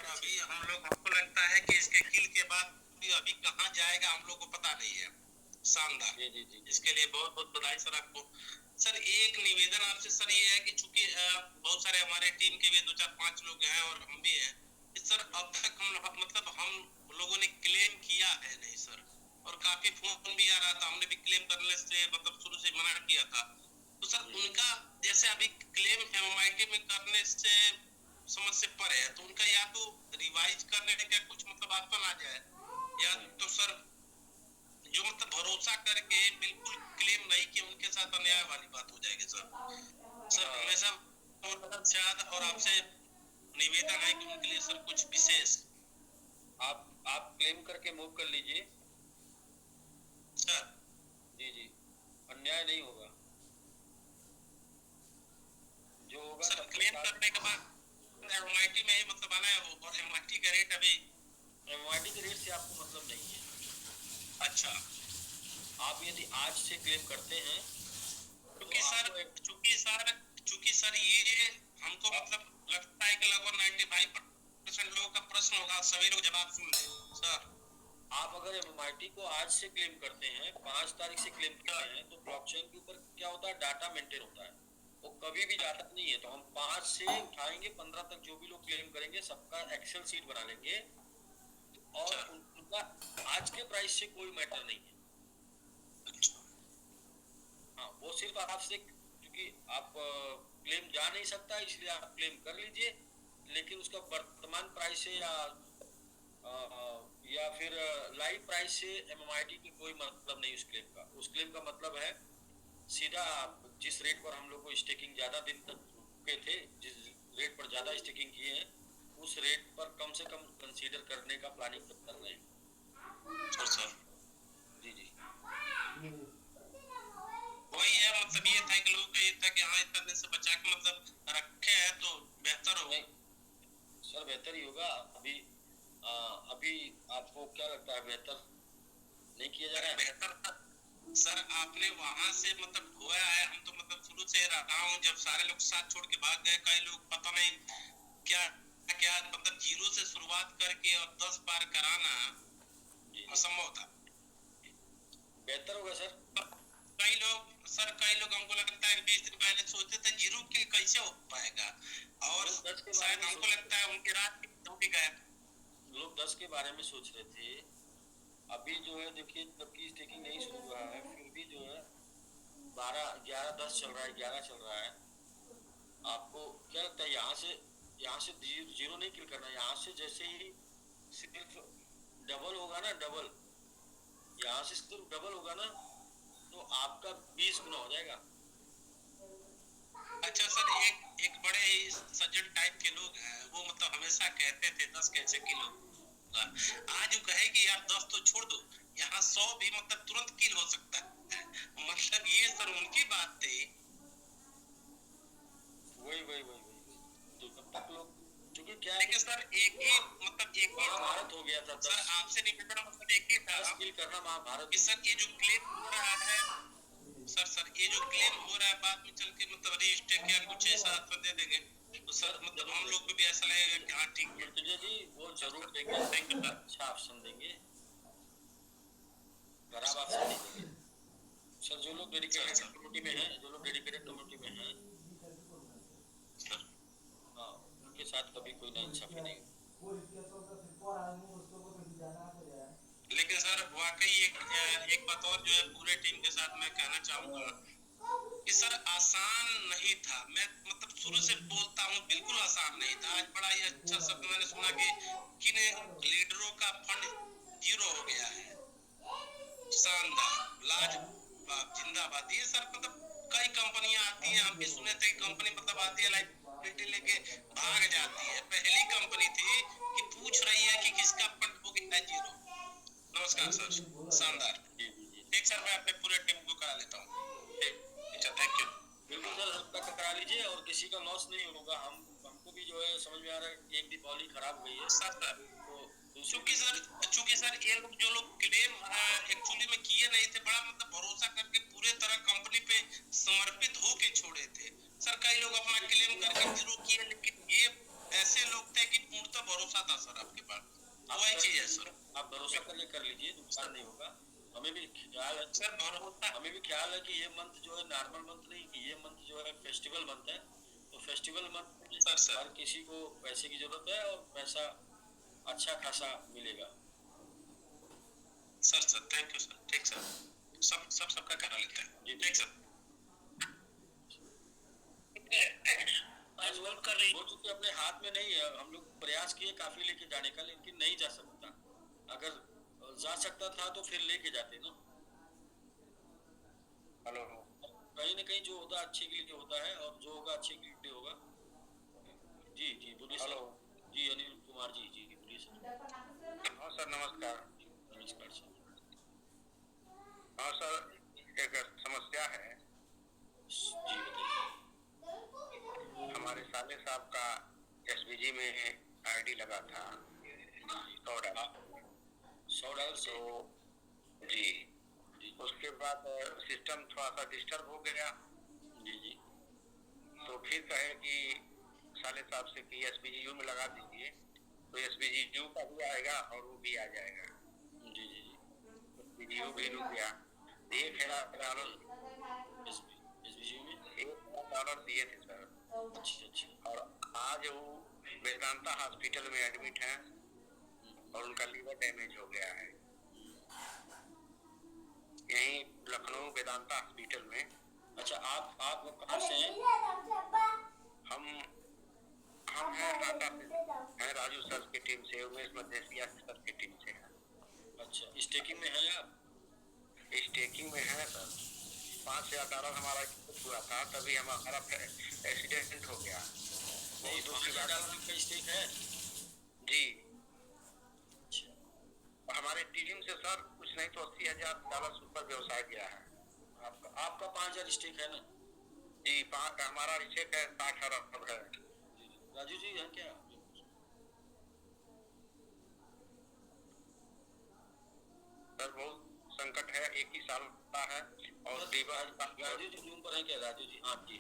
अभी हम लोग हमको लगता है कि इसके किल के बाद भी अभी कहाँ जाएगा हम लोग को पता नहीं है। शानदार। जी जी जी। इसके लिए बहुत बहुत बधाई सर आपको। सर एक निवेदन आपसे सर ये है कि चूंकि बहुत सारे हमारे टीम के भी 2 4 5 लोग हैं और हम भी हैं कि सर अब तक हम लोगों ने क्लेम किया है नहीं सर। और काफी फोन भी आ रहा था, हमने भी क्लेम करने से शुरू से मना किया था। तो सर उनका जैसे अभी क्लेम एमएमआईटी में करने से समझ से परे है, तो उनका या तो रिवाइज करने का कुछ ऑप्शन आ जाए, या तो सर जो भरोसा करके बिल्कुल क्लेम नहीं कि उनके साथ अन्याय वाली बात हो जाएगी सर। सर हमेशा और आपसे निवेदन है कि उनके लिए सर कुछ विशेष आप क्लेम करके मूव कर लीजिए सर। जी जी, अन्याय नहीं होगा, जो होगा सर क्लेम करने के बाद एमआईटी में ही आना है वो, और एमआईटी का रेट अभी एमआईटी के रेट से आपको मतलब नहीं है। अच्छा, आप यदि आज से क्लेम करते हैं चूंकि सर ये हमको लगता है कि लगभग 95% लोगों का प्रश्न होगा, सभी लोग जवाब सुन लें सर। आप अगर एमआईटी को आज से क्लेम करते हैं, 5 तारीख से क्लेम करते हैं, तो ब्लॉकचेन के ऊपर क्या होता है, डाटा मेंटेन होता है, वो कभी भी जाता नहीं है। तो हम 5 से उठाएंगे 15 तक जो भी लोग क्लेम करेंगे सबका एक्सेल सीट बना लेंगे, और उनका आज के प्राइस से कोई मैटर नहीं है। हाँ, वो सिर्फ आपसे, क्योंकि आप क्लेम जा नहीं सकता इसलिए आप क्लेम कर लीजिए, लेकिन उसका वर्तमान प्राइस से या फिर लाइव प्राइस से एमएमआईटी की कोई मतलब नहीं उस क्लेम का। उस क्लेम का मतलब है सीधा जिस रेट पर हम लोग को स्टेकिंग ज्यादा दिन तक रुके थे, जिस रेट पर ज्यादा स्टेकिंग किए हैं, उस रेट पर कम से कम कंसीडर करने का प्लानिंग कर रहे हैं। सर जी जी, वही है, ये था कि लोगों का ये था कि हाँ इतना दिन से बचा के रखे हैं तो बेहतर होगा। सर बेहतर ही होगा। अभी आपको क्या लगता है, बेहतर नहीं किया जा रहा है? बेहतर सर आपने वहां से खोया है। हम तो शुरू से रहा हूँ, जब सारे लोग साथ छोड़ के भाग गए, कई लोग पता नहीं क्या क्या जीरो से शुरुआत करके और 10 पार कराना असंभव था। बेहतर होगा सर। कई लोग हमको लगता है 20 दिन पहले सोचते थे जीरो के कैसे हो पाएगा, और शायद हमको लगता है उनके रात भी गए। लोग 10 के बारे में सोच रहे थे। अभी जो है देखिए, जबकि स्टेकिंग नहीं शुरू हुआ है, फिर भी जो है 12 11 10 चल रहा है, 11 चल रहा है। आपको क्या लगता है, यहाँ से जीरो नहीं किल करना, यहाँ से जैसे ही सिर्फ डबल होगा ना, डबल यहाँ से सिर्फ डबल होगा ना, तो आपका 20 गुना हो जाएगा। अच्छा सर, एक बड़े ही सज्जन टाइप के लोग हैं, वो हमेशा कहते थे 10 कैसे किलो होगा। आज वो कहे कि यार 10 तो छोड़ दो, यहाँ 100 भी तुरंत किल हो सकता है। ये सर उनकी बात थी। वही तो तब तक लोग, क्योंकि क्या है, लेकिन सर एक ही महाभारत हो गया था। सर आपसे निवेदन एक ही था किल करना महाभारत। सर ये जो क्लेम हो रहा है, सर ये जो क्लेम हो रहा है बाद में चल के रीस्टेक या कुछ ऐसा दे देंगे, तो सर हम लोग को भी ऐसा लगेगा कि हाँ ठीक है जी, वो जरूर देंगे, अच्छा ऑप्शन देंगे, खराब ऑप्शन नहीं देंगे सर। जो लोग डेडिकेटेड कम्युनिटी में हैं, जो लोग डेडिकेटेड कम्युनिटी में हैं, हाँ, उनके साथ कभी कोई नाइंसाफी नहीं। लेकिन सर वाकई एक बात और जो है पूरे टीम के साथ मैं कहना चाहूंगा कि सर आसान नहीं था। मैं शुरू से बोलता हूँ, बिल्कुल आसान नहीं था। आज बड़ा ही अच्छा शब्द मैंने सुना कि किन लीडरों का फंड जीरो हो गया है। शानदार, लाजवाब, जिंदाबाद। ये सर कई कंपनियां आती हैं, हम भी सुने थे कंपनी आती है लाइबिलिटी लेके भाग जाती है। पहली कंपनी थी कि पूछ रही है कि किसका फंड हो गया है जीरो। नमस्कार सर, शानदार। ठीक सर, मैं अपने पूरे टीम को करा लेता हूँ। Thank you. बिल्कुल सर, सबका करा लीजिए और किसी का लॉस नहीं होगा। हमको भी जो है समझ में आ रहा है कि एक दीपावली खराब गई है सर। तो चूंकि सर ये लोग जो लोग क्लेम एक्चुअली में किए नहीं थे, बड़ा भरोसा करके पूरे तरह कंपनी पे समर्पित होके छोड़े थे। सर कई लोग अपना क्लेम करके जीरो किए, लेकिन ये ऐसे लोग थे कि पूर्णतः भरोसा था सर आपके पास, आप वही कर चीज है लीजिए, सर। आप भरोसा करके कर लीजिए, नुकसान नहीं होगा। हमें भी ख्याल है, सर भरोसा। हमें भी ख्याल है कि ये मंथ जो है नॉर्मल मंथ नहीं, कि ये मंथ जो है फेस्टिवल मंथ है। तो फेस्टिवल मंथ में सर सर हर किसी को पैसे की जरूरत है, और पैसा अच्छा खासा मिलेगा। Sir sir thank you sir, ठीक सर, सब सबका करा लेते हैं, जी ठीक सर। आज वर्क कर रही। वो चूंकि अपने हाथ में नहीं है, हम लोग प्रयास किए काफी लेके जाने का, लेकिन नहीं जा सकता। अगर जा सकता था तो फिर लेके जाते ना। हेलो। कहीं ना कहीं जो होता है अच्छे के लिए होता है, और जो होगा अच्छे के लिए होगा। जी जी बोलिए सर। हेलो। जी अनिल कुमार जी, जी बोलिए सर। हाँ सर नमस्कार। नमस्कार सर। हाँ सर, एक समस्या है। जी बताइए। हमारे साले साहब का एसबीजी में आईडी लगा था $100। 100 से। तो जी, जी उसके बाद सिस्टम थोड़ा सा डिस्टर्ब हो गया। जी जी तो फिर कहे कि साले साहब से कि एसबीजी में लगा दीजिए, तो एसबीजी का भी आएगा और वो भी आ जाएगा। जी जी जी। एसबीजी भी रुक गया। $1,000 एसबीजी में। $1,000 दिए थे सर। अच्छा अच्छा। और आज वो वेदांता हॉस्पिटल में एडमिट हैं और उनका लीवर डैमेज हो गया है, यहीं लखनऊ वेदांता हॉस्पिटल में। अच्छा आप कहाँ से हैं? हम हम हैं टाटा से, हैं राजू सर की टीम से, उमेश मधेसिया सर की टीम से हैं। अच्छा स्टेकिंग में हैं आप? स्टेकिंग में है सर। $5,000 हमारा हुआ था, तभी हमारा एक्सीडेंट हो गया। नहीं, $5,000 का स्टेक है। जी, अच्छा। हमारे टीम से सर कुछ नहीं तो $80,000 ऊपर व्यवसाय किया है। आपका 5,000 स्टेक है ना? जी, हमारा चेक है 60 अरब है। राजू जी हैं क्या? सर बहुत संकट है, एक ही साल का है और राजू जी जून पर है क्या? राजू जी, हाँ जी।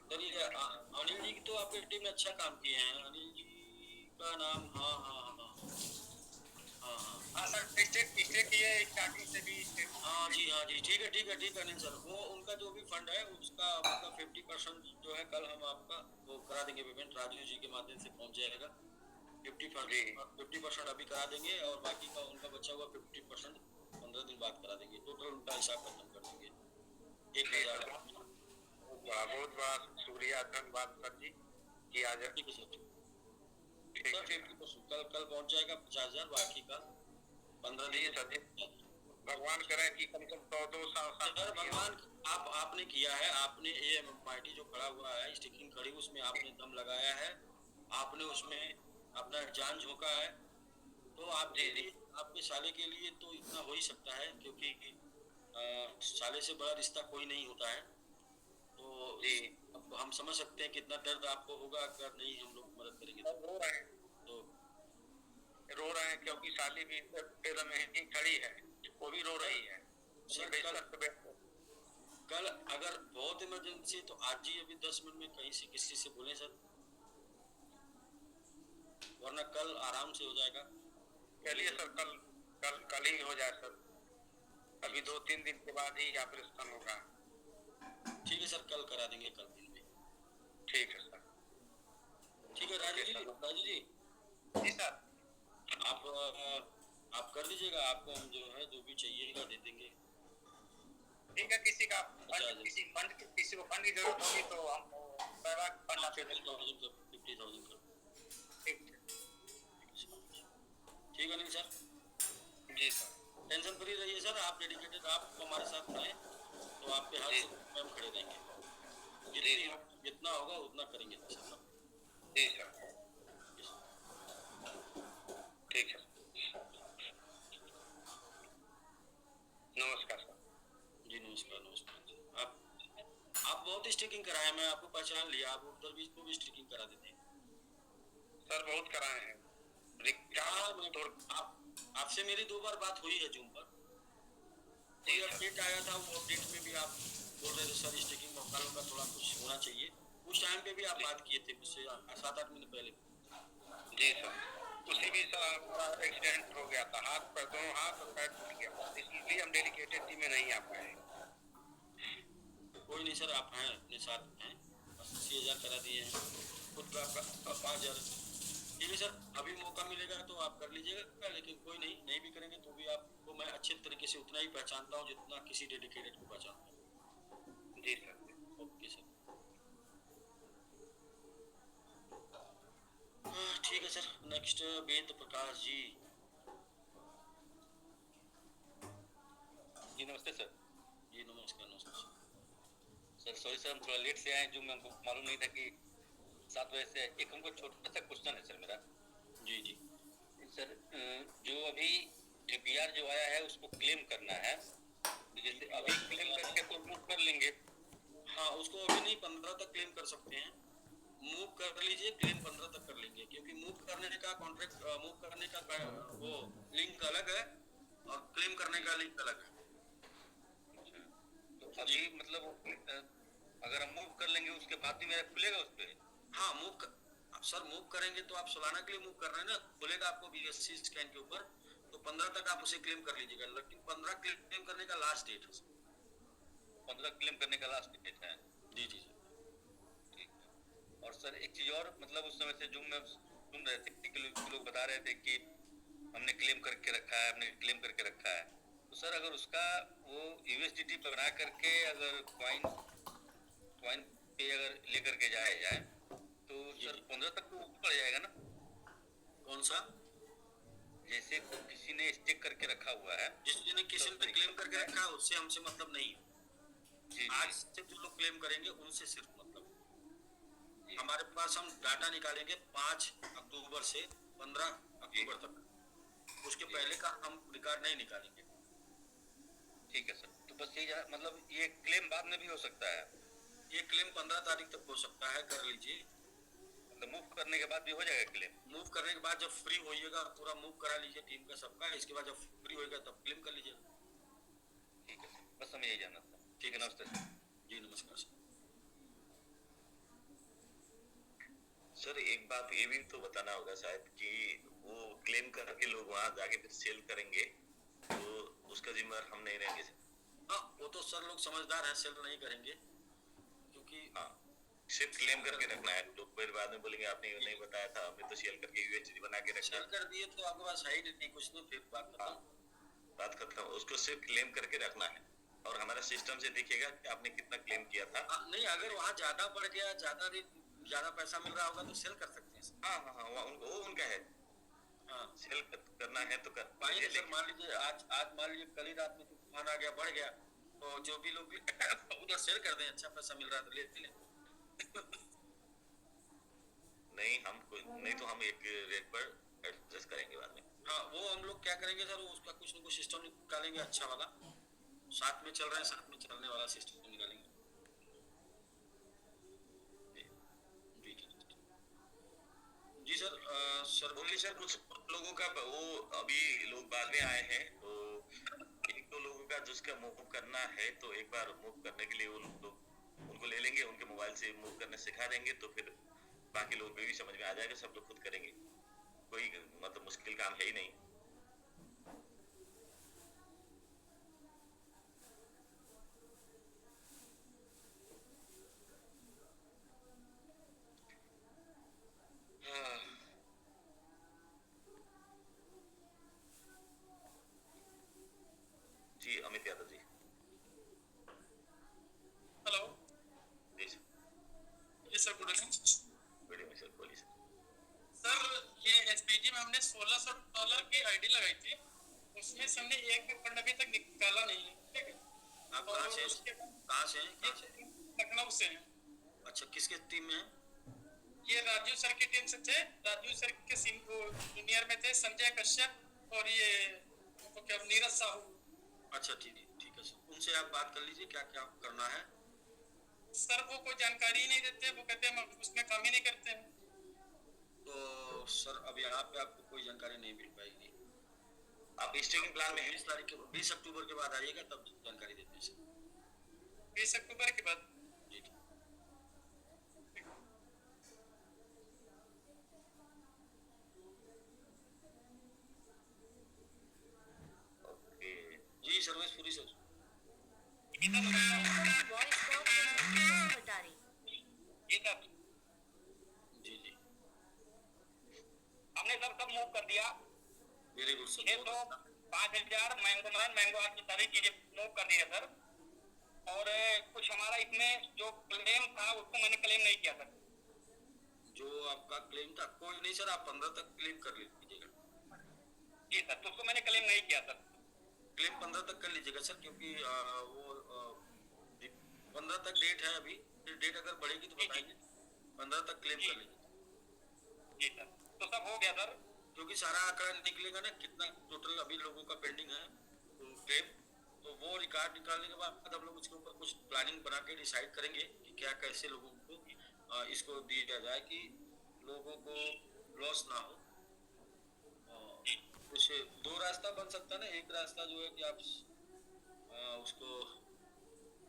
चलिए अनिल जी तो आपकी टीम में अच्छा काम किए हैं। अनिल जी का नाम, हाँ हाँ हाँ हाँ हाँ हाँ सर, स्टेट किए स्टार्टिंग से भी स्टेट। हाँ जी हाँ जी, ठीक है ठीक है ठीक है अनिल सर। वो उनका जो भी फंड है उसका मतलब 50% जो है कल हम आपका वो करा देंगे पेमेंट, राजू जी के माध्यम से पहुंच जाएगा। 50% अभी करा देंगे, और बाकी का उनका बचा हुआ 50% 15 दिन बाद करा देंगे। टोटल उनका हिसाब खत्म कर देंगे 1,000। बहुत बहुत शुक्रिया, धन्यवाद सर जी कि आज। ठीक है सर, सर 50% कल कल पहुंच जाएगा 50,000, बाकी का 15 दिन सर जी, भगवान करें कि कम से कम 200 सर भगवान। आपने किया है, आपने ये पार्टी जो खड़ा हुआ है स्टिकिंग खड़ी, उसमें आपने दम लगाया है, आपने उसमें अपना जान झोंका है। तो आपके लिए, आपके साले के लिए तो इतना हो ही सकता है, क्योंकि साले से बड़ा रिश्ता कोई नहीं होता है। तो अब हम समझ सकते हैं कितना दर्द आपको होगा अगर नहीं हम लोग मदद करेंगे तो। रो रहे हैं क्योंकि साली भी पेड़ में ही खड़ी है, वो भी रो रही है। सर कल अगर बहुत इमरजेंसी तो आज ही अभी 10 मिनट में कहीं से किसी से बोले सर, वरना कल आराम से हो जाएगा। चलिए सर, कल कल कल ही हो जाए सर, अभी 2-3 दिन के बाद ही ऑपरेशन होगा। ठीक है सर, कल करा देंगे, कल दिन में। ठीक है सर। ठीक है राजू जी, राजू जी जी सर, आप कर दीजिएगा, आपको हम जो है जो भी चाहिएगा दे देंगे। ठीक है, किसी का फंड, किसी को फंड की जरूरत होगी तो हम फंड आपसे 50,000 कर। ठीक ठीक है नहीं सर, जी सर। टेंशन फ्री रहिए सर, आप डेडिकेटेड, आप हमारे साथ खड़े तो आपके हर समय हम खड़े रहेंगे। जितना होगा उतना करेंगे सर ना। जी सर, ठीक है। नमस्कार सर। जी नमस्कार नमस्कार जी। आप बहुत स्टिकिंग कराए, मैं आपको पहचान लिया, आप उधर भी इसको भी स्टिकिंग करा देते हैं सर, बहुत कराए हैं। आपसे मेरी 2 बार बात हुई है जूम पर। कोई अपडेट आया था, वो अपडेट में भी आप बोल रहे थे सर स्टिकिंग वालों का थोड़ा कुछ होना चाहिए। उस टाइम पे भी आप बात किए थे मुझसे 7-8 महीने पहले। जी सर, उसी भी सर आपका एक्सीडेंट हो गया था, हाथ पर दोनों हाथ और पैर टूट गया था, इसलिए हम डेडिकेटेड टीम में नहीं आ पाए। कोई नहीं सर, आप हैं अपने साथ हैं, 80,000 करा दिए हैं, खुद का 5,000। ठीक है सर, अभी मौका मिलेगा तो आप कर लीजिएगा, लेकिन कोई नहीं, नहीं भी करेंगे तो भी आपको मैं अच्छे तरीके से उतना ही पहचानता हूँ जितना किसी डेडिकेटेड को पहचानता हूँ। जी सर। Okay sir. ठीक है सर, नेक्स्ट वेद प्रकाश जी। जी नमस्ते सर। जी नमस्कार। नमस्कार सर, सॉरी सर, हम थोड़ा लेट से आए, जो हमको मालूम नहीं था कि 7 बजे से। एक हमको छोटा सा क्वेश्चन है सर मेरा। जी जी सर, जो अभी एपीआर जो आया है उसको क्लेम करना है, तो जैसे अभी क्लेम करके तो मूव कर लेंगे। हाँ, उसको अभी नहीं, 15 तक क्लेम कर सकते हैं। मूव कर लीजिए, क्लेम 15 तक कर लेंगे, क्योंकि मूव करने का कॉन्ट्रैक्ट, मूव करने का वो लिंक अलग है और क्लेम करने का लिंक अलग है। तो अभी मतलब अगर हम मूव कर लेंगे उसके बाद भी मेरा खुलेगा उस पर? हाँ, सर मूव करेंगे तो आप सालाना के लिए मूव कर रहे हैं ना, खुलेगा आपको बीएससी स्कैन के ऊपर, तो 15 तक आप उसे क्लेम कर लीजिएगा, लेकिन 15 क्लेम करने का लास्ट डेट है। 15 क्लेम करने का लास्ट डेट है? जी जी। ठीक है। और सर एक चीज और, मतलब उस समय से जूम में सुन रहे थे कि लोग बता रहे थे कि हमने क्लेम करके रखा है, हमने क्लेम करके रखा है। तो सर अगर उसका वो यूएसडीटी बना करके अगर कॉइन पे अगर लेकर के जाए तो सर 15 तक तो पड़ जाएगा ना? कौन सा? जैसे किसी ने स्टेक करके रखा हुआ है, जिसने किसी ने क्लेम करके रखा है उससे हमसे मतलब नहीं है। जी आज से जो लोग क्लेम करेंगे उनसे सिर्फ मतलब। हमारे पास हम डाटा निकालेंगे 5 अक्टूबर से 15 अक्टूबर तक, उसके पहले का हम रिकॉर्ड नहीं निकालेंगे। ठीक है सर, तो बस यही मतलब ये क्लेम बाद में भी हो सकता है? ये क्लेम 15 तारीख तक हो सकता है, कर लीजिए। मतलब मूव करने के बाद भी हो जाएगा क्लेम? मूव करने के बाद जब फ्री होइएगा पूरा मूव करा लीजिए टीम का सबका, इसके बाद जब फ्री होएगा तब क्लेम कर लीजिएगा। ठीक है सर, बस हमें यही जानना था। ठीक है, नमस्ते सर। जी नमस्कार सर। सर एक बात ये भी तो बताना होगा शायद कि वो क्लेम करके लोग वहां जाके फिर सेल करेंगे तो उसका जिम्मेदार हम नहीं रहेंगे सर? हाँ, वो तो सर लोग समझदार हैं, सेल नहीं करेंगे, क्योंकि हाँ, सिर्फ क्लेम करके रखना है। लोग फिर बाद में बोलेंगे आपने नहीं बताया था, हमने तो सेल करके यूएसडी बना के रखा। सेल कर दिए तो आपके पास है ही नहीं कुछ, तो फिर बात खत्म। बात खत्म। उसको सिर्फ क्लेम करके रखना है और हमारा सिस्टम से दिखेगा कि आपने कितना क्लेम किया था। नहीं, अगर वहाँ ज्यादा बढ़ गया, ज्यादा पैसा मिल रहा होगा तो सेल कर सकते हैं। हाँ हाँ हाँ, वो उनका है। हाँ, सेल करना है तो कर पाएंगे सर। मान लीजिए आज मान लीजिए कल ही रात में तूफान आ गया, बढ़ गया, तो जो भी लोग उधर सेल कर दें, अच्छा पैसा मिल रहा है तो ले नहीं तो हम एक रेट पर एडजस्ट करेंगे बाद में। हाँ, वो हम लोग क्या करेंगे सर, उसका कुछ न कुछ सिस्टम निकालेंगे अच्छा वाला, साथ में चल रहे हैं, साथ में चलने वाला सिस्टम निकालेंगे। जी सर। सर बोलिए सर, कुछ लोगों का वो अभी लोग बाद में आए हैं, तो एक दो लोगों का जिसका मूव करना है तो एक बार मूव करने के लिए वो लोग उनको ले लेंगे, उनके मोबाइल से मूव करना सिखा देंगे, तो फिर बाकी लोगों को भी समझ में आ जाएगा, सब लोग खुद करेंगे। कोई मतलब मुश्किल काम है ही नहीं। जी अमित यादव जी। हेलो। जी सर। जी sir, good evening. Good evening sir, बोलिए सर। सर, ये एसपीजी में हमने $1600 की आईडी लगाई थी, उसमें से हमने $1 अभी तक निकाला नहीं है। ठीक है। आप कहाँ से हैं? लखनऊ से हैं। अच्छा, किसके टीम में है? ये राजू सर की टीम से थे। राजू सर के जूनियर में थे संजय कश्यप और ये तो क्या नीरज साहू। अच्छा ठीक है सर, उनसे आप बात कर लीजिए क्या क्या करना है। सर वो कोई जानकारी ही नहीं देते, वो कहते हैं हम उसमें काम ही नहीं करते हैं। तो सर अब यहाँ पे आपको कोई जानकारी नहीं मिल पाएगी। आप स्टेकिंग प्लान में 20 अक्टूबर के बाद आइएगा, तब जानकारी देते हैं सर। 20 अक्टूबर के बाद? जी। सर्विस पूरी सर। वॉइस बॉक्स नहीं बता रही। जी सर, जी जी, हमने सर सब मूव कर दिया। Very good sir. 600, 5000 mango man, mango art सारी चीजें मूव कर दी है सर। और कुछ हमारा इसमें जो क्लेम था उसको मैंने क्लेम नहीं किया सर। जो आपका क्लेम था कोई नहीं सर, आप 15 तक क्लेम कर लीजिएगा। जी सर, तो उसको मैंने क्लेम नहीं किया सर। क्लेम 15 तक कर लीजिएगा सर, क्योंकि वो 15 तक डेट है अभी, फिर डेट अगर बढ़ेगी तो बताएंगे। 15 तक क्लेम कर लीजिए। जी सर, तो सब हो गया सर। क्योंकि सारा आंकड़ा निकलेगा ना, कितना टोटल अभी लोगों का पेंडिंग है क्लेम, तो वो रिकॉर्ड निकालने के बाद हम लोग उसके ऊपर कुछ प्लानिंग बना के डिसाइड करेंगे कि क्या कैसे लोगों को इसको दिया जाए कि लोगों को लॉस ना हो। कुछ दो रास्ता बन सकता है ना, एक रास्ता जो है कि आप उसको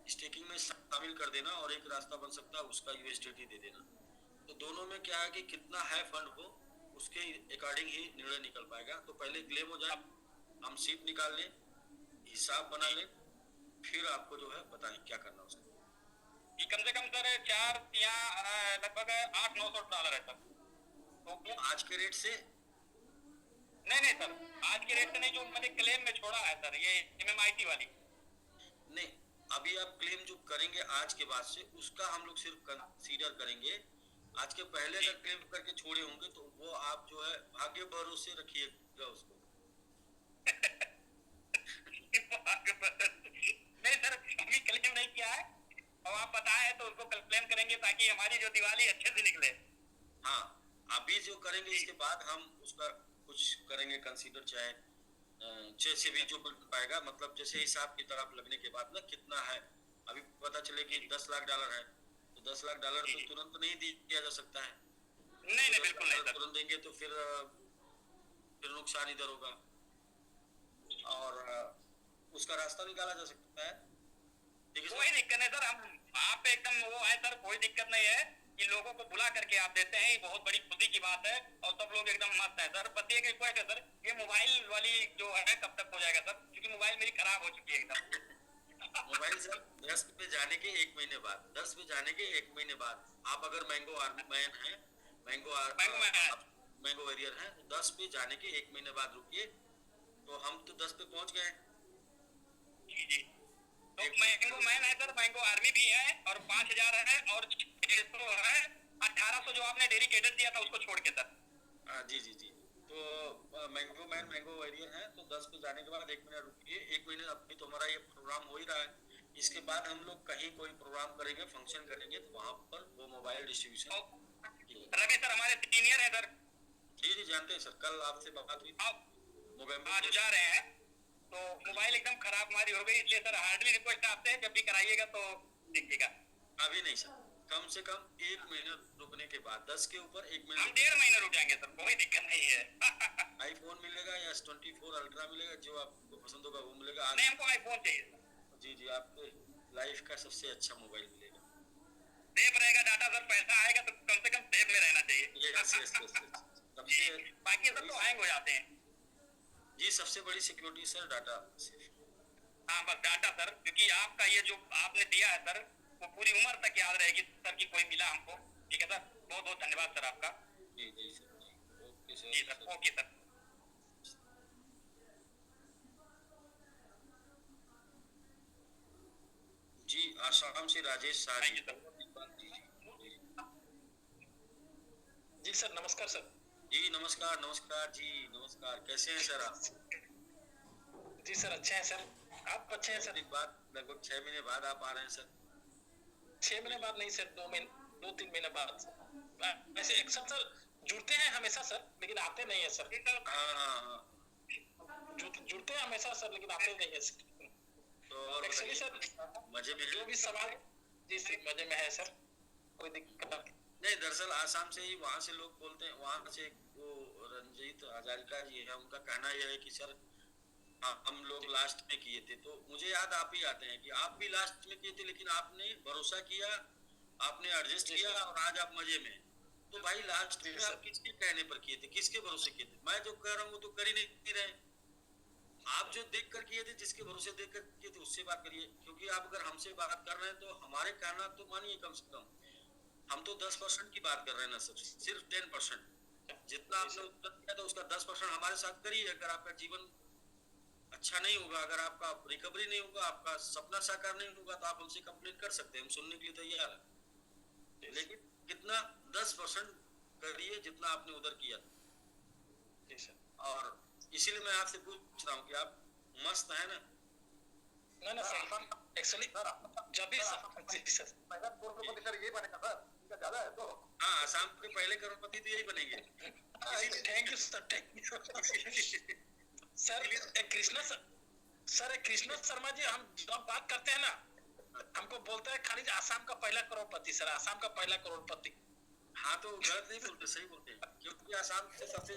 स्टेकिंग में शामिल कर देना, और एक रास्ता बन सकता है उसका यूएसडीटी दे देना। तो दोनों में क्या है कि कितना है फंड हो, उसके अकॉर्डिंग ही निर्णय निकल पाएगा। तो पहले क्लेम हो जाए, हम सीट निकाल लें, हिसाब बना लें, फिर आपको जो है बताएं क्या करना उसका। ये कम से कम सर 4 या लगभग $800-900 है सर। तो आज के रेट से नहीं सर, आज के रेट से नहीं, जो मैंने क्लेम में छोड़ा है सर, ये MMIT वाली। नहीं, अभी आप क्लेम जो करेंगे आज के बाद से, उसका हम लोग सिर्फ कंसीडर करेंगे। आज के पहले अगर क्लेम करके छोड़े होंगे तो वो आप जो है भाग्य भरोसे रखिएगा उसको। नहीं सर, अभी क्लेम नहीं किया है, और आप बताएं तो उसको क्लेम करेंगे ताकि हमारी जो दिवाली अच्छे से निकले। हाँ, अभी जो करेंगे इसके बाद हम उसका कुछ करेंगे कंसीडर, चाहे जैसे भी जो बन पाएगा, मतलब जैसे हिसाब की तरफ लगने के बाद ना कितना है। अभी पता चले कि $10 लाख है, तो $10 लाख तो तुरंत नहीं दिया जा सकता है। नहीं बिल्कुल नहीं सर। तुरंत देंगे तो फिर नुकसान इधर होगा, और उसका रास्ता निकाला जा सकता है। कोई दिक्कत नहीं सर, हम आप एकदम वो है सर, कोई दिक्कत नहीं है कि लोगों को बुला करके आप देते हैं, ये बहुत बड़ी खुशी की बात है, और सब लोग एकदम मस्त है सर। बस एक रिक्वेस्ट है सर, ये मोबाइल वाली जो है कब तक हो जाएगा सर, क्योंकि मोबाइल मेरी खराब हो चुकी है एकदम। मोबाइल सर 10 पे जाने के 1 महीने बाद, 10 पे जाने के 1 महीने बाद आप अगर मैंगो आर्मी मैन है, मैंगो वॉरियर है, तो 10 पे जाने के 1 महीने बाद रुकिए। तो हम तो 10 पे पहुंच गए। जी, तो मैंगो मैन है सर, मैंगो आर्मी भी है, और 5000 है, और 600 है, 1800 जो आपने डेडिकेटेड दिया था उसको छोड़ के सर। जी जी जी, तो मैंगो मैन मैंगो वॉरियर है, तो 10 पे जाने के बाद 1 महीना रुकिए। 1 महीने अभी तो हमारा ये प्रोग्राम हो ही रहा है, इसके बाद हम लोग कहीं कोई प्रोग्राम करेंगे, फंक्शन करेंगे, तो वहाँ पर वो मोबाइल डिस्ट्रीब्यूशन। रवि सर हमारे सीनियर है सर। जी जी जानते हैं सर, कल आपसे बात हुई नवंबर आज जा रहे हैं, तो मोबाइल एकदम खराब हमारी हो गई, इसलिए सर हार्डली रिक्वेस्ट आपसे, जब भी कराइएगा तो देखिएगा। अभी नहीं सर, कम से कम 1 महीने रुकने के बाद, 10 के ऊपर 1 महीने, हम 1.5 महीने रुक जाएंगे सर, कोई दिक्कत नहीं है। आईफोन मिलेगा या S24 अल्ट्रा मिलेगा, जो आपको पसंद होगा वो मिलेगा। नहीं, हमको आईफोन चाहिए। जी जी, आपको लाइफ का सबसे अच्छा मोबाइल मिलेगा, सेफ रहेगा डाटा सर, पैसा आएगा तो कम से कम सेफ में रहना चाहिए। सबसे बाकी सब तो हैंग हो जाते हैं। जी, सबसे बड़ी सिक्योरिटी सर डाटा सेफ। हाँ बस डाटा सर, क्योंकि आपका ये जो आपने दिया है सर, वो पूरी उम्र तक याद रहेगी सर कि कोई मिला हमको। ठीक है सर, बहुत बहुत धन्यवाद सर आपका। जी जी सर, ओके सर। जी सर, ओके सर। जी, आसाम से राजेश शाह जी। जी सर, नमस्कार सर। जी नमस्कार, नमस्कार जी, नमस्कार। कैसे हैं सर आप? जी सर, अच्छे हैं सर, आप अच्छे हैं सर? बाद लगभग 6 महीने बाद आप आ रहे हैं सर। 6 महीने बाद नहीं सर, 2-3 महीने बाद। वैसे अक्सर सर जुड़ते हैं हमेशा सर, लेकिन आते नहीं है सर। हाँ, जुड़ते हैं हमेशा सर, लेकिन आते नहीं है सर। तो और एक्चुअली सर मजे में जो भी सवाल, जी सर मजे में है सर, कोई दिक्कत नहीं। दरअसल आसाम से ही, वहाँ से लोग बोलते हैं, वहाँ से वो रंजीत हजारिका जी है, उनका कहना यह है कि सर हम लोग लास्ट में किए थे, तो मुझे याद आप ही आते हैं कि आप भी लास्ट में किए थे, लेकिन आपने भरोसा किया, आपने एडजस्ट किया, और आज आप मजे में। तो भाई लास्ट में आप किसके कहने पर किए थे, किसके भरोसे किए थे? मैं जो कह रहा हूँ वो तो कर ही नहीं रहे। आप जो देख कर किए थे, जिसके भरोसे देख कर किए थे, उससे बात करिए। क्योंकि आप अगर हमसे बात कर रहे हैं तो हमारे कहना तो मानिए, कम से कम हम तो 10% की बात कर रहे हैं ना सर, सिर्फ 10%। जितना आपने उत्तर दिया था उसका 10% हमारे साथ करिए। अगर आपका जीवन अच्छा नहीं होगा, अगर आपका रिकवरी नहीं होगा, आपका सपना साकार नहीं होगा, तो आप हमसे कंप्लेन कर सकते हैं, हम सुनने के लिए तैयार है। लेकिन कितना 10% करिए जितना आपने उधर किया था। और इसीलिए मैं आपसे पूछ रहा हूँ कि आप मस्त है ना? ना सर, एक्चुअली जब भी सर पहला करोड़पति सर ये बनेगा सर, इसका ज्यादा है तो। हाँ, आसाम के पहले करोड़पति तो यही बनेंगे। Thank you sir, thank you sir. Krishna Sharma ji, हम जब बात करते हैं ना, हमको बोलता है खाली आसाम का पहला करोड़पति सर, आसाम का पहला करोड़पति। हाँ, तो गलत नहीं बोलते, सही बोलते हैं, क्योंकि आसाम से सबसे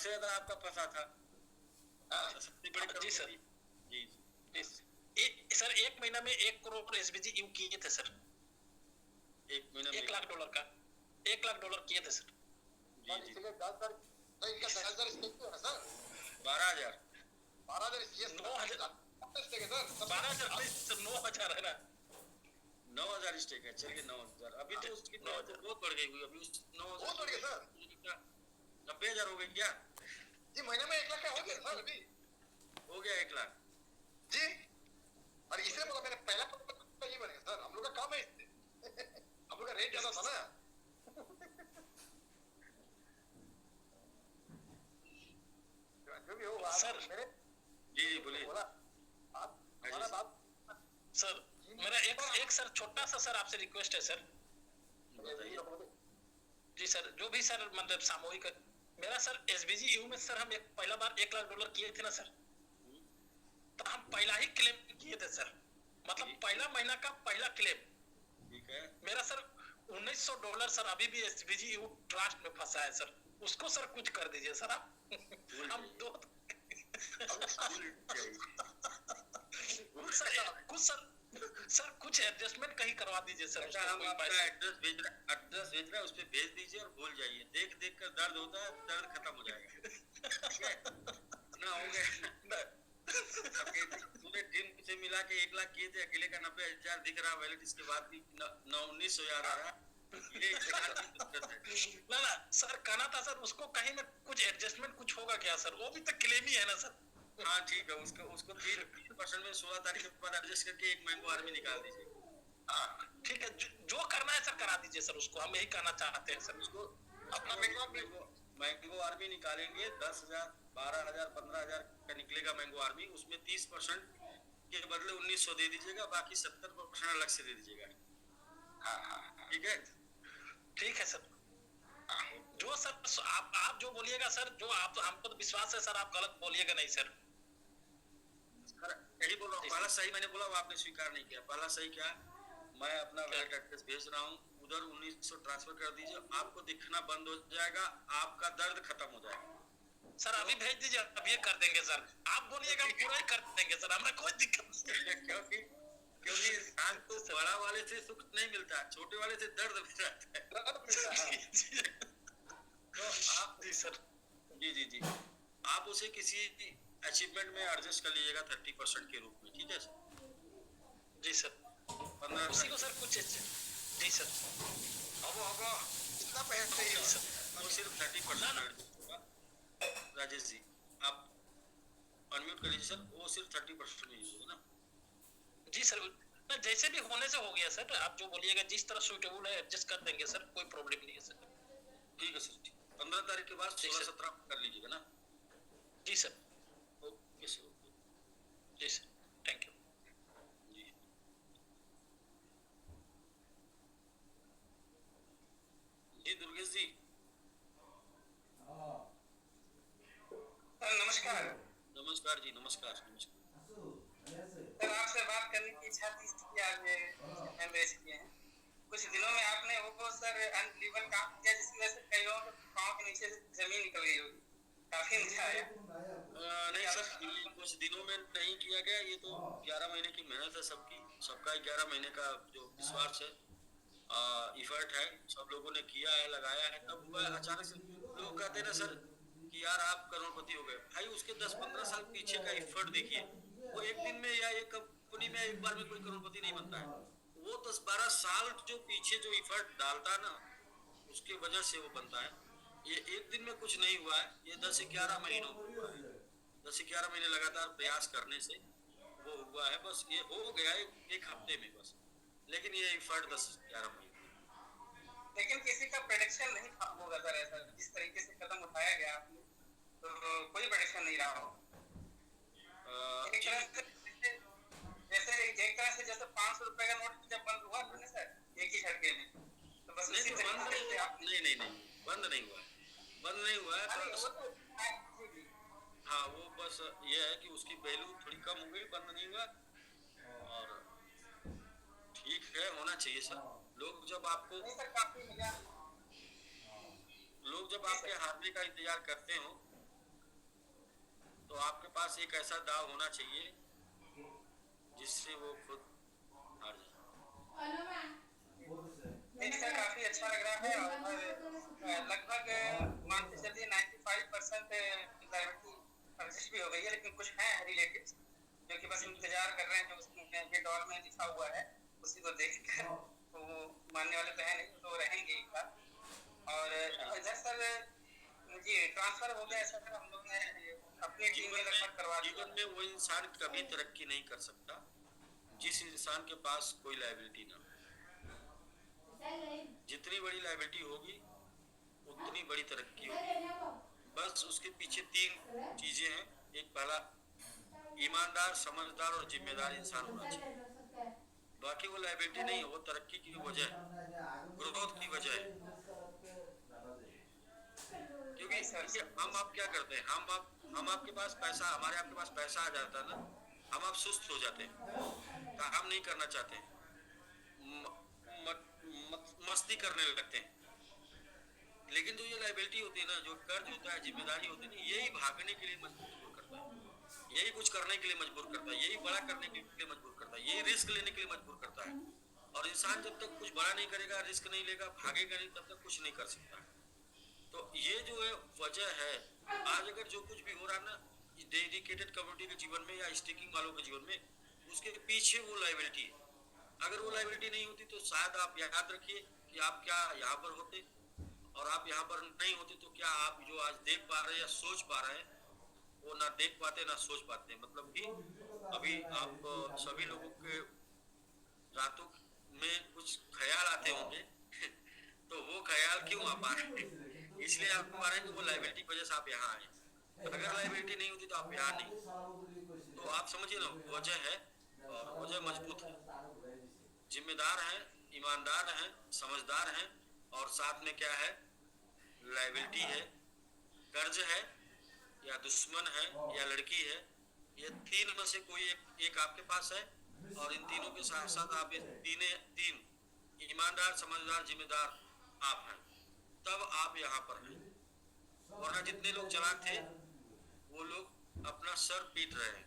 ज्यादा आपका फंसा था। सबसे बड़ी जी सर, जी सर 1 महीना में 1 करोड़ एसबीजी यू किए थे सर। 1 महीना में 1 लाख डॉलर का, 1 लाख डॉलर किए थे सर। जी इसलिए 10,000 इनका 10,000 स्टेक है सर, 12,000 12,000 9,000 स्टेक है सर, 12,000 9,000 है ना। 9,000 स्टेक है। चलिए 9,000, अभी तो उसकी 9,000 बहुत बढ़ गई हुई, अभी उस 9,000 बहुत बढ़ गया सर। 90,000 हो गई क्या? जी महीने में 1 लाख का हो गया सर अभी। हो गया 1 लाख जी, और इसलिए बोला मैंने पहला करोड़पति ये बनेगा सर, हम लोग का काम है इससे। हम लोग का रेट ज्यादा था ना। जो भी हो सर, मेरे जी बोलिए। बोला आप हमारा बात सर मेरा एक सर छोटा सा सर आपसे रिक्वेस्ट है सर। बताइए। जी सर, जो भी सर मतलब सामूहिक मेरा सर एसबीजी यू में सर हम पहला बार 1 लाख डॉलर किए थे ना सर, तो हम पहला ही क्लेम किए थे सर, मतलब पहला महीना का पहला क्लेम। ठीक है, मेरा सर $1,900 सर अभी भी एसबीजी यू ट्रस्ट में फंसा है सर, उसको सर कुछ कर दीजिए सर आप। हम दो सर कुछ एडजस्टमेंट कहीं करवा दीजिए सर। अच्छा, हम आपका एड्रेस भेज रहे हैं, उस पे भेज दीजिए और भूल जाइए। देख देख कर दर्द होता है, दर्द खत्म हो जाएगा। ठीक है ना? हो गया। पूरे टीम से मिला के 1 लाख किए थे, अकेले का 90,000 दिख रहा वैलिड, इसके बाद भी 1900 याद आ रहा। ये ना सर, कहना था सर उसको कहीं में कुछ एडजस्टमेंट कुछ होगा क्या सर? वो भी तो क्लेम ही है ना सर। हाँ ठीक है, उसको 3% में 16 तारीख के बाद एडजस्ट करके एक मैंगो आर्मी निकाल दीजिए। ठीक है, जो करना है सर करा दीजिए सर, उसको हम यही कहना चाहते हैं सर। उसको अपना मैंगो आर्मी निकालेंगे। 10,000 12,000 15,000 का निकलेगा मैंगो आर्मी, उसमें 30% के बदले 1900 दे दीजिएगा, बाकी 70% अलग से दे दीजिएगा। ठीक है, ठीक है सर। जो सर आप जो बोलिएगा सर, जो आप हमको तो विश्वास है सर, आप गलत बोलिएगा नहीं सर। यही बोल रहा हूँ, पहला सही मैंने बोला, वो आपने स्वीकार नहीं किया। पहला सही क्या, मैं अपना वैलेट एड्रेस भेज रहा हूँ, उधर 1900 ट्रांसफर कर दीजिए, आपको दिखना बंद हो जाएगा, आपका दर्द खत्म हो जाएगा। सर अभी भेज दीजिए, अभी कर देंगे सर। आप बोलिएगा पूरा ही कर देंगे सर, हमें कोई दिक्कत नहीं। क्योंकि इंसान को बड़ा वाले से सुख नहीं मिलता, छोटे वाले से दर्द मिल जाता है। तो आप जी सर, जी आप उसे किसी अचीवमेंट में एडजस्ट कर लीजिएगा 30% के रूप में। ठीक है सर? जी सर, 15 उसी को सर कुछ जी सर, अब कितना पैसा चाहिए सर, वो सिर्फ 30%। राजेश जी आप अनम्यूट कर लीजिए सर, वो सिर्फ 30% में यूज होगा ना? जी सर, जैसे भी होने से हो गया सर, आप जो बोलिएगा जिस तरह सूटेबल है एडजस्ट कर देंगे सर, कोई प्रॉब्लम नहीं है सर। ठीक है सर, 15 तारीख के बाद 16-17 कर लीजिएगा ना? जी सर, ओके सर, जी सर, थैंक यू जी। जी दुर्गेश जी, नमस्कार। नमस्कार जी, नमस्कार। सर आपसे बात करने की इच्छा थी, इसलिए आज मैसेज किए हैं। कुछ दिनों में आपने वो सर अनबिलीवेबल काम किया जिसकी वजह से कई लोगों के पाँव के नीचे से जमीन निकल गई होगी, काफी मजा आया। नहीं सर, कुछ दिनों में नहीं किया गया, ये तो 11 महीने की मेहनत है सबका 11 महीने का जो विश्वास है, इफर्ट है, सब लोगों ने किया है, लगाया है, तब अचानक से लोग कहते हैं ना सर कि यार आप करोड़पति हो गए। भाई उसके 10-15 साल पीछे का एफर्ट देखिए। वो एक दिन में या एक कंपनी में एक बार में कोई करोड़पति नहीं बनता है। वो 10-12 साल जो पीछे जो एफर्ट डालता है ना, उसके वजह से वो बनता है। ये एक दिन में कुछ नहीं हुआ है, ये 10 से 11 महीनों में हुआ है। 10 से 11 महीने लगातार प्रयास करने से वो हुआ है। बस ये हो गया एक हफ्ते में बस, लेकिन ये एफर्ट 10-11 महीने। लेकिन किसी का प्रेडिक्शन नहीं था होगा सर, ऐसा जिस तरीके से कदम उठाया गया आपने, तो कोई प्रेडिक्शन नहीं रहा हो। एक तरह से जैसे 500 रुपए का नोट जब बंद हुआ था ना सर, एक ही झटके में, तो बस उसी नहीं, तरीके से आप नहीं, बंद नहीं हुआ है, बंद नहीं हुआ है। अरे बस वो तो हाँ, वो बस ये है कि उसकी वैल्यू थोड़ी कम हो गई, बंद नहीं हुआ। और ठीक है, होना चाहिए सर। लोग जब आपको नहीं सर, काफी मजा लोग जब आपके हारने का इंतजार करते हो, तो आपके पास एक ऐसा दाव होना चाहिए जिससे वो खुद हार जाए। नहीं सर, काफी अच्छा लग रहा है। और लगभग मान के चलिए 95% लाइबिलिटी एडजस्ट भी हो गई है, लेकिन कुछ है रिलेटिव जो कि बस इंतजार कर रहे हैं जो उसमें ये डॉल में लिखा हुआ है उसी को देखकर। तो वो मानने वाले तो है नहीं, तो रहेंगे एक बार। और इधर सर जी ट्रांसफर हो गया सर, हम लोग ने अपनी टीम में लगभग करवा दिया। जीवन में वो इंसान कभी तरक्की नहीं कर सकता जिस इंसान के पास कोई लायबिलिटी ना हो। जितनी बड़ी लायबिलिटी होगी उतनी बड़ी तरक्की होगी। बस उसके पीछे 3 चीजें हैं। एक, पहला ईमानदार, समझदार और जिम्मेदार इंसान होना चाहिए। बाकी वो लायबिलिटी नहीं है, वो तरक्की की वजह है, ग्रोथ की वजह है। क्योंकि हम आप क्या करते हैं, हम आपके पास पैसा, हमारे आपके पास पैसा आ जाता है ना, हम आप सुस्त हो जाते हैं, काम नहीं करना चाहते हैं, मस्ती करने लगते हैं। लेकिन जो ये लायबिलिटी होती है ना, जो कर्ज होता है, जिम्मेदारी होती है ना, यही भागने के लिए मजबूर करता है, यही कुछ करने के लिए मजबूर करता है, यही बड़ा करने के लिए मजबूर करता है, यही रिस्क लेने के लिए मजबूर करता है। और इंसान जब तक कुछ बड़ा नहीं करेगा, रिस्क नहीं लेगा, भागेगा नहीं, तब तक कुछ नहीं कर सकता। तो ये जो है वजह है। आज अगर जो कुछ भी हो रहा है ना डेडिकेटेड कम्युनिटी के जीवन में या स्टेकिंग वालों के जीवन में, उसके पीछे वो लायबिलिटी है। अगर वो लायबिलिटी नहीं होती तो शायद आप याद रखिए कि आप क्या यहाँ पर होते, और आप यहाँ पर नहीं होते तो क्या आप जो आज देख पा रहे हैं या सोच पा रहे हैं, वो ना देख पाते ना सोच पाते। मतलब कि अभी आप सभी लोगों के रातों में कुछ ख्याल आते होंगे तो वो ख्याल क्यों आ पा रहे हैं? इसलिए आप पा रहे हैं कि वो लायबिलिटी की वजह से आप यहाँ आए। अगर लायबिलिटी नहीं होती तो आप यहाँ नहीं। तो आप समझिए ना, वजह है और वजह मजबूत है, जिम्मेदार है, ईमानदार है, समझदार है, और साथ में क्या है, लायबिलिटी है, कर्ज है, या दुश्मन है, या लड़की है। ये 3 में से कोई एक आपके पास है, और इन तीनों के साथ साथ आप ये तीन ईमानदार, समझदार, जिम्मेदार आप हैं, तब आप यहाँ पर हैं। वरना जितने लोग चालाक थे वो लोग अपना सर पीट रहे हैं।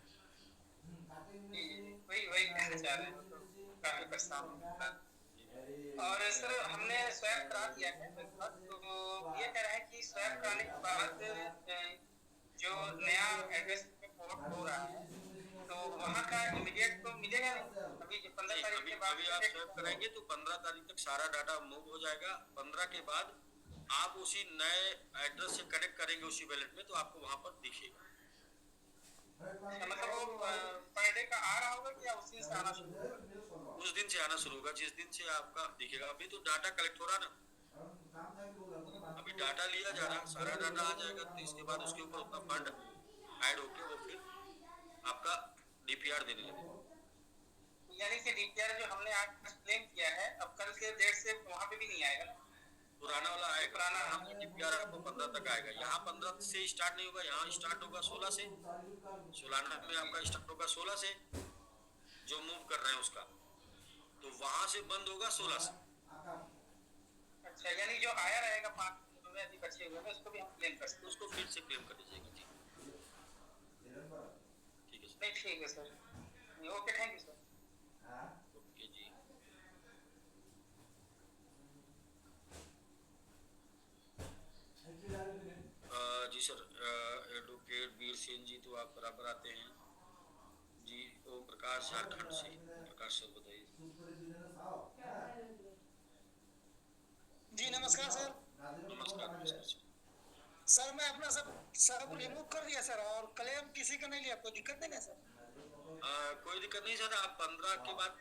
वही कहना चाह रहे हैं, तो काफी पछतावा होता है। और सर हमने स्वैप करा दिया है लगभग, तो ये कह रहा है कि स्वैप कराने के बाद जो नया एड्रेस पे पोर्ट हो रहा है तो वहाँ का इमीडिएट तो मिलेगा नहीं। अभी जो 15 तारीख के बाद अभी आप स्वैप करेंगे तो 15 तारीख तक सारा डाटा मूव हो जाएगा। 15 के बाद आप उसी नए एड्रेस से कनेक्ट करेंगे उसी वैलेट में, तो आपको वहाँ पर दिखेगा। मतलब वो पर डे का आ रहा होगा कि या उस दिन से आना शुरू होगा? उस दिन से आना शुरू होगा जिस दिन से आपका दिखेगा। अभी तो डाटा कलेक्ट हो रहा ना, अभी डाटा लिया जा रहा, सारा डाटा आ जाएगा तो इसके बाद उसके ऊपर उतना फंड ऐड होके वो फिर आपका डीपीआर देने लगेगा। यानी कि डीपीआर जो हमने आज क्लेम किया है, अब कल के डेट से वहाँ पे भी नहीं आएगा, पुराना वाला आएगा। पुराना डीपीआर आपको 15 तक आएगा। यहाँ 15 से स्टार्ट नहीं होगा, यहाँ स्टार्ट होगा 16 से। सोलाना में आपका स्टार्ट होगा 16 से, जो मूव कर रहे हैं उसका, तो वहां से बंद होगा 16 से। अच्छा, यानी जो आया रहेगा 5 में अभी बचे हुए हैं उसको भी हम क्लेम कर सकते हैं? उसको फिर से क्लेम कर दीजिएगा जी। ठीक है सर। नहीं ठीक है sir, okay, thank you sir. Okay जी। जी sir. Sir, advocate Veer Sen ji तो आप बराबर आते हैं जी। ओम प्रकाश झारखंड से। प्रकाश सर बताइए। जी नमस्कार सर। नमस्कार नमस्कार सर। सर मैं अपना सब रिमूव कर दिया सर, और क्लेम किसी का नहीं लिया, कोई दिक्कत नहीं है सर? कोई दिक्कत नहीं सर, आप 15 के बाद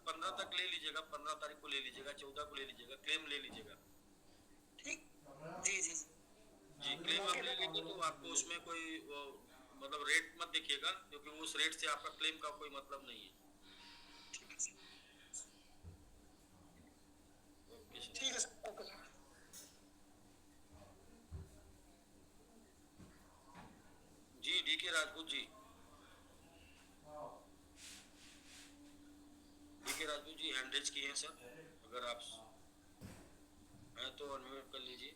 15 तक ले लीजिएगा, 15 तारीख को ले लीजिएगा, 14 को ले लीजिएगा, क्लेम ले लीजिएगा। ठीक, जी जी जी क्लेम आप ले लेंगे तो आपको उसमें कोई मतलब रेट मत देखिएगा, क्योंकि उस रेट से आपका क्लेम का कोई मतलब नहीं है। Okay sir. ठीक है सर, ओके सर। जी DK Rajput ji, DK Rajput ji hand raise किए हैं सर, अगर आप हैं तो अनम्यूट कर लीजिए।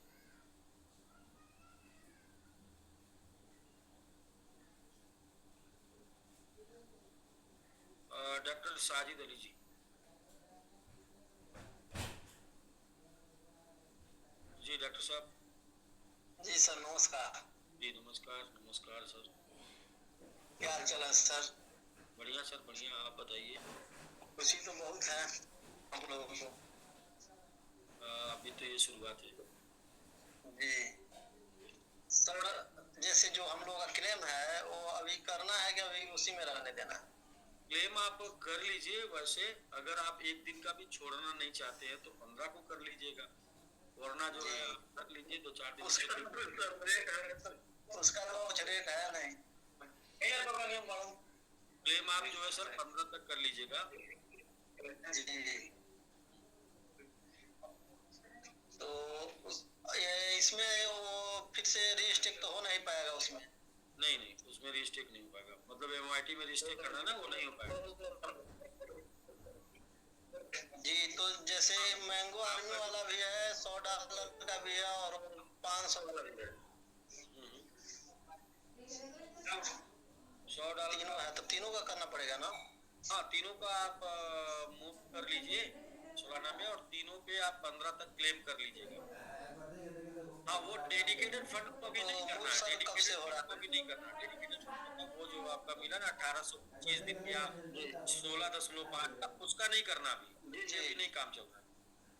डॉक्टर साजिद अली जी। जी डॉक्टर साहब। जी सर नमस्कार। जी नमस्कार नमस्कार सर। क्या हाल चाल है सर? बढ़िया सर बढ़िया, आप बताइए। खुशी तो बहुत है हम लोगों को। अभी तो ये शुरुआत है जी सर, जैसे जो हम लोग का क्लेम है वो अभी करना है कि अभी उसी में रहने देना है? क्लेम आप कर लीजिए, वैसे अगर आप एक दिन का भी छोड़ना नहीं चाहते हैं तो 15 को कर लीजिएगा, वरना जो है कर लीजिए 2-4 दिन। उसका कुछ रेट है नहीं? क्लेम आप जो है सर 15 तक कर लीजिएगा। जी तो ये इसमें वो फिर से रजिस्ट्रेट तो हो नहीं पाएगा उसमें? नहीं नहीं, उसमें रजिस्ट्रेट नहीं हो पाएगा, मतलब एमआईटी में रजिस्ट्रेट करना ना, वो नहीं हो पाएगा। जी तो जैसे मैंगो आर्मी वाला भी है, $100 का भी है और $500 का भी है। $100 तीनों है तो तीनों का करना पड़ेगा ना? हाँ, तीनों का आप मूव कर लीजिए सालाना में, और तीनों पे आप 15 तक क्लेम कर लीजिएगा। हाँ, वो डेडिकेटेड फंड को भी नहीं करना है, डेडिकेटेड फंड को भी नहीं करना है। डेडिकेटेड फंड का वो जो आपका मिला ना 1825 दिन या 16.5 का, उसका नहीं करना अभी, ये अभी नहीं काम चल रहा है,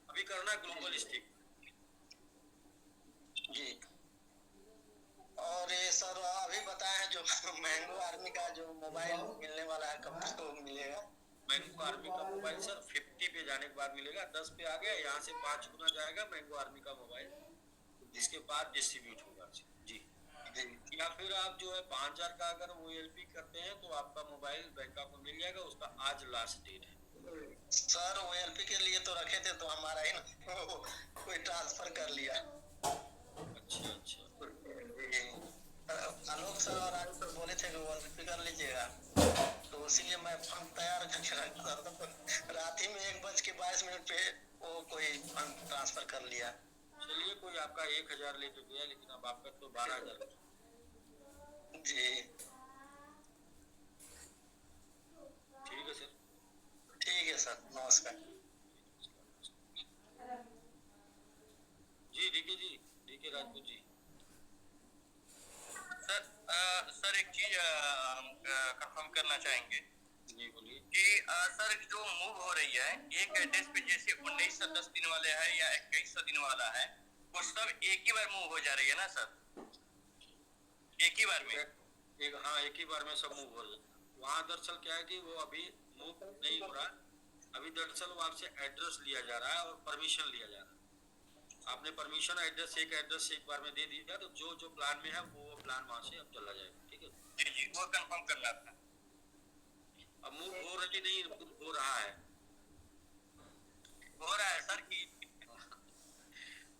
अभी करना है ग्लोबल स्टिक। जी और ये सर अभी बताए जो मैंगो आर्मी का जो मोबाइल मिलने वाला है, कब तक वो मिलेगा? मैंगो आर्मी का मोबाइल सर 50 पे जाने के बाद मिलेगा, 10 पे आ गया, यहाँ से 5 गुना जाएगा मैंगो आर्मी का मोबाइल, जिसके बाद डिस्ट्रीब्यूट होगा जी। या फिर आप जो है 5000 का अगर OLP करते हैं तो आपका मोबाइल बैंक को मिल जाएगा, उसका आज लास्ट डेट है। सर OLP के लिए तो रखे थे, तो हमारा ही कोई ट्रांसफर कर लिया। अच्छा अच्छा। आलोक सर और राजू सर बोले थे कि OLP कर लीजिएगा, तो इसीलिए मैं फंड तैयार करके रखा था, तो रात ही में 1:22 पे वो कोई फंड ट्रांसफर कर लिया। चलिए, कोई आपका 1000 लेके गया, लेकिन अब आपका तो 12,000। जी ठीक है सर। ठीक है सर, नमस्कार। जी डीके राजपूत जी। सर एक चीज कंफर्म करना चाहेंगे जी बोलिए। कि सर जो मूव हो रही है एक एड्रेस पे, जैसे 1910 दिन वाले है या 2100 दिन वाला है, वो सब एक ही बार मूव हो जा रही है ना सर? एक ही बार में हाँ, एक ही बार में सब मूव हो जाए। वहाँ दरअसल क्या है कि वो अभी मूव नहीं हो रहा, अभी दरअसल वो आपसे एड्रेस लिया जा रहा है और परमिशन लिया जा रहा है। आपने परमिशन एड्रेस एक बार में दे दिया, तो जो प्लान में है वो प्लान वहाँ से अब चला जाएगा। ठीक है जी, वो कंफर्म करना था। अब मूव हो रही नहीं, हो रहा है सर कि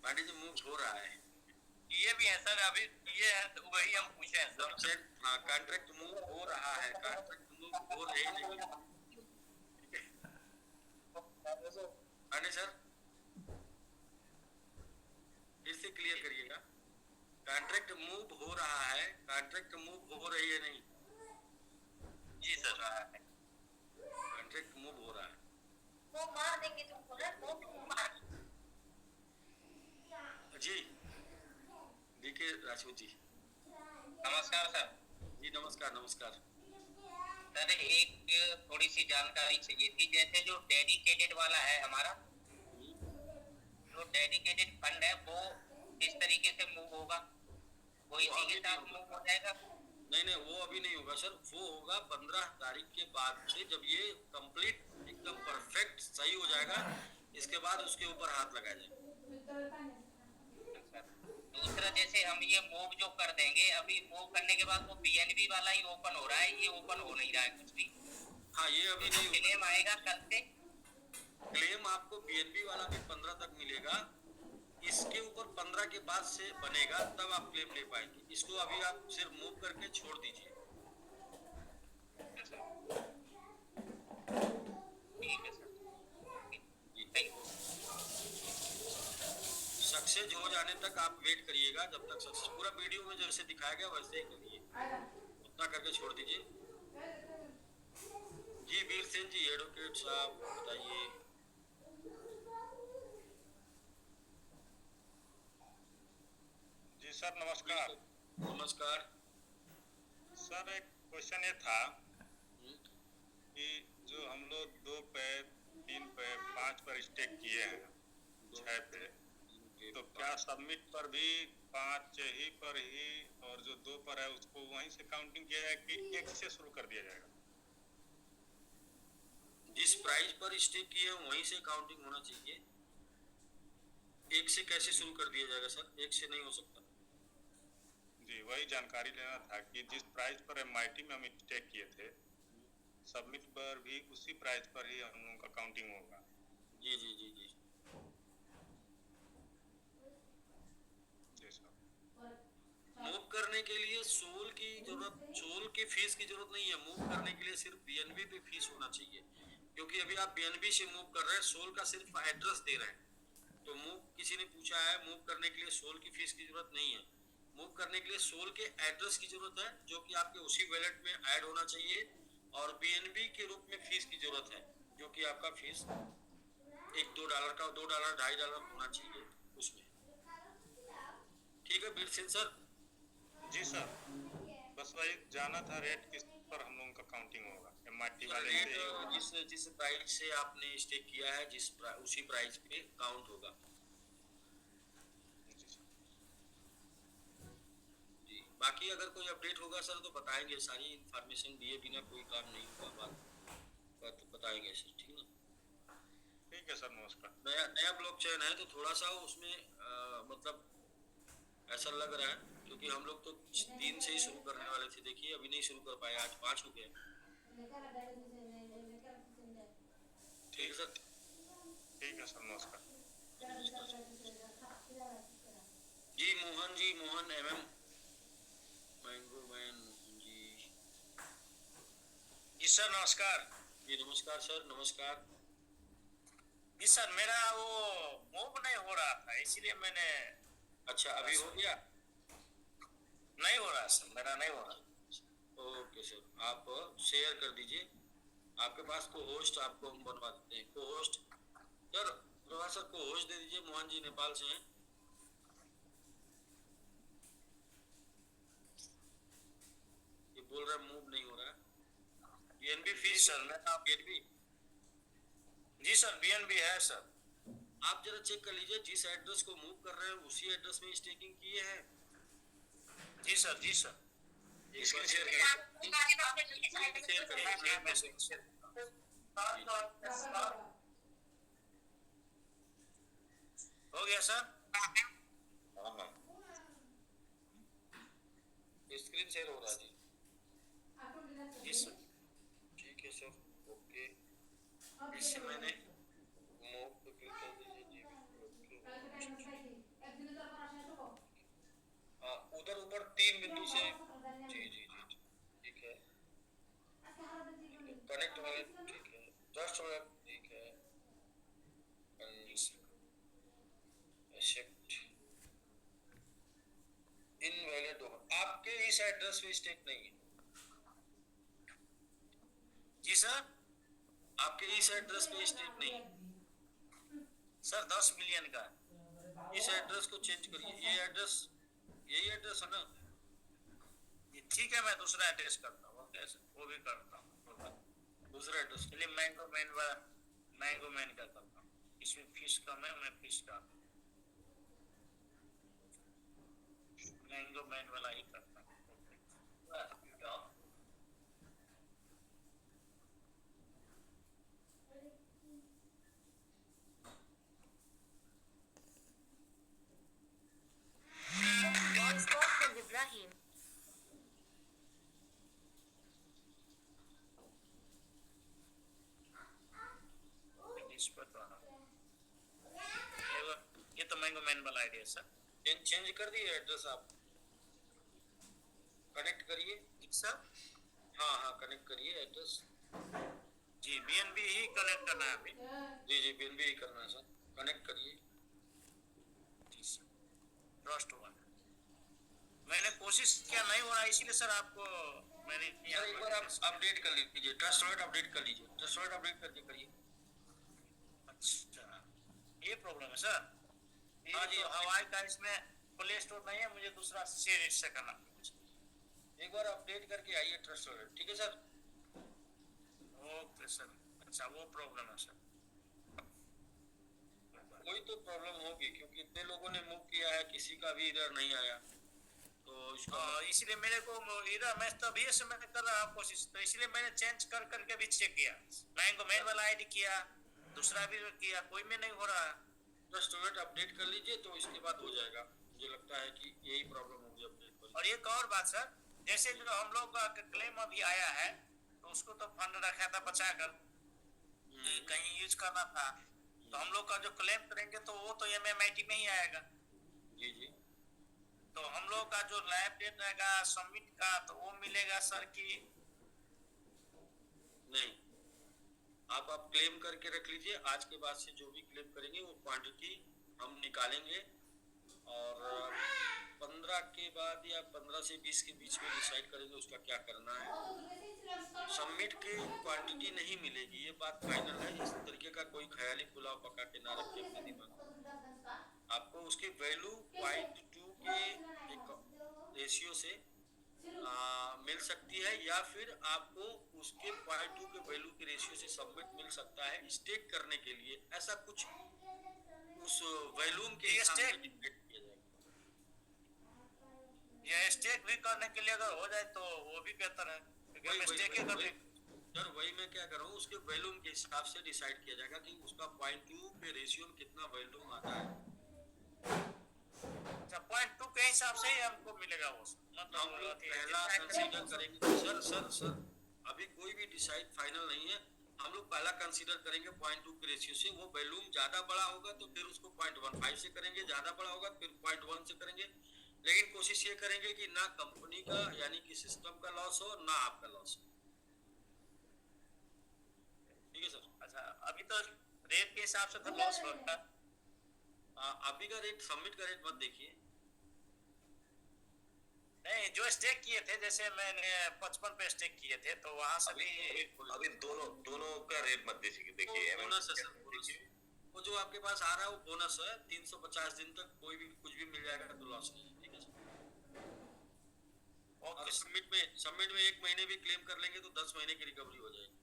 पांडे जी, मूव हो रहा है। ये भी है सर, अभी ये है तो वही हम पूछे हैं सर। हाँ, कॉन्ट्रैक्ट मूव हो रहा है, कॉन्ट्रैक्ट मूव हो रही नहीं। पांडे सर फिर से क्लियर करिएगा, कॉन्ट्रैक्ट मूव हो रहा है, कॉन्ट्रैक्ट मूव हो रही है नहीं। जी सर, रहा है, कॉन्ट्रैक्ट मूव हो रहा है। वो मार देंगे तुमको ना, वो मार। जी डीके राजपूत जी। नमस्कार सर। जी नमस्कार नमस्कार। सर एक थोड़ी सी जानकारी चाहिए थी, जैसे जो डेडिकेटेड वाला है हमारा, जो डेडिकेटेड फंड है वो किस तरीके से मूव होगा, वो इसी के साथ मूव हो जाएगा? नहीं नहीं, वो अभी नहीं होगा सर, वो होगा 15 तारीख के बाद से, जब ये कंप्लीट एकदम परफेक्ट सही हो जाएगा, इसके बाद उसके ऊपर हाथ लगाया जाएगा। दूसरा, जैसे हम ये मूव जो कर देंगे, अभी मूव करने के बाद वो बीएनबी वाला ही ओपन हो रहा है, ये ओपन हो नहीं रहा है कुछ भी। हाँ, ये अभी नहीं होगा। क्लेम आएगा कल से? क्लेम आपको बीएनबी वाला भी 15 तक मिलेगा, इसके ऊपर 15 के बाद से बनेगा, तब आप क्लेम ले पाएंगे। इसको अभी आप सिर्फ मूव करके छोड़ दीजिए। सक्सेस हो जाने तक आप वेट करिएगा, जब तक सक्सेस पूरा वीडियो में जैसे दिखाया गया वैसे ही करिए, उतना करके छोड़ दीजिए। जी वीर सिंह जी, एडवोकेट साहब बताइए। जी सर नमस्कार। नमस्कार सर, एक क्वेश्चन ये था कि जो हम लोग 2 पे 3 पे 5 पर स्टेक किए हैं, 6 पे, तो क्या सबमिट पर भी 5 ही पर ही, और जो 2 पर है उसको वहीं से काउंटिंग किया जाएगा कि 1 से शुरू कर दिया जाएगा? जिस प्राइस पर स्टेक किए हैं वहीं से काउंटिंग होना चाहिए। 1 से कैसे शुरू कर दिया जाएगा सर? 1 से नहीं हो सकता। जी वही जानकारी लेना था कि जिस प्राइस पर एमआईटी में हम स्टेक किए थे, सबमिट पर भी उसी प्राइस पर ही हम लोगों का काउंटिंग होगा। जी जी जी जी मूव करने के लिए सोल की फीस की जरूरत नहीं है। मूव करने के लिए सिर्फ बीएनबी पे फीस होना चाहिए, क्योंकि अभी आप बीएनबी से मूव कर रहे हैं, सोल का सिर्फ एड्रेस दे रहे हैं। तो मूव, किसी ने पूछा है, मूव करने के लिए सोल की फीस की जरूरत नहीं है। मूव करने के लिए सोल के एड्रेस की जरूरत है, जो कि आपके उसी वैलेट में ऐड होना चाहिए, और बीएनबी के रूप में फीस की जरूरत है, जो कि आपका फीस $1-2 का, $2 $2.5 होना चाहिए उसमें। ठीक है वीर सिंह सर? जी सर, बस वही जाना था रेट किस पर हम लोगों का काउंटिंग होगा, एमआईटी वाले रेट से ही होगा? जिस प्राइस से आपने स्टेक किया है, उसी प्राइस पे काउंट होगा। जी, बाकी अगर कोई अपडेट होगा सर तो बताएंगे। सारी इंफॉर्मेशन दिए बिना कोई काम नहीं होगा, बात बताएंगे सर, ठीक है ना? ठीक है सर, नमस्कार। नया ब्लॉकचेन है तो थोड़ा सा उसमें मतलब ऐसा लग रहा है, क्योंकि हम लोग तो 3 से ही शुरू करने वाले थे। देखिए अभी नहीं शुरू कर पाए, आज 5 हो गए। ठीक है सर। ठीक है सर, नमस्कार। जी मोहन एमएम मैंगो मैन जी। जी सर नमस्कार। जी नमस्कार सर, नमस्कार। जी सर, मेरा वो मूव नहीं हो रहा था, इसीलिए मैंने। अच्छा, अभी हो गया? नहीं हो रहा सर, मेरा नहीं हो रहा। ओके सर, आप शेयर कर दीजिए। आपके पास को होस्ट आपको हम बनवा देते हैं। को होस्ट सर, प्रभा सर को होस्ट दे दीजिए। मोहन जी नेपाल से हैं। ये बोल रहा है मूव नहीं हो रहा है। बीएनबी फीस सर, मैं बीएनबी। जी सर, बीएनबी है सर। आप जरा चेक कर लीजिए, जिस एड्रेस को मूव कर रहे हैं उसी एड्रेस में स्टेकिंग किए हैं। जी सर, जी सर। इसके शेयर हो गया सर? हाँ, स्क्रीन शेयर हो रहा है जी। जी सर। ठीक है सर, ओके। इससे मैंने मूव पे क्लिक कर दीजिए। उधर ऊपर 3 बिंदु से जी जी जी ठीक है। कनेक्ट वाले ठीक है, जस्ट वेब ठीक है, एक्सेप्ट इनवैलिड होगा। आपके इस एड्रेस पे स्टेक नहीं है जी सर। आपके इस एड्रेस पे स्टेक नहीं है सर 10 मिलियन का है। इस एड्रेस को चेंज करिए। ये एड्रेस, यही एड्रेस है ना? ये ठीक है, मैं दूसरा एड्रेस करता हूँ, कैसे वो भी करता हूँ। दूसरा एड्रेस चलिए मैंगो मैन का करता हूँ, इसमें फीस कम है, मैं फीस का मैंगो मैन वाला ही करता हूँ। Voice call from Ibrahim. इस पर तो ये तो मैंगो मैन वाला आइडिया सर। चेंज कर दिए एड्रेस आप, कनेक्ट करिए सर। हाँ कनेक्ट करिए एड्रेस। जी बीएनबी ही कनेक्ट करना है अभी। जी बीएनबी ही करना है सर, कनेक्ट करिए। जी सर, ट्रस्ट हुआ, मैंने कोशिश किया, नहीं हो रहा, इसीलिए सर आपको मैंने सर एक बार आप अपडेट कर लीजिए, ट्रस्ट वर्ड अपडेट कर लीजिए, ट्रस्ट वर्ड अपडेट करके करिए। अच्छा, ये प्रॉब्लम है सर। हाँ जी, तो हवाई का इसमें प्ले स्टोर नहीं है, मुझे दूसरा से करना। एक बार अपडेट करके आइए ट्रस्ट वर्ड, ठीक है सर। ओके सर, अच्छा वो प्रॉब्लम है सर। कोई तो प्रॉब्लम होगी क्योंकि इतने लोगों ने मूव किया है, किसी का भी इधर नहीं आया, तो इसलिए मेरे को इधर मैं तभी से मैंने कर रहा हूँ कोशिश, तो इसलिए मैंने चेंज कर करके भी चेक किया, मैंगो मैन वाला आईडी किया, दूसरा भी किया, कोई में नहीं हो रहा है। ट्रस्ट वर्ड अपडेट कर लीजिए तो इसके बाद हो जाएगा। मुझे लगता है कि यही प्रॉब्लम होगी अपडेट पर। और एक और बात सर, जैसे जो हम लोग का क्लेम अभी आया है, तो उसको तो फंड रखा था बचा कर, कहीं यूज करना था, तो हम लोग का जो क्लेम करेंगे तो वो तो MMIT में ही आएगा। जी तो हम लोग का जो लाइव डेट रहेगा सबमिट का, तो वो मिलेगा सर कि नहीं? आप क्लेम करके रख लीजिए, आज के बाद से जो भी क्लेम करेंगे वो क्वांटिटी हम निकालेंगे और 15 के बाद या 15 से 20 के बीच में डिसाइड करेंगे उसका क्या करना है। सबमिट की क्वांटिटी नहीं मिलेगी, ये बात फाइनल है। इस तरीके का कोई ख्याली पुलाव पका के ना रखिए अपने दिमाग। आपको उसकी वैल्यू 0.2 के रेशियो से मिल सकती है, या फिर आपको उसके 0.2 के वैल्यू के रेशियो से सबमिट मिल सकता है स्टेक करने के लिए। ऐसा कुछ उस वैल्यूम के हिसाब से डिसाइड किया जाएगा। ये स्टेक भी करने के लिए अगर हो जाए तो वो भी बेहतर है, सर वही मैं क्या कर रहा हूँ, उसके वैल्यूम के हिसाब से डिसाइड किया जाएगा कि उसका 0.2 के रेशियो में कितना वैल्यूम आता है। 0.2 के हिसाब से ही हमको मिलेगा वो, हम लोग पहला कंसीडर करेंगे। सर अभी कोई भी डिसाइड फाइनल नहीं है। हम लोग पहला कंसीडर करेंगे 0.2 के रेशियो से। वो वैल्यूम ज्यादा बड़ा होगा तो फिर उसको 0.15 से करेंगे, ज्यादा बड़ा होगा फिर 0.1 से करेंगे। लेकिन कोशिश ये करेंगे कि ना कंपनी का यानी कि सिस्टम का लॉस हो, ना आपका लॉस हो। ठीक है सर। अच्छा, अभी तो रेट के हिसाब से तो लॉस होगा। अभी का रेट, सबमिट का रेट मत देखिए। नहीं, जो स्टेक किए थे, जैसे मैंने 55 पे स्टेक किए थे, तो वहां से भी अभी दोनों का रेट मत देखिए। बोनस है सर, बोनस। वो जो आपके पास आ रहा है वो बोनस है। 350 दिन तक कोई भी कुछ भी मिल जाएगा तो लॉस नहीं है। ठीक है सर। और सबमिट में 1 महीने भी क्लेम कर लेंगे तो 10 महीने की रिकवरी हो जाएगी।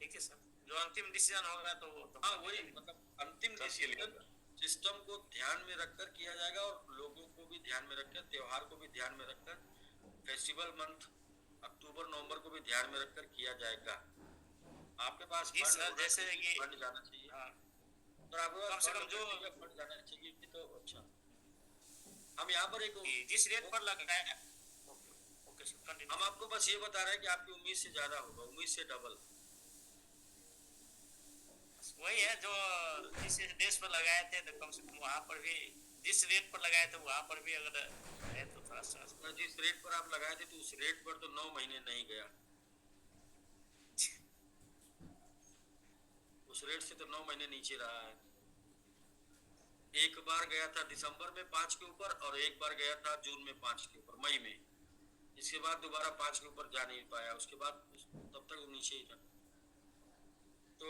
ठीक है सर, जो अंतिम डिसीजन होगा तो वो हाँ वही, मतलब अंतिम डिसीजन सिस्टम को ध्यान में रखकर किया जाएगा और लोगों को भी ध्यान में रखकर, त्योहार को भी ध्यान में रखकर, फेस्टिवल मंथ अक्टूबर नवंबर को भी ध्यान में रखकर किया जाएगा। आपके पास जैसे कि फंड जाना चाहिए। तो आपके पास कम से कम जो फंड जाना चाहिए तो अच्छा। हम यहाँ पर एक जिस रेट पर लगाए हैं, हम आपको बस ये बता रहे हैं कि आपकी उम्मीद से ज्यादा होगा, उम्मीद से डबल। वही है जो जिस देश पर लगाए थे तो कम से कम वहाँ पर भी जिस रेट पर लगाए थे वहाँ पर भी अगर है तो थोड़ा सा जिस रेट पर आप लगाए थे तो उस रेट पर तो 9 महीने नहीं गया। उस रेट से तो 9 महीने नीचे रहा है। एक बार गया था दिसंबर में 5 के ऊपर और एक बार गया था जून में 5 के ऊपर, मई में। इसके बाद दोबारा 5 के ऊपर जा नहीं पाया। उसके बाद तब तक वो नीचे ही था। तो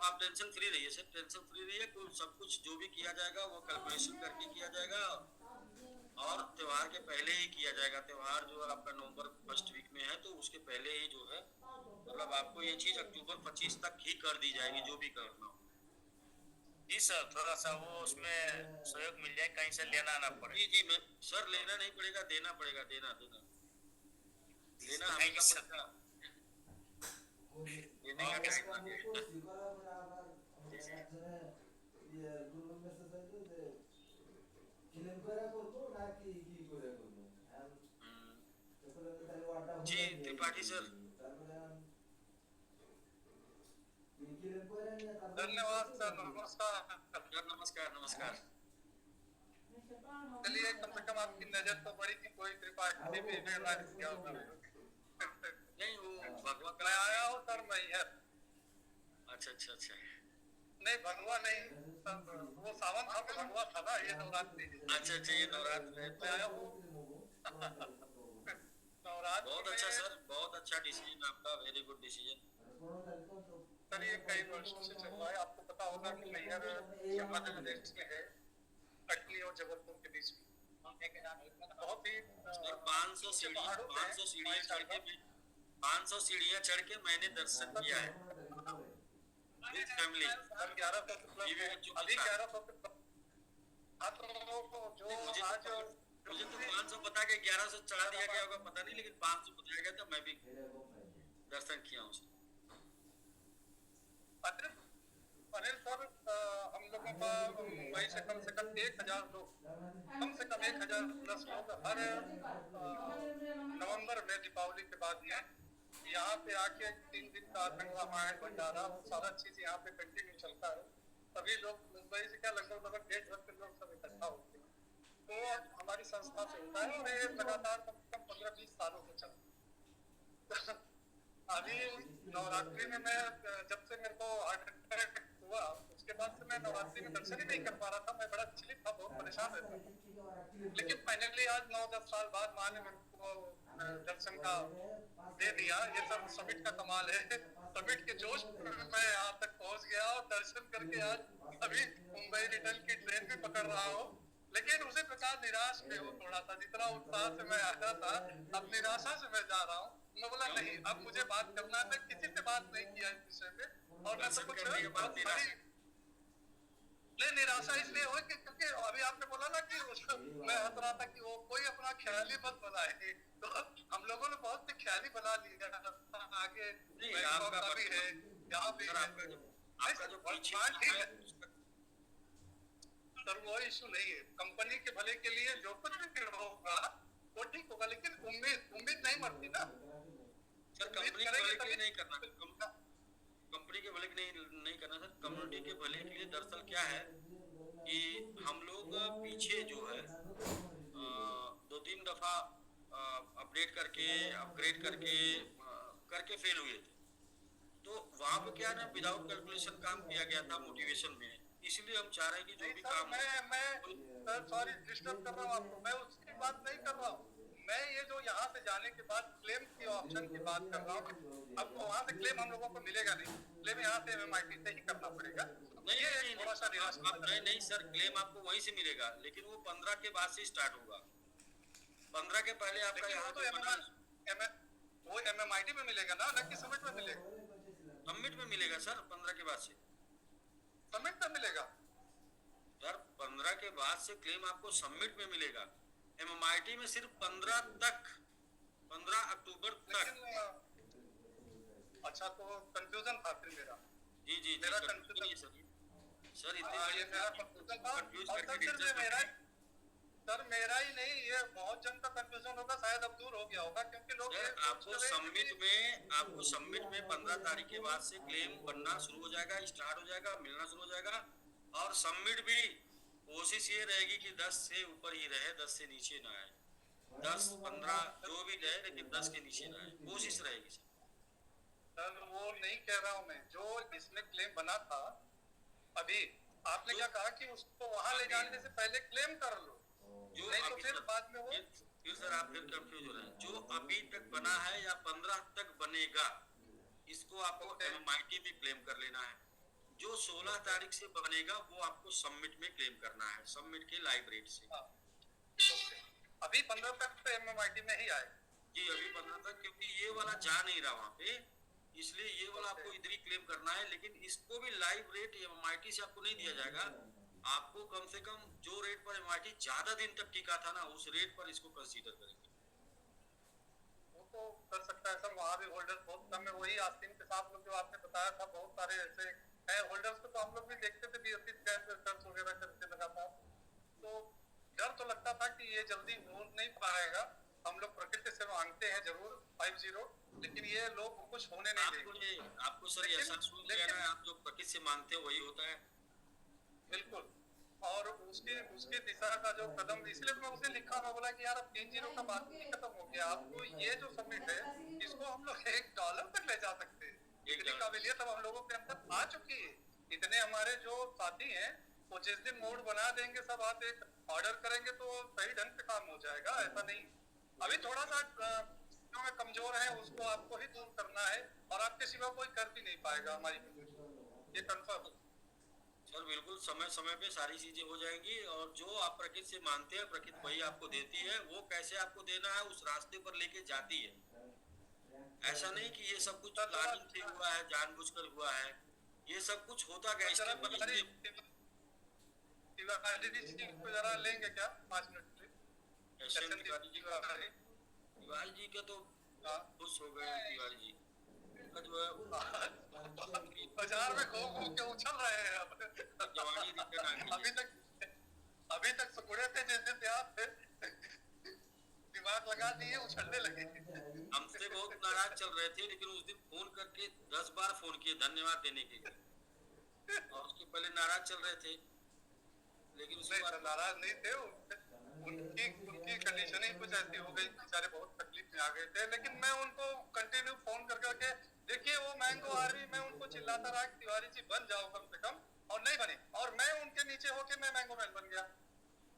आप टेंशन फ्री रहिए सर, टेंशन फ्री रहिए। सब कुछ जो भी किया जाएगा वो कैलकुलेशन करके किया जाएगा और त्योहार के पहले ही किया जाएगा। त्योहार जो है आपका नवंबर फर्स्ट वीक में है, तो उसके पहले ही जो है मतलब आपको ये चीज अक्टूबर 25 तक ही कर दी जाएगी, जो भी करना हो। जी सर, थोड़ा सा वो उसमें सहयोग मिल जाए, कहीं से लेना ना पड़े। जी जी, मैं सर लेना नहीं पड़ेगा, देना पड़ेगा, देना देना लेना थैंक यू हमेशा सर। पड़ेगा, देने का ओके टाइम सर। आ गया। जी त्रिपाठी सर, धन्यवाद सर, नमस्कार। नमस्कार नमस्कार। चलिए, कम से कम आपकी नजर तो बड़ी थी, कोई त्रिपाठी भी रियलाइज किया होगा। नहीं वो भगवा मैं आया हूँ सर मैहर। अच्छा अच्छा अच्छा नहीं भगवा नहीं सर, वो सावन था तो भगवा था ना, ये नवरात्रि। अच्छा अच्छा, ये नवरात्र है। मैं आया हूँ नवरात्र। बहुत अच्छा सर, बहुत अच्छा डिसीजन आपका, वेरी गुड डिसीजन। सर ये कई वर्षों से चल रहा है, आपको पता होगा कि मैहर मध्य प्रदेश में है, कटनी और जबलपुर के बीच में। बहुत ही 500 सीढ़ियाँ चढ़ के मैंने दर्शन किया है विद फैमिली। अभी 1100 जो आज मुझे तो 500 पता के 1100 चढ़ा दिया गया होगा पता नहीं, लेकिन 500 बताया गया था, मैं भी दर्शन किया हूँ। अनिल सर, हम लोगों का मुंबई से कम 1000 लोग, कम से कम 1010 लोग हर नवंबर में दीपावली के बाद में यहाँ पे आके 3 दिन का आतंक रामायण भंडारा, वो सारा चीज यहाँ पे कंटिन्यू चलता है। सभी लोग मुंबई से क्या लगभग 1.5 के लोग सब इकट्ठा होते हैं, तो हमारी संस्था से होता है, और ये लगातार कम से कम 15-20 सालों से चलता है। अभी नवरात्रि में मैं, जब से मेरे को हार्ट अटैक हुआ उसके बाद से मैं नवरात्रि में दर्शन ही नहीं कर पा रहा था। मैं बड़ा चिलित था, बहुत परेशान रहता था, लेकिन फाइनली आज 9-10 साल बाद माँ ने मेरे को दर्शन का दे दिया। ये सब समिट का कमाल है। समिट के जोश में मैं यहाँ तक पहुँच गया और दर्शन करके आज अभी मुंबई रिटर्न की ट्रेन भी पकड़ रहा हूँ, लेकिन उसी प्रकार निराश में हूँ थोड़ा सा। जितना उत्साह से मैं आया था, अब निराशा से मैं जा रहा हूँ। मैं बोला नहीं, अब मुझे बात करना है। मैं किसी से बात नहीं किया इस विषय पे, और मैं सब कुछ नहीं, निराशा इसलिए हुई क्योंकि अभी आपने बोला ना कि मैं हंस रहा था कि वो कोई अपना ख्याली मत बनाए, तो हम लोगों ने बहुत ख्याली बना लिया आगे भी है, यहाँ भी है। सर वो इशू नहीं है, कंपनी के भले के लिए जो कुछ भी होगा वो ठीक होगा, लेकिन उम्मीद नहीं मरती ना सर। कंपनी के भले के लिए नहीं करना, कंपनी के भले के नहीं करना सर। कम्युनिटी के भले के लिए दरअसल क्या है कि हम लोग पीछे जो है 2-3 दफा अपडेट करके अपग्रेड करके फेल हुए थे, तो वहाँ पे क्या ना विदाउट कैलकुलेशन काम किया गया था मोटिवेशन में। इसलिए हम चाह रहे हैं कि जो भी काम मैं सॉरी डिस्टर्ब कर रहा हूँ आपको, मैं उसकी बात नहीं कर रहा हूँ। मैं ये जो यहाँ से जाने के बाद क्लेम की ऑप्शन की बात कर रहा हूँ। अब वहाँ से क्लेम हम लोगों को मिलेगा नहीं, क्लेम यहाँ से MMIT से ही करना पड़ेगा। नहीं थोड़ा सा नहीं सर, क्लेम आपको वहीं से मिलेगा, लेकिन वो 15 के बाद से स्टार्ट होगा। 15 के पहले आपका यहाँ तो वो MMIT में मिलेगा ना, न कि समिट में मिलेगा? समिट में मिलेगा सर, 15 के बाद से समिट में मिलेगा सर। 15 के बाद से क्लेम आपको समिट में मिलेगा। MMIT में सिर्फ 15 अक्टूबर तक। अच्छा, तो कंफ्यूजन था फिर मेरा। जी मेरा कंफ्यूजन सर ये मेरा कंफ्यूजन था। और सर मेरा ही नहीं, ये बहुत जन का कंफ्यूजन होगा, शायद अब दूर हो गया होगा, क्योंकि लोग आपको समिट में 15 तारीख के बाद से क्लेम बनना शुरू हो जाएगा, स्टार्ट हो जाएगा, मिलना शुरू हो जाएगा। और समिट भी कोशिश ये रहेगी कि 10 से ऊपर ही रहे, 10 से नीचे ना आए। 10-15 जो भी रहे, लेकिन 10 के नीचे ना आए, कोशिश रहेगी सर। वो नहीं कह रहा हूँ मैं, जो इसमें क्लेम बना था अभी आपने क्या कहा कि उसको वहां ले जाने से पहले क्लेम कर लो, जो नहीं तो फिर बाद में वो फिर सर आप फिर कंफ्यूज हो रहे हैं। जो अभी तक बना है या 15 तक बनेगा, इसको आपको MMIT में क्लेम कर लेना है। जो 16 तारीख से बनेगा वो आपको समिट में क्लेम करना है, समिट के लाइव रेट से। अभी 15 तक तो MMIT में ही आएगा जी, अभी 15 तक, क्योंकि ये वाला जा नहीं रहा वहाँ पे, इसलिए ये वाला आपको इधर ही क्लेम करना है। लेकिन इसको भी लाइव रेट MIT से आपको नहीं दिया जाएगा, आपको कम से कम जो रेट पर MIT ज्यादा दिन तक टिका था ना, उस रेट पर इसको कंसीडर करेंगे। वो तो कर सकता है सर, वहाँ भी होल्डर बहुत कम है। वही आस्तीन के साथ लोग जो आपने बताया था, बहुत सारे ऐसे है होल्डर्स को, तो हम लोग भी देखते थे BSc कर्ज वगैरह करके लगातार, तो डर तो लगता था कि ये जल्दी हो नहीं पाएगा। हम लोग प्रकृति से मांगते हैं जरूर 50, लेकिन ये लोग कुछ होने नहीं देंगे। आपको सर ऐसा सुन लेना है, आप जो प्रकृति से मांगते हैं वही होता है। बिल्कुल, और उसकी दिशा का जो कदम, इसलिए मैं उसे लिखा, मैं बोला कि यार अब 3-0 का बात नहीं खत्म हो गया, आपको ये जो समिट है इसको हम लोग $1 तक ले जा सकते हैं। इतनी काबिलियत अब हम लोगों के अंदर आ चुकी है। इतने हमारे जो साथी हैं वो जिस दिन मोड बना देंगे, सब आप एक ऑर्डर करेंगे तो सही ढंग से काम हो जाएगा। ऐसा नहीं, अभी थोड़ा सा जो में कमजोर है उसको आपको ही दूर करना है, और आपके सिवा कोई कर भी नहीं पाएगा हमारी, ये कंफर्म है सर। बिल्कुल समय समय पे सारी चीजें हो जाएंगी, और जो आप प्रकृति से मांगते हैं प्रकृति वही आपको देती है। वो कैसे आपको देना है उस रास्ते पर लेके जाती है। ऐसा नहीं कि ये सब कुछ प्लानिंग से हुआ है, जानबूझकर हुआ है, ये सब कुछ होता गया। इसके जरा लेंगे क्या 5 मिनट? तिवारी जी का तो खुश हो गए तिवारी जी का जो है बाजार में घूम घूम के उछल रहे हैं अब। जवानी रिटर्न आ गई। अभी तक सुकुड़े थे, जिस दिन आप दिमाग लगा दिए उछलने लगे। हमसे बहुत नाराज चल रहे थे, लेकिन उस दिन फोन करके 10 बार फोन किए धन्यवाद देने के लिए, और उसके पहले नाराज चल रहे थे, लेकिन उसके बाद नाराज नहीं थे। उनकी कंडीशन ही कुछ ऐसी हो गई, बेचारे बहुत तकलीफ में आ गए थे। लेकिन मैं उनको कंटिन्यू फोन कर करके, देखिए वो मैंगो आर्मी, मैं उनको चिल्लाता रहा कि तिवारी जी बन जाओ कम से कम, और नहीं बने, और मैं उनके नीचे होके मैं मैंगो मैन बन गया।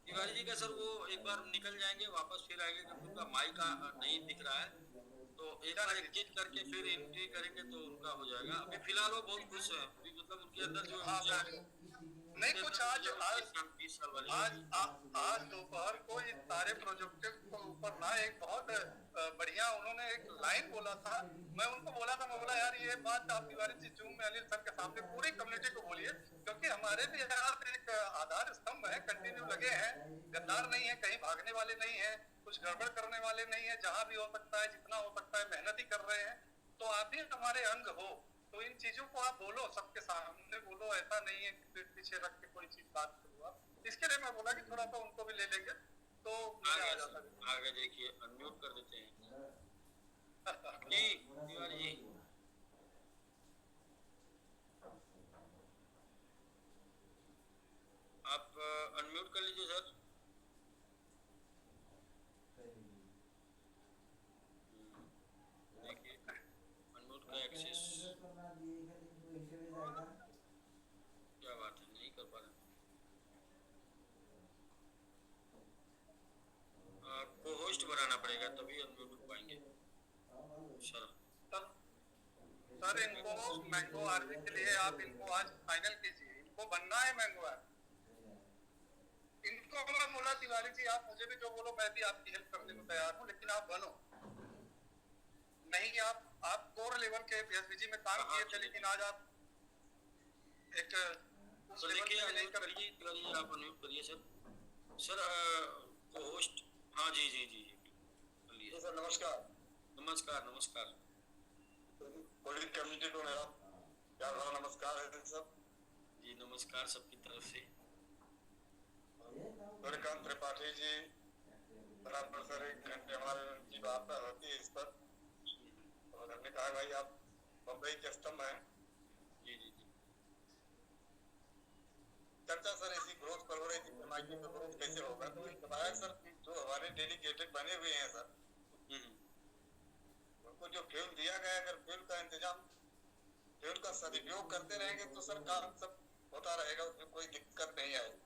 तिवारी जी का सर वो एक बार निकल जाएंगे, वापस फिर आएंगे, क्योंकि उनका माइक नहीं दिख रहा है, तो एक बार एग्जिट करके फिर एंट्री करेंगे तो उनका हो जाएगा। अभी फिलहाल वो बहुत खुश है, मतलब उनके अंदर जो नहीं कुछ आज दोपहर को इस सारे प्रोजेक्ट के ऊपर ना एक बहुत बढ़िया उन्होंने एक लाइन बोला था। मैं उनको बोला था, मैं बोला यार ये बात आप तिवारी जी जूम में अनिल सर के सामने पूरी कम्युनिटी को बोलिए, क्योंकि हमारे भी यहाँ पे एक आधार स्तंभ है, कंटिन्यू लगे हैं, गद्दार नहीं है, कहीं भागने वाले नहीं है, कुछ गड़बड़ करने वाले नहीं है, जहाँ भी हो सकता है जितना हो सकता है मेहनत ही कर रहे हैं। तो आप भी हमारे अंग हो, तो इन चीजों को आप बोलो, सबके सामने बोलो, ऐसा नहीं है कि पीछे रख के कोई चीज बात करूँगा। इसके लिए मैं बोला कि थोड़ा सा उनको भी ले लेंगे तो आगे देखिए अनम्यूट कर देते हैं जी तिवारी जी। आप अनम्यूट कर लीजिए सर। देखिए अनम्यूट का एक्सेस क्या बात है, नहीं कर पा रहे। आपको होस्ट बनाना पड़ेगा तभी अनम्यूट हो पाएंगे सर। सर इनको मैंगो आर्मी के लिए आप इनको आज फाइनल कीजिए, इनको बनना है मैंगो आर्मी। इनको मैं बोला तिवारी जी आप मुझे भी जो बोलो मैं भी आपकी हेल्प करने को तैयार हूँ, लेकिन आप बनो नहीं। आप कोर लेवल के एसबीजी में काम किए थे, लेकिन आज आप एक उस लेवल पे नहीं कर करिए तिवारी जी, आप अनम्यूट करिए सर। सर को होस्ट, हाँ जी जी जी जी सर नमस्कार। नमस्कार नमस्कार। पूरी कम्युनिटी को मेरा प्यार भरा नमस्कार है सर जी। नमस्कार सबकी तरफ से। सूर्यकांत त्रिपाठी जी बराबर सर 1 घंटे हमारे की वार्ता होती है इस पर, और हमने कहा भाई आप बम्बई के स्तंभ हैं। जी जी जी। चर्चा सर ऐसी ग्रोथ पर हो रही थी, MIT में ग्रोथ कैसे होगा, तो बताया सर जो हमारे डेलीगेटेड बने हुए हैं सर, उनको जो फ्यूल दिया गया, अगर फ्यूल का इंतजाम, फ्यूल का सदुपयोग करते रहेंगे तो सर काम सब होता रहेगा, उसमें कोई दिक्कत नहीं आएगी।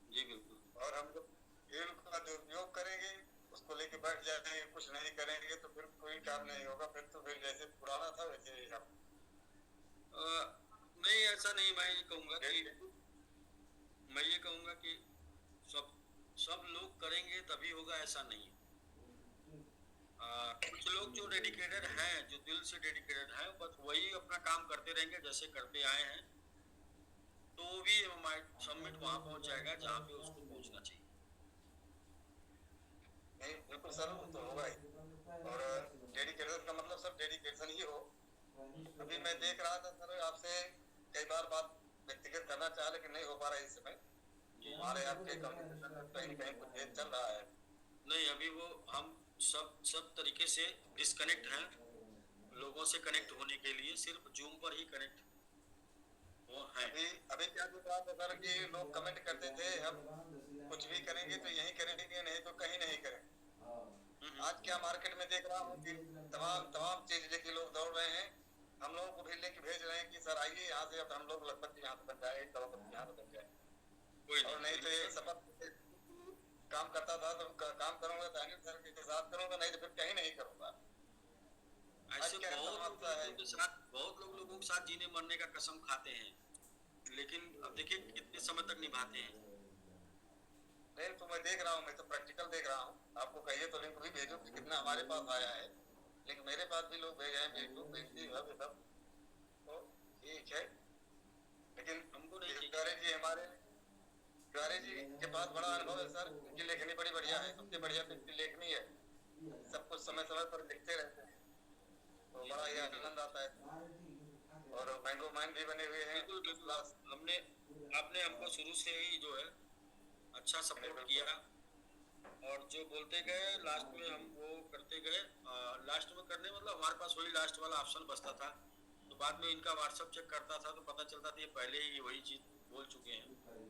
जी बिल्कुल। और हम लोग फ्यूल का जो उपयोग करेंगे उसको लेके बैठ जाएंगे, कुछ नहीं करेंगे तो फिर कोई काम नहीं होगा, फिर तो फिर जैसे पुराना था वैसे ही हम। नहीं ऐसा नहीं, मैं ये कहूँगा कि सब लोग करेंगे तभी होगा, ऐसा नहीं है। कुछ लोग जो डेडिकेटेड हैं, जो दिल से डेडिकेटेड हैं, बस वही अपना काम करते रहेंगे जैसे करते आए हैं, तो वो भी सबमिट वहां पहुंच जाएगा जहाँ पे उसको पहुंचना चाहिए। नहीं बिल्कुल सर, वो तो होगा ही। और डेडिकेशन का मतलब सर डेडिकेशन ही हो। अभी मैं देख रहा था सर, आपसे कई बार बात व्यक्तिगत करना चाहा लेकिन नहीं हो पा रहा है इस समय। हमारे आपके कम्युनिकेशन में कहीं कहीं कुछ भेद चल रहा है। नहीं, अभी वो हम सब तरीके से डिस्कनेक्ट हैं लोगों से कनेक्ट होने के लिए, सिर्फ जूम पर ही कनेक्ट वो है। अभी क्या देख रहा था सर कि लोग कमेंट करते थे हम कुछ भी करेंगे तो यही करेंगे, नहीं तो कहीं नहीं करेंगे। आज क्या मार्केट में देख रहा हूँ कि तमाम चीज लेके लोग दौड़ रहे हैं। हम लोगों को भी लेके भेज रहे हैं कि सर आइए यहाँ से, अब हम लोग लगभग यहाँ से बन जाए, करोड़पति यहाँ से बन जाए। और नहीं तो ये शपथ काम करता था तो काम करूंगा तो अनिल सर के साथ करूंगा, नहीं तो फिर कहीं नहीं करूंगा। ऐसे बहुत लोगों के साथ जीने मरने का कसम खाते हैं, लेकिन अब देखिए कितने समय तक निभाते हैं। नहीं तो मैं देख रहा हूँ, मैं तो प्रैक्टिकल देख रहा हूँ। आपको कहिए तो लिंक भी भेजो कि कितना हमारे पास आया है, लेकिन मेरे पास भी लोग भेजे हैं, फेसबुक भेजी सब तो ठीक है। लेकिन हमको नहीं जी हमारे तिवारी जी के पास बड़ा अनुभव है सर, उनकी लेखनी बड़ी बढ़िया है, सबसे बढ़िया उनकी लेखनी है, सब कुछ समय समय पर लिखते रहते हैं तो बड़ा ही आनंद आता है। और मैंगो माइन भी बने हुए हैं। हमने आपने हमको शुरू से ही जो है अच्छा सपोर्ट किया, और जो बोलते गए लास्ट में हम वो करते गए। लास्ट में करने मतलब हमारे पास वही लास्ट वाला ऑप्शन बचता था, तो बाद में इनका व्हाट्सएप चेक करता था तो पता चलता था ये पहले ही वही चीज बोल चुके हैं।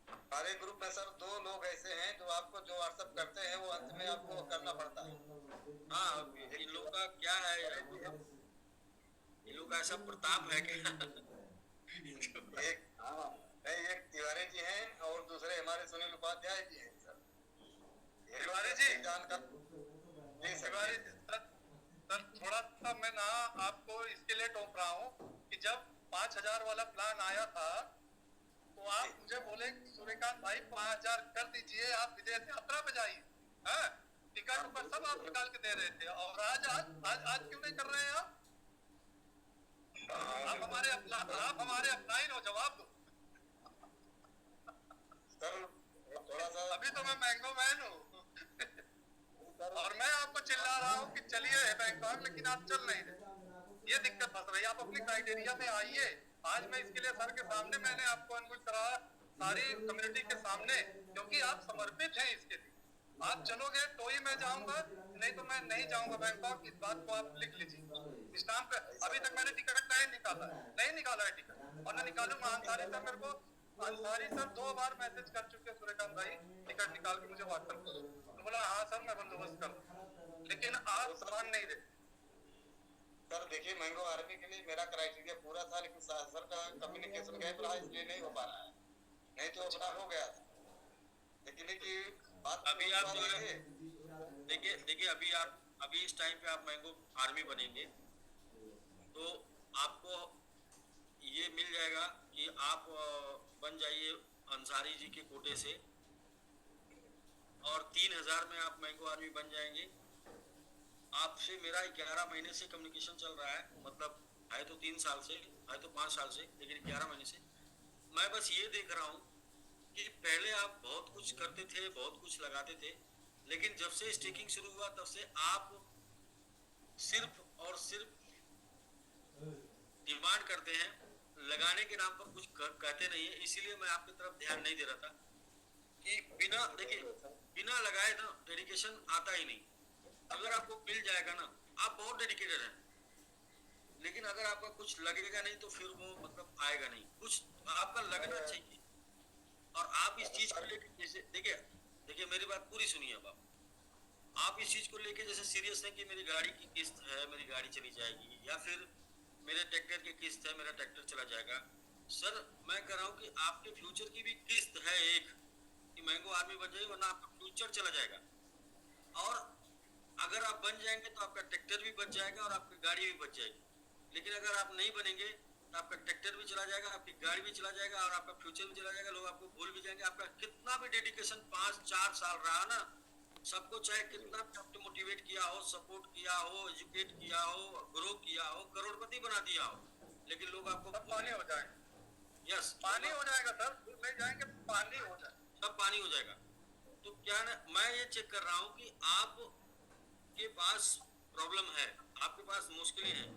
हमारे ग्रुप में सर 2 लोग ऐसे हैं जो आपको जो व्हाट्सएप करते हैं वो अंत में आपको करना पड़ता है। हाँ, इन लोग का क्या है, इन लोग का ऐसा प्रताप है कि एक तिवारी जी हैं और दूसरे हमारे सुनील उपाध्याय जी हैं सर। तिवारी जी जानकर जी तिवारी सर थोड़ा सा मैं ना आपको इसके लिए टोक रहा हूँ कि जब 5000 वाला प्लान आया था तो आप मुझे बोले सूर्यकांत भाई 5000 कर दीजिए, आप विदेश यात्रा पे जाइए। टिकट ऊपर सब आप निकाल के दे रहे थे, और आज क्यों नहीं कर रहे हैं आप? आप हमारे अपना ही लो, जवाब दो सर। थोड़ा सा अभी तो मैं मैंगो मैन हूँ और मैं आपको चिल्ला रहा हूँ कि चलिए बैंकॉक, लेकिन आप चल नहीं रहे। ये दिक्कत फंस रही है। आप अपनी क्राइटेरिया में आइए। आज मैं इसके लिए सर के सामने मैंने आपको अनमुल करा, सारी कम्युनिटी के सामने, क्योंकि आप समर्पित हैं इसके लिए। आप चलोगे तो ही मैं जाऊंगा, नहीं तो मैं नहीं जाऊंगा बैंकॉक। इस बात को आप लिख लीजिए स्टाम्प पे। अभी तक मैंने टिकट नहीं निकाला है टिकट, और न निकालूंगा। अंसारी सर मेरे को 2 बार मैसेज कर चुके हैं, सूर्यकांत भाई टिकट निकाल के मुझे व्हाट्सएप करो। तो बोला हाँ सर मैं बंदोबस्त कर दूं, लेकिन आप सामान नहीं दे। सर देखिए मैंगो आर्मी के लिए मेरा क्राइटेरिया पूरा था, लेकिन सर का कम्युनिकेशन गैप रहा, इसलिए नहीं हो पा रहा है, नहीं तो अपना हो गया था। लेकिन बात अभी आप जो है देखिए अभी इस टाइम पे आप मैंगो आर्मी बनेंगे तो आपको ये मिल जाएगा कि आप बन जाइए अंसारी जी के कोटे से, और 3000 में आप मैंगो आर्मी बन जाएंगे। आपसे मेरा 11 महीने से कम्युनिकेशन चल रहा है, मतलब है तो 3 साल से, है तो 5 साल से, लेकिन 11 महीने से मैं बस ये देख रहा हूँ कि पहले आप बहुत कुछ करते थे, बहुत कुछ लगाते थे, लेकिन जब से स्टेकिंग शुरू हुआ तब से आप सिर्फ और सिर्फ डिमांड करते हैं, लगाने के नाम पर कुछ कहते नहीं है। इसीलिए मैं आपकी तरफ ध्यान नहीं दे रहा था कि बिना लगाए ना डेडिकेशन आता ही नहीं। अगर आपको मिल जाएगा ना, आप बहुत डेडिकेटेड हैं, लेकिन अगर आपका कुछ लगेगा नहीं तो फिर वो मतलब आएगा नहीं। कुछ आपका लगना चाहिए, और आप इस चीज को लेकर जैसे देखिए मेरी बात पूरी सुनिए। अब आप इस चीज को लेके जैसे सीरियस है कि मेरी गाड़ी की किस्त है, मेरी गाड़ी चली जाएगी, या फिर मेरे ट्रैक्टर की किस्त है, मेरा ट्रैक्टर चला जाएगा। सर मैं कह रहा हूँ कि आपके फ्यूचर की भी किस्त है एक, कि मैंगो आर्मी बन जाए, वरना आपका फ्यूचर चला जाएगा। और अगर आप बन जाएंगे तो आपका ट्रैक्टर भी बच जाएगा और आपकी गाड़ी भी बच जाएगी। लेकिन अगर आप नहीं बनेंगे तो आपका ट्रैक्टर भी चला जाएगा, आपकी गाड़ी भी चला जाएगा, और आपका फ्यूचर भी चला जाएगा। लोग आपको भूल भी जाएंगे। आपका कितना भी डेडिकेशन 5-4 साल रहा ना, सबको चाहे कितना मोटिवेट किया हो, सपोर्ट किया हो, एजुकेट किया हो, ग्रो किया हो, करोड़पति बना दिया हो, लेकिन लोग आपको सब पानी हो जाएगा। यस पानी हो जाएगा सर, दूर नहीं जाएंगे, पानी हो जाएगा, सब पानी हो जाएगा। तो क्या ना, मैं ये चेक कर रहा हूँ कि आप के पास प्रॉब्लम है, आपके पास मुश्किलें हैं,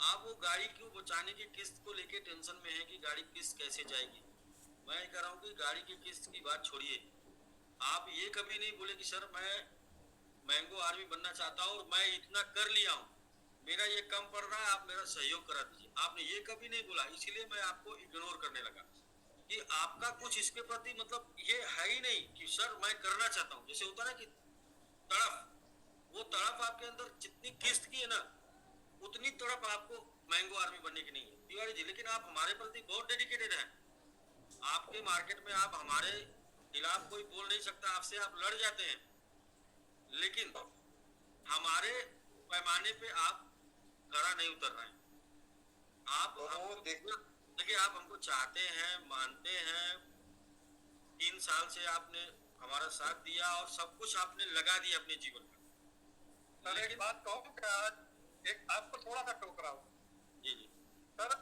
आप वो गाड़ी क्यों बचाने की किस्त को लेके टेंशन में है कि गाड़ी किस्त कैसे जाएगी। मैं कह रहा हूँ कि गाड़ी की किस्त की बात छोड़िए, आप ये कभी नहीं बोले कि सर मैं मैंगो आर्मी बनना चाहता हूँ और मैं इतना कर लिया हूँ, मेरा ये कम पड़ रहा है, आप मेरा सहयोग करा दीजिए। आपने ये कभी नहीं बोला, इसीलिए मैं आपको इग्नोर करने लगा कि आपका कुछ इसके प्रति मतलब ये है ही नहीं कि सर मैं करना चाहता हूँ। जैसे होता ना कि तड़प, वो तड़प आपके अंदर जितनी किस्त की है ना, उतनी तड़प आपको मैंगो आर्मी बनने की नहीं है तिवारी जी। लेकिन आप हमारे प्रति बहुत डेडिकेटेड हैं, आपके मार्केट में आप हमारे खिलाफ कोई बोल नहीं सकता, आपसे आप लड़ जाते हैं, लेकिन हमारे पैमाने पे आप खरा नहीं उतर रहे हैं। आप देखिए, आप हमको चाहते हैं, मानते हैं, 3 साल से आपने हमारा साथ दिया और सब कुछ आपने लगा दिया अपने जीवन में। सर एक बात कहूँ क्या, एक आपको थोड़ा सा टोक रहा हूँ जी जी सर,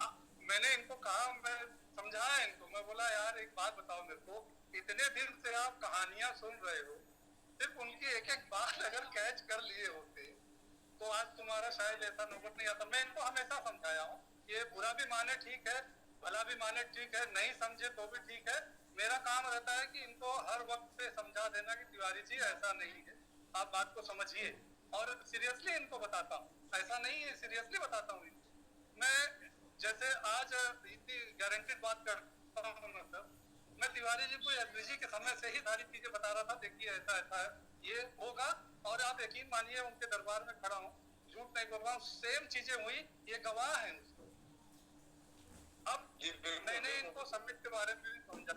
मैंने इनको कहा, मैं समझाया इनको, मैं बोला यार एक बात बताओ मेरे को, इतने दिन से आप कहानियां सुन रहे हो, सिर्फ उनकी एक एक बात अगर कैच कर लिए होते तो आज तुम्हारा शायद ऐसा नौबत नहीं आता। मैं इनको हमेशा समझाया हूँ, ये बुरा भी माने ठीक है, भला भी माने ठीक है, नहीं समझे तो भी ठीक है। मेरा काम रहता है कि इनको हर वक्त पे समझा देना कि तिवारी जी ऐसा नहीं है, आप बात को समझिए, और सीरियसली इनको बताता हूँ, ऐसा नहीं है, सीरियसली बताता हूँ इनको। मैं जैसे आज इतनी गारंटेड बात करता हूँ ना सर, मैं तिवारी जी को एलपीजी के समय से ही सारी चीजें बता रहा था, देखिए ऐसा ऐसा है, ये होगा, और आप यकीन मानिए उनके दरबार में खड़ा हूँ, झूठ नहीं बोल रहा हूँ, सेम चीजें हुई, ये गवाह है उसको। अब मैंने इनको सबमिट के बारे में भी समझा,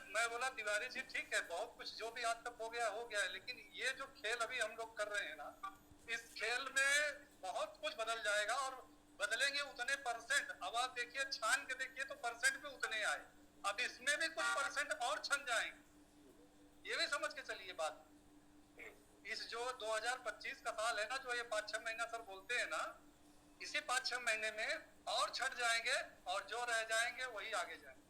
मैं बोला तिवारी जी ठीक है, बहुत कुछ जो भी आज तक हो गया है, लेकिन ये जो खेल अभी हम लोग कर रहे हैं ना, इस खेल में बहुत कुछ बदल जाएगा, और बदलेंगे उतने परसेंट। अब आप देखिए, छान के देखिए तो परसेंट भी उतने आए, अब इसमें भी कुछ परसेंट और छन जाएंगे, ये भी समझ के चलिए बात। इस जो 2025 का साल है ना, जो ये 5-6 महीना सर बोलते हैं ना, इसी 5-6 महीने में और छट जाएंगे, और जो रह जाएंगे वही आगे जाएंगे,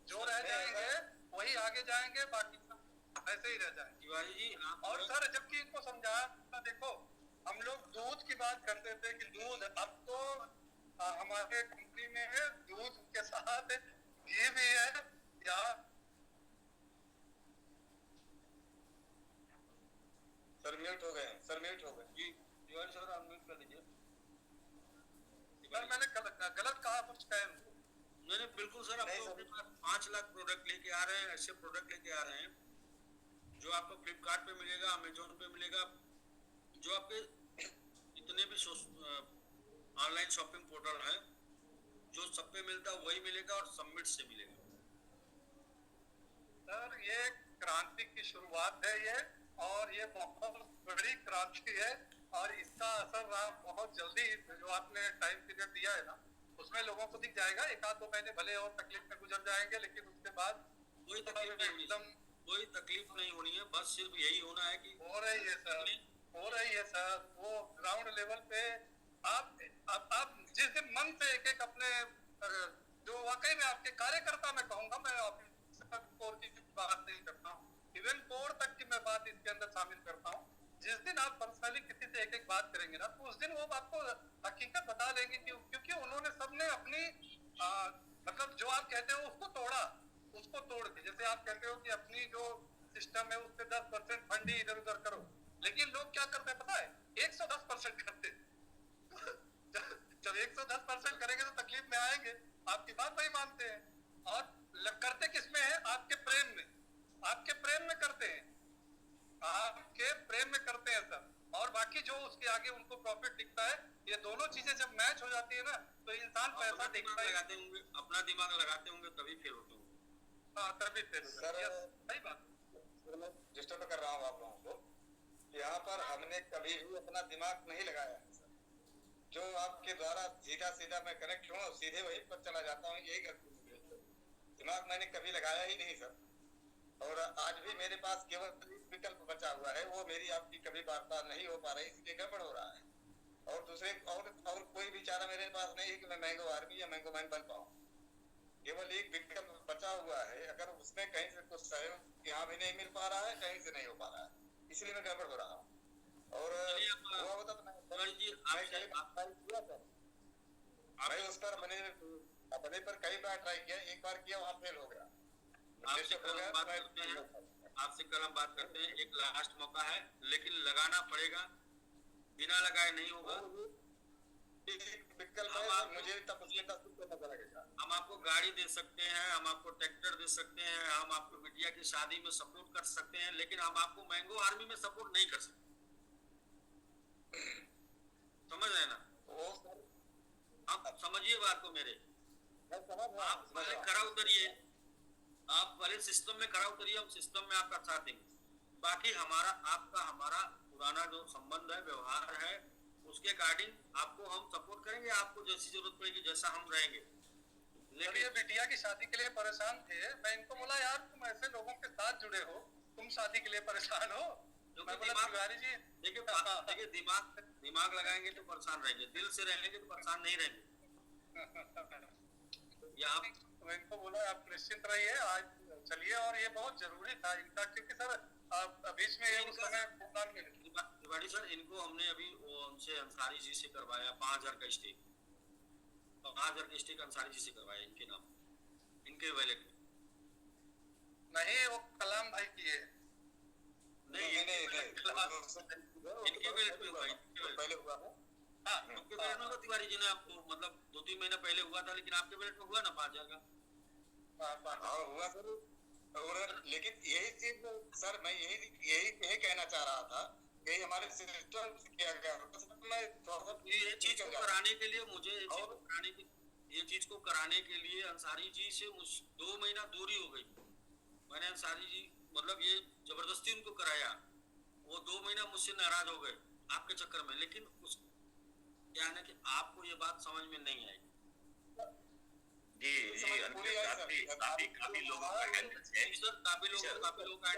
जो रह जाएंगे वही आगे जाएंगे, बाकी ऐसे ही रह जाएंगे तिवारी जी। और सर जबकि इनको समझाया, देखो हम लोग दूध की बात करते थे कि दूध, अब तो हमारे कंपनी में है दूध के साथ घी भी है, या सर म्यूट हो गए, सर म्यूट हो गए जी तिवारी सर, आप म्यूट कर लीजिए। सर मैंने गलत कहा कुछ कहे? मैंने बिल्कुल सर, आपको अपने पास 5 लाख प्रोडक्ट लेके आ रहे हैं, ऐसे प्रोडक्ट लेके आ रहे हैं जो आपको फ्लिपकार्ट पे मिलेगा, अमेजोन पे मिलेगा, जो आपके जितने भी ऑनलाइन शॉपिंग पोर्टल है, जो सब पे मिलता है वही मिलेगा, और सबमिट से मिलेगा। सर ये क्रांति की शुरुआत है ये, और ये बहुत बड़ी क्रांति है, और इसका असर बहुत जल्दी, जो आपने टाइम पीरियड दिया है ना, उसमें लोगों को दिख जाएगा। 1-2 महीने भले और तकलीफ में गुजर जाएंगे, लेकिन उसके बाद कोई तकलीफ नहीं होनी है, बस सिर्फ यही होना है कि हो रही है सर, हो रही है सर, वो ग्राउंड लेवल पे आप जिस दिन मन से एक अपने, जो वाकई में आपके कार्यकर्ता, मैं कहूँगा, मैं ऑफिसर कोर की बात नहीं करता हूँ, इवन कोर तक की मैं बात इसके अंदर शामिल करता हूँ। जिस दिन आप पर्सनली किसी से एक बात करेंगे ना, तो उस दिन वो आपको हकीकत बता देंगे, क्योंकि उन्होंने सबने अपनी मतलब जो आप कहते हो उसको तोड़ा, उसको तोड़ के, जैसे आप कहते हो कि अपनी जो सिस्टम है उससे 10% फंड ही इधर उधर करो, लेकिन लोग क्या करते हैं पता है, 110% करते जब 110% करेंगे तो तकलीफ में आएंगे, आपकी बात नहीं मानते हैं, और करते किसमें है, आपके प्रेम में, आपके प्रेम में करते हैं, आपके प्रेम में करते हैं सर, और बाकी जो उसके आगे उनको प्रॉफिट दिखता है, ये दोनों चीजें जब मैच हो जाती है ना, तो इंसान पैसा देखता है, लगाते होंगे, अपना दिमाग लगाते होंगे, तभी फेल होते होंगे। हाँ तभी फेल सर, सही बात। डिस्टर्ब कर रहा हूँ आप लोगों को, यहाँ पर हमने कभी भी अपना दिमाग नहीं लगाया है सर, जो आपके द्वारा सीधा सीधा मैं कनेक्ट हूँ, सीधे वही पर चला जाता हूँ, यही गलती, दिमाग मैंने कभी लगाया ही नहीं सर। और आज भी मेरे पास केवल एक विकल्प बचा हुआ है, वो मेरी आपकी कभी वार्ता नहीं हो पा रही, इसलिए गड़बड़ हो रहा है। और दूसरे और कोई भी चारा मेरे पास नहीं है कि मैं मैंगो आर्मी या मैंगो मैन बन पाऊँ। केवल एक विकल्प बचा हुआ है, अगर उसमें कहीं से कुछ सहयोग यहाँ भी नहीं मिल पा रहा है, कहीं से नहीं हो पा रहा है, इसलिए मैं गड़बड़ हो रहा हूँ। और हुआ होता तो मैं उस पर अपने पर कई बार ट्राई किया, एक बार किया वहाँ फेल हो गया। आपसे कल हम बात करते हैं, एक लास्ट मौका है, लेकिन लगाना पड़ेगा, बिना लगाए नहीं होगा। मुझे तब करना पड़ेगा। हम आपको गाड़ी दे सकते हैं, हम आपको ट्रैक्टर दे सकते हैं, हम आपको बिटिया की शादी में सपोर्ट कर सकते हैं, लेकिन हम आपको मैंगो आर्मी में सपोर्ट नहीं कर सकते। समझ रहे ना? आप समझिए बात को मेरे। आप पहले खरा उतरिए, आप पहले सिस्टम में खरा उतरिए, हम सिस्टम में आपका साथ देंगे। बाकी हमारा पुराना जो संबंध है, व्यवहार है, उसके अकॉर्डिंग आपको हम सपोर्ट करेंगे, आपको जैसी जरूरत पड़ेगी, जैसा हम रहेंगे। लेकिन ये बिटिया की शादी के लिए परेशान थे, मैं इनको बोला यार तुम ऐसे लोगों के साथ जुड़े हो, तुम शादी के लिए परेशान हो। मैं बोला तिवारी जी देखिए दिमाग लगाएंगे तो परेशान रहेंगे, दिल से रहेंगे तो परेशान नहीं रहेंगे। मैं इनको बोला आप निश्चिंत रहिए, आज चलिए, और ये बहुत जरूरी था इनका, क्योंकि सर बीच में ये तिवारी सर, इनको हमने अभी उनसे अंसारी जी से करवाया 5000 का स्टे, 5000 का स्टे अंसारी जी से करवाया इनके नाम, इनके वैलेट में। नहीं, वो कलाम भाई किए नहीं, इनके वैलेट में हुआ, पहले हुआ है। आपके वैलेट में तिवारी जी ने आपको मतलब 2-3 महीना पहले हुआ था, लेकिन आपके वैलेट में हुआ ना 5000 का। हुआ सर। और लेकिन यही चीज सर, मैं यही कहना चाह रहा था कि हमारे सिस्टम किया गया, ये चीज को कराने के लिए मुझे ये चीज को कराने के लिए अंसारी जी से 2 महीना दूरी हो गई। मैंने अंसारी जी मतलब ये जबरदस्ती उनको कराया, वो 2 महीना मुझसे नाराज हो गए आपके चक्कर में, लेकिन उस क्या है कि आपको ये बात समझ में नहीं आई। काफी लोगों का हैंडल है, काफी लोगों का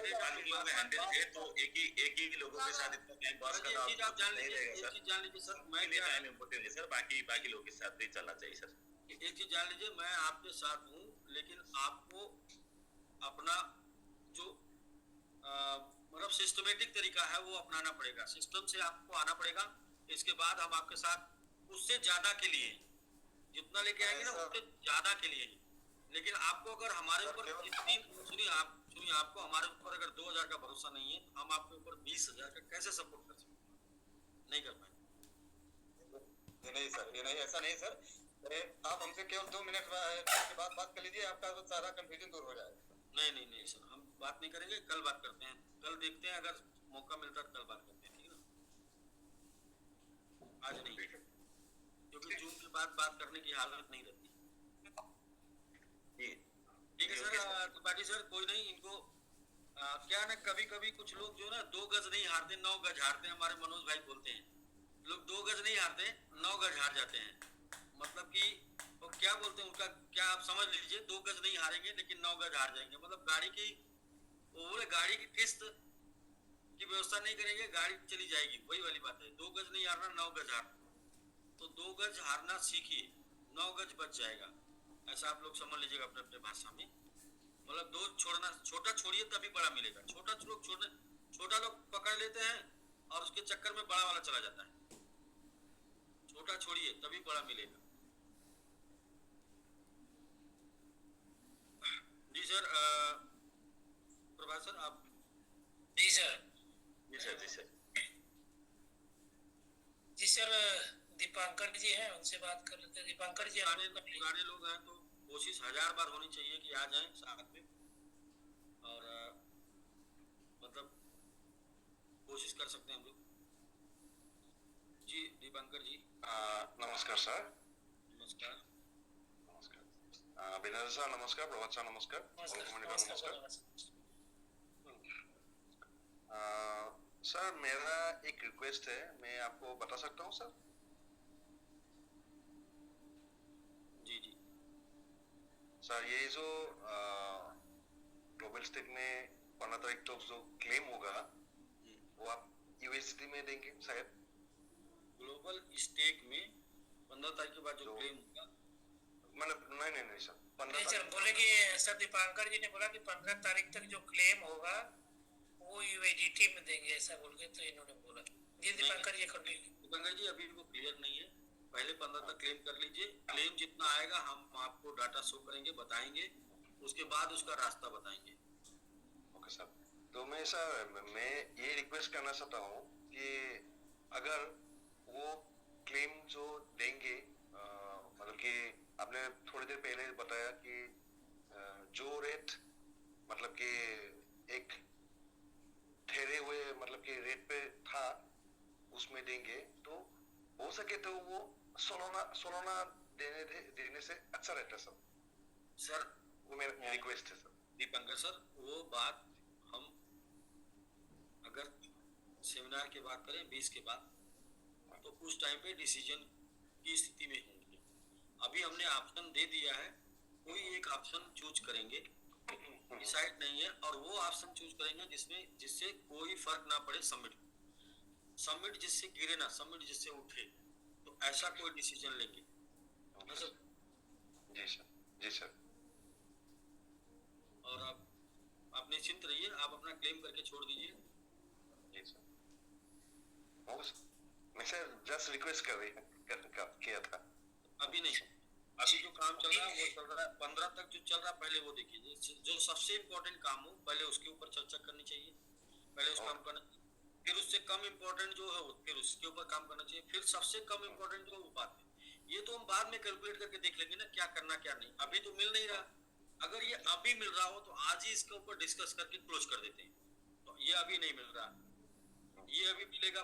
हैंडल है, तो एक ही लोगों के साथ इतना टाइम पास करना आप जान लीजिए सर, मैं टाइम इम्पोर्टेंट है सर, बाकी लोगों के साथ भी चलना चाहिए सर। एक चीज जान लीजिए, मैं आपके साथ हूँ, लेकिन आपको अपना जो मतलब सिस्टमेटिक तरीका है वो अपनाना पड़ेगा, सिस्टम से आपको आना पड़ेगा। इसके बाद हम आपके साथ उससे ज्यादा के लिए जितना लेके आएंगे ना, उससे ज्यादा के लिए। लेकिन आपको अगर हमारे ऊपर सुनिए आपको हमारे ऊपर अगर 2000 का भरोसा नहीं है, हम आपके ऊपर 20,000 का कैसे सपोर्ट कर सकते? नहीं कर पाएंगे। नहीं सर, ये नहीं, ऐसा नहीं सर, आप हमसे केवल 2 मिनट के बाद बात कर लीजिए, आपका तो सारा कंफ्यूजन दूर हो जाएगा। नहीं सर, हम बात नहीं करेंगे, कल बात करते हैं, कल देखते हैं, अगर मौका मिलता है कल बात करते हैं, ठीक है ना? आज नहीं, क्योंकि जून के बाद बात करने की हालत नहीं रहती। ठीक है सर, त्रिपाठी सर, कोई नहीं, इनको क्या ना कभी कुछ लोग जो ना 2 गज नहीं हारते, 9 गज हारते हैं। हमारे मनोज भाई बोलते हैं लोग 2 गज नहीं हारते, 9 गज हार जाते हैं। मतलब कि वो क्या बोलते हैं, उनका क्या आप समझ लीजिए, 2 गज नहीं हारेंगे लेकिन 9 गज हार जाएंगे। मतलब गाड़ी की किस्त की व्यवस्था नहीं करेंगे, गाड़ी चली जाएगी, वही वाली बात है। 2 गज नहीं हारना, 9 गज हारना, तो 2 गज हारना सीखिए, 9 गज बच जाएगा, ऐसा आप लोग समझ लीजिएगा अपने अपने भाषा में। मतलब 2 छोड़ना, छोटा छोड़िए तभी बड़ा मिलेगा। छोटा लोग पकड़ लेते हैं और उसके चक्कर में बड़ा वाला चला जाता है। छोटा छोड़िए तभी बड़ा मिलेगा। जी सर, प्रभात सर आप। जी सर। जी सर, दीपांकर जी हैं, उनसे बात कर लेते हैं। दीपांकर जी, पुराने लोग हैं तो कोशिश 1000 बार होनी चाहिए कि आ जाएं साथ में, और मतलब कोशिश कर सकते हैं हम लोग। जी दीपांकर जी। नमस्कार सर। नमस्कार। विनोद सर नमस्कार, प्रभात सर नमस्कार, नमस्कार। सर मेरा एक रिक्वेस्ट है, मैं आपको बता सकता हूँ सर? जी सर, ये जो ग्लोबल स्टेक में 15 तारीख तो जो क्लेम होगा वो आप यूएसडी में देंगे शायद। ग्लोबल स्टेक में 15 तारीख के बाद जो क्लेम होगा, मतलब नहीं सर, 15 नहीं सर तारीख बोले कि सर दीपांकर जी ने बोला कि 15 तारीख तक जो क्लेम होगा वो यूएसडीटी में देंगे, ऐसा बोल के तो इन्होंने बोला। जी दीपांकर जी कंटिन्यू। दीपांकर जी अभी वो क्लियर नहीं है, पहले 15 तक क्लेम कर लीजिए, क्लेम जितना आएगा हम आपको डाटा शो करेंगे, बताएंगे, उसके बाद उसका रास्ता बताएंगे। ओके सर, तो मैं ये रिक्वेस्ट करना चाहता हूँ कि अगर वो क्लेम जो देंगे, मतलब कि आपने थोड़ी देर पहले बताया कि जो रेट मतलब कि एक ठहरे हुए मतलब कि रेट पे था उसमें देंगे, तो हो सके तो वो सोलोना देने से अच्छा रहता सर। सर वो मेरा रिक्वेस्ट है सर। दीपांकर सर वो बात हम अगर सेमिनार की बात करें 20 के बाद, तो उस टाइम पे डिसीजन की स्थिति में होंगे। अभी हमने ऑप्शन दे दिया है, कोई एक ऑप्शन चूज करेंगे, डिसाइड नहीं है, और वो ऑप्शन चूज करेंगे जिससे कोई फर्क ना पड़े सबमिट जिससे गिरे ना, सबमिट जिससे उठे, तो ऐसा कोई डिसीजन लेंगे। जी सर। और आप निश्चिंत रहिए, आप अपना क्लेम करके छोड़ दीजिए। जी सर, मैं सर जस्ट रिक्वेस्ट किया था। अभी नहीं, अभी जो काम चल रहा है वो चल रहा है, 15 तक जो चल रहा है पहले वो देखिए, जो सबसे इम्पोर्टेंट काम हो पहले उसके ऊपर चर्चा करनी चाहिए, पहले उस काम करना, फिर उससे कम इम्पोर्टेंट जो है फिर उसके ऊपर काम करना चाहिए, फिर सबसे कम इम्पोर्टेंट जो है वो बाद में। ये तो हम बाद में कैलकुलेट करके देख लेंगे ना क्या करना क्या नहीं, अभी तो मिल नहीं रहा। अगर ये अभी मिल रहा हो तो आज ही इसके ऊपर डिस्कस करके क्लोज कर देते हैं, तो ये अभी नहीं मिल रहा, ये अभी मिलेगा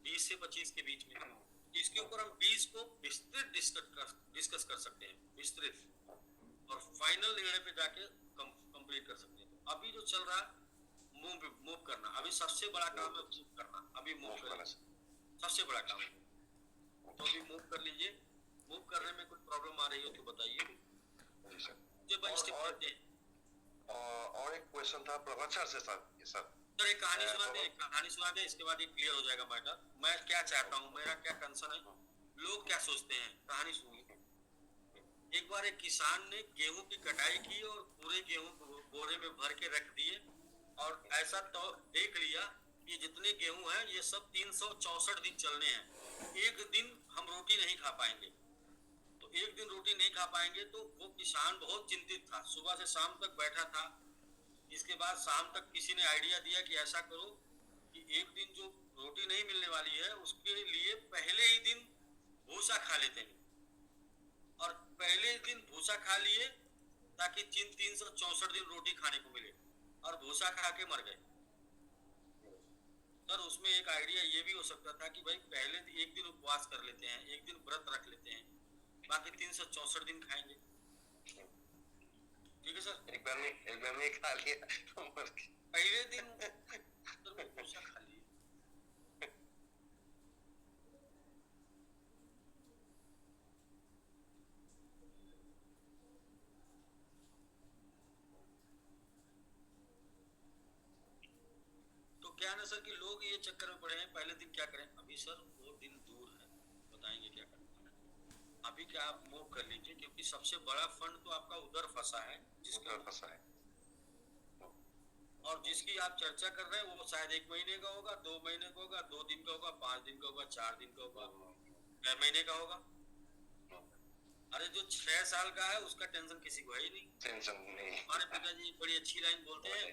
20 से 25 के बीच में, इसके ऊपर हम 20 को विस्तृत डिस्कस कर सकते हैं, विस्तृत, और फाइनल निर्णय पे जाके कंप्लीट कर सकते हैं। तो अभी जो चल रहा है मूव करना, अभी सबसे बड़ा काम है मूव करना, अभी मूव करना सबसे बड़ा काम है, तो अभी मूव कर लीजिए। मूव करने में कोई प्रॉब्लम आ रही हो तो बताइए। और एक क्वेश्चन था प्रवचन से सर एक कहानी सुना दे, इसके बाद ये क्लियर हो जाएगा मैटर। मैं क्या चाहता हूँ, मेरा क्या कंसर्न है, लोग क्या सोचते हैं, कहानी सुनिए। एक बार एक किसान ने गेहूं की कटाई की और पूरे गेहूं को बोरे में भर के रख दिए, और ऐसा तो देख लिया कि जितने गेहूं हैं ये सब 364 दिन चलने हैं, एक दिन हम रोटी नहीं खा पाएंगे। तो एक दिन रोटी नहीं खा पाएंगे तो वो किसान बहुत चिंतित था, सुबह से शाम तक बैठा था। इसके बाद शाम तक किसी ने आइडिया दिया कि ऐसा करो कि एक दिन जो रोटी नहीं मिलने वाली है उसके लिए पहले ही दिन भूसा खा लेते हैं, और पहले दिन भूसा खा लिए ताकि 364 दिन रोटी खाने को मिले, और भूसा खा के मर गए। सर उसमें एक आइडिया ये भी हो सकता था कि भाई पहले एक दिन उपवास कर लेते हैं, एक दिन व्रत रख लेते हैं, बाकी 364 दिन खाएंगे। ठीक है सर, एक बार में खा लिया तो मर गए। पहले दिन सर वो भूसा खा लिए। तो क्या ना सर कि लोग ये चक्कर में पड़े हैं, पहले दिन क्या करें। अभी सर वो दिन दूर है, बताएंगे क्या करें। अभी क्या आप मूव कर लीजिए, क्योंकि सबसे बड़ा फंड तो आपका उधर फंसा है, जिसका फंसा है, और जिसकी आप चर्चा कर रहे हैं वो शायद 1 महीने का होगा, 2 महीने का होगा, 2 दिन का होगा, 5 दिन का होगा, 4 दिन का होगा, 6 महीने का होगा। अरे जो 6 साल का है उसका टेंशन किसी को है ही नहीं। टेंशन नहीं। हमारे पिताजी बड़ी अच्छी लाइन बोलते हैं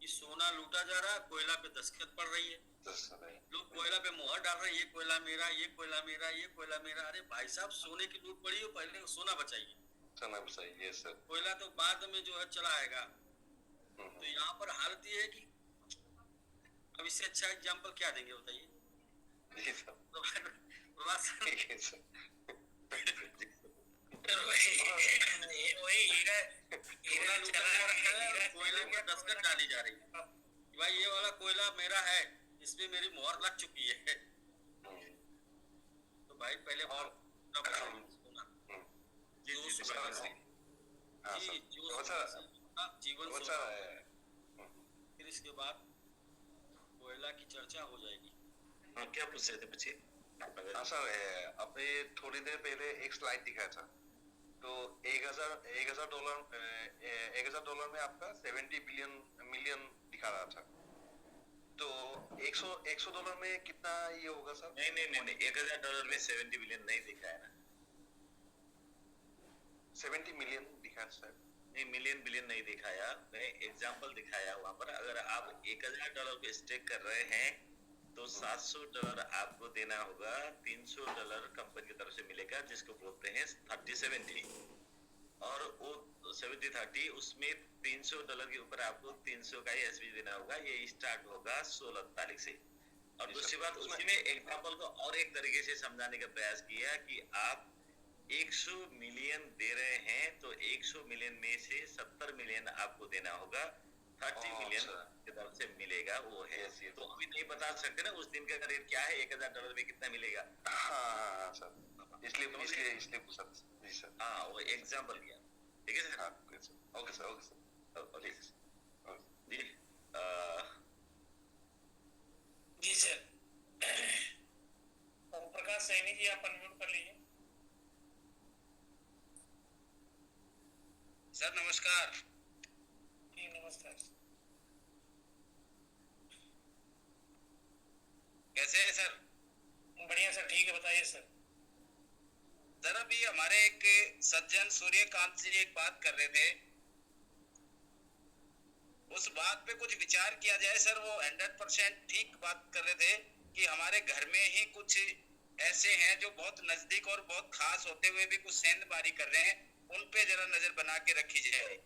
कि सोना लूटा जा रहा है, कोयला पे दस्तखत पड़ रही है। लोग कोयला पे मोहर डाल रहे हैं, ये कोयला मेरा, ये कोयला मेरा, ये कोयला मेरा। अरे भाई साहब सोने की लूट पड़ी हो, पहले सोना बचाइए। सोना बचाइए सर। कोयला तो बाद में जो है चला आएगा। तो यहाँ पर हालत ये है कि अब इससे अच्छा एग्जाम्पल क्या देंगे बताइए। जी सर। वही हीरा कोयले में दस्तखत डाली जा रही है कि भाई ये वाला कोयला मेरा है, इसमें मेरी मोहर लग चुकी है। तो भाई पहले और जीवन इसके बाद कोयला की चर्चा हो जाएगी। हाँ, क्या पूछ रहे थे बच्चे? हाँ सर, आपने थोड़ी देर पहले एक स्लाइड दिखाया था, तो $1,000 में आपका 70 मिलियन दिखा रहा था, तो $100 में कितना ये होगा सर? नहीं, $1,000 में 70 बिलियन नहीं दिखाया ना। 70 मिलियन दिखा सर। नहीं, मिलियन बिलियन नहीं दिखाया, मैं एग्जांपल दिखाया वहां पर। अगर आप $1,000 पे स्टेक कर रहे हैं तो $700 आपको देना होगा, $300 कंपनी की तरफ से मिलेगा, जिसको बोलते हैं 30-70, और वो 70-30 उसमें $300 के ऊपर आपको 300 का ही एसबीजी देना होगा। ये स्टार्ट होगा 16 तारीख से। और दूसरी बात, उसी में एग्जाम्पल को और एक तरीके से समझाने का प्रयास किया कि आप 100 मिलियन दे रहे हैं तो 100 मिलियन में से 70 मिलियन आपको देना होगा, 30 मिलियन की तरफ से मिलेगा, वो है। तो अभी नहीं बता सकते ना उस दिन का रेट क्या है, $1,000 में कितना मिलेगा। हाँ सर, इसलिए पूछा जी सर। हाँ, वो एग्जाम्पल दिया, ठीक है सर। हाँ, ओके सर। जी जी सर। ओम प्रकाश सैनी जी, आप अनम्यूट कर लीजिए। सर नमस्कार। जी नमस्कार। कैसे हैं सर? बढ़िया सर, ठीक है, बताइए सर। सर अभी हमारे एक सज्जन सूर्यकांत जी एक बात कर रहे थे, उस बात पे कुछ विचार किया जाए सर। वो 100% ठीक बात कर रहे थे कि हमारे घर में ही कुछ ऐसे हैं जो बहुत नजदीक और बहुत खास होते हुए भी कुछ सेंधमारी कर रहे हैं, उन पे जरा नजर बना के रखी जाए।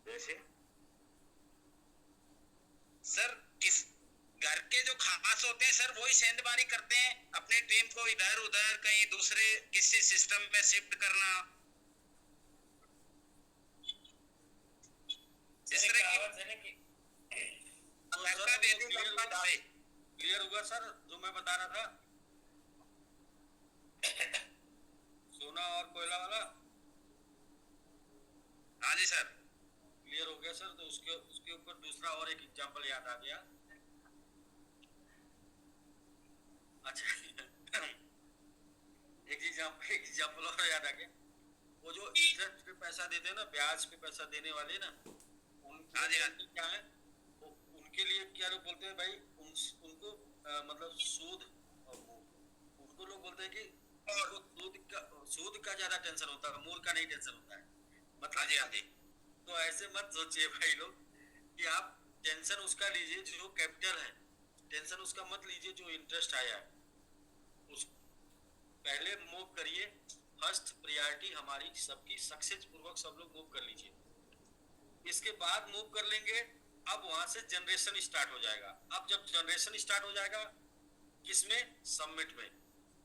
जैसे सर किस घर के जो खास होते हैं सर वही सेंधमारी करते हैं, अपने टीम को इधर उधर कहीं दूसरे किसी सिस्टम में शिफ्ट करना, इस तरह की क्लियर हुआ सर जो मैं बता रहा था, सोना और कोयला वाला। हाँ जी सर, क्लियर हो गया सर। तो उसके ऊपर दूसरा और एक एग्जांपल याद आ गया। अच्छा एक एग्जांपल और याद आ गया। वो जो इंटरेस्ट पे पैसा देते हैं ना, ब्याज पे पैसा देने वाले ना, उनके क्या है, उनके लिए क्या लोग बोलते हैं भाई, उनको मतलब सूद, उनको लोग बोलते हैं कि सूद का ज्यादा टेंशन होता है, मूल का नहीं टेंशन होता है। मतलब तो ऐसे मत सोचिए भाई लोग कि आप टेंशन उसका लीजिए जो कैपिटल है, टेंशन उसका मत लीजिए जो इंटरेस्ट आया है। उस पहले मूव करिए, फर्स्ट प्रायोरिटी हमारी सबकी सक्सेस पूर्वक सब लोग मूव कर लीजिए, इसके बाद मूव कर लेंगे। अब वहां से जनरेशन स्टार्ट हो जाएगा। अब जब जनरेशन स्टार्ट हो जाएगा किसमें, सबमिट में।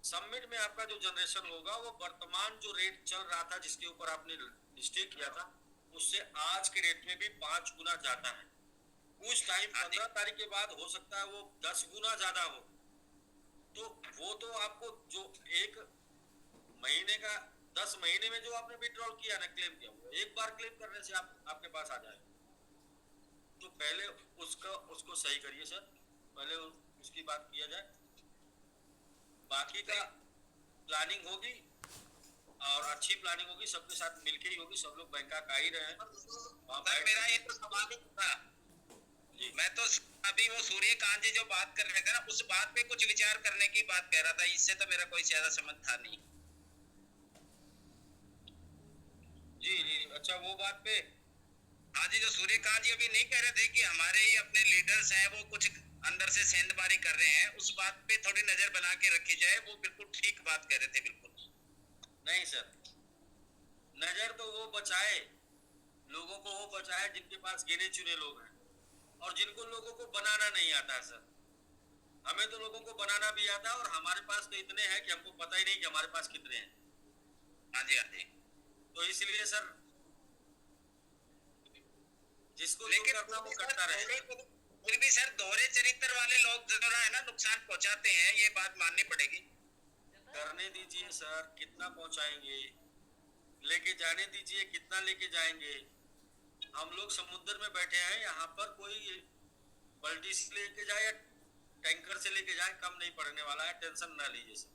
सबमिट में आपका जो जनरेशन होगा वो वर्तमान जो रेट चल रहा था जिसके ऊपर आपने स्टे किया था उससे आज के रेट में भी 5 गुना ज्यादा है। कुछ टाइम 15 तारीख के बाद हो सकता है वो 10 गुना ज्यादा हो। तो वो तो आपको जो एक महीने का 10 महीने में जो आपने विड्रॉल किया ना, क्लेम किया, वो एक बार क्लेम करने से आपके पास आ जाएगा। तो पहले उसको सही करिए सर, पहले उसकी बात किया जाए। बाकी का प्लानिंग होगी और अच्छी प्लानिंग होगी, सबके साथ मिलके ही होगी। सब लोग बैंकॉक आ ही रहे हैं। सर मेरा ये तो सवाल ही था जी, मैं तो अभी वो सूर्यकांत जी जो बात कर रहे थे ना, उस बात पे कुछ विचार करने की बात कह रहा था, इससे तो मेरा कोई ज्यादा संबंध था नहीं। जी अच्छा, वो बात पे हाँ जी, जो सूर्यकांत जी अभी नहीं कह रहे थे कि हमारे ही अपने लीडर्स हैं वो कुछ अंदर से सेंधमारी कर रहे हैं, उस बात पे थोड़ी नजर बना के रखी जाए। वो बिल्कुल ठीक बात कह रहे थे। बिल्कुल नहीं सर, नजर तो वो बचाए, लोगों को वो बचाए जिनके पास गिने चुने लोग हैं और जिनको लोगों को बनाना नहीं आता सर। हमें तो लोगों को बनाना भी आता है और हमारे पास तो इतने हैं कि हमको पता ही नहीं कि हमारे पास कितने हैं। हाँ जी हाँ जी। तो इसलिए सर जिसको जो करना वो करता रहे। फिर भी सर दोहरे चरित्र वाले लोग जो है ना नुकसान पहुंचाते हैं, ये बात माननी पड़ेगी। करने दीजिए सर, कितना पहुंचाएंगे, लेके जाने दीजिए, कितना लेके जाएंगे। हम लोग समुद्र में बैठे हैं, यहाँ पर कोई बाल्टी से लेके जाए या टैंकर से लेके जाए कम नहीं पड़ने वाला है, टेंशन ना लीजिए सर।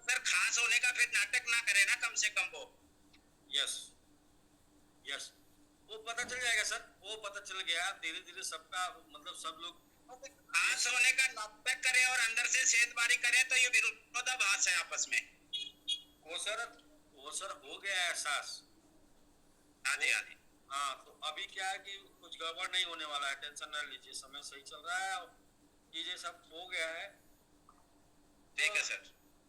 सर खास होने का फिर नाटक ना करे ना कम से कम वो। यस यस, वो पता चल जाएगा सर, वो पता चल गया धीरे धीरे सबका, मतलब सब लोग खास होने का नाटक करे और अंदर से सेंधमारी करे तो ये विरोधाभास है आपस में। वो सर हो गया एहसास। हाँ जी हाँ जी। हाँ, तो अभी क्या है कि कुछ गड़बड़ नहीं होने वाला है, टेंशन ना लीजिए, समय सही चल रहा है, चीजें सब हो गया है। ठीक है सर,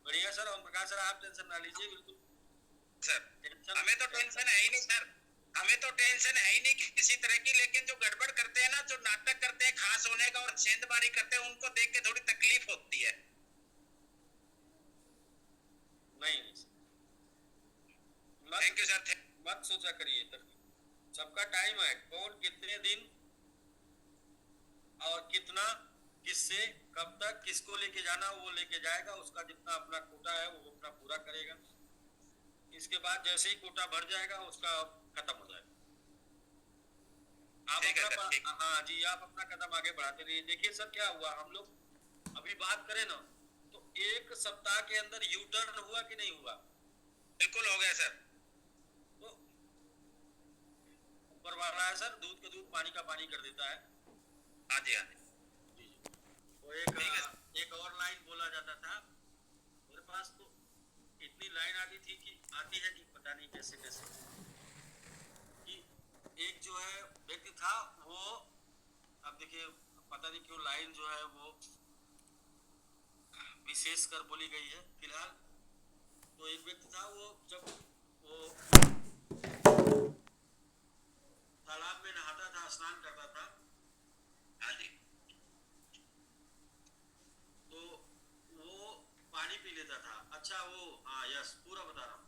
बढ़िया सर। ओम प्रकाश सर आप टेंशन ना लीजिए बिल्कुल सर। हमें तो टेंशन है ही नहीं सर, हमें तो टेंशन है ही नहीं किसी तरह की, लेकिन जो गड़बड़ करते हैं ना, जो नाटक करते हैं खास होने का और सेंधमारी करते हैं, उनको देख के थोड़ी तकलीफ होती है। नहीं थैंक यू सर। मत सोचा करिए सर, सबका टाइम है, कौन कितने दिन और कितना किससे कब तक किसको लेके जाना वो लेके जाएगा, उसका जितना अपना कोटा है वो अपना पूरा करेगा। इसके बाद जैसे ही कोटा भर जाएगा उसका खत्म हो जाएगा। आप अपना, हाँ जी, आप अपना कदम आगे बढ़ाते रहिए। देखिए सर क्या हुआ, हम लोग अभी बात करें ना तो एक सप्ताह के अंदर यू टर्न हुआ कि नहीं हुआ? बिल्कुल हो गया सर। तो ऊपर वाला है सर, दूध का दूध पानी का पानी कर देता है। हाँ जी हाँ जी। तो एक और लाइन बोला जाता था, मेरे पास तो इतनी लाइन आती थी कि आती है कि पता नहीं कैसे कैसे, कि एक जो है व्यक्ति था वो, अब देखिए पता नहीं क्यों लाइन जो है वो विशेष कर बोली गई है फिलहाल। तो एक व्यक्ति था, वो जब वो तालाब में नहाता था, स्नान करता था। हाँ जी। तो वो पानी पी लेता था। अच्छा वो, हाँ यस, पूरा बता रहा हूँ।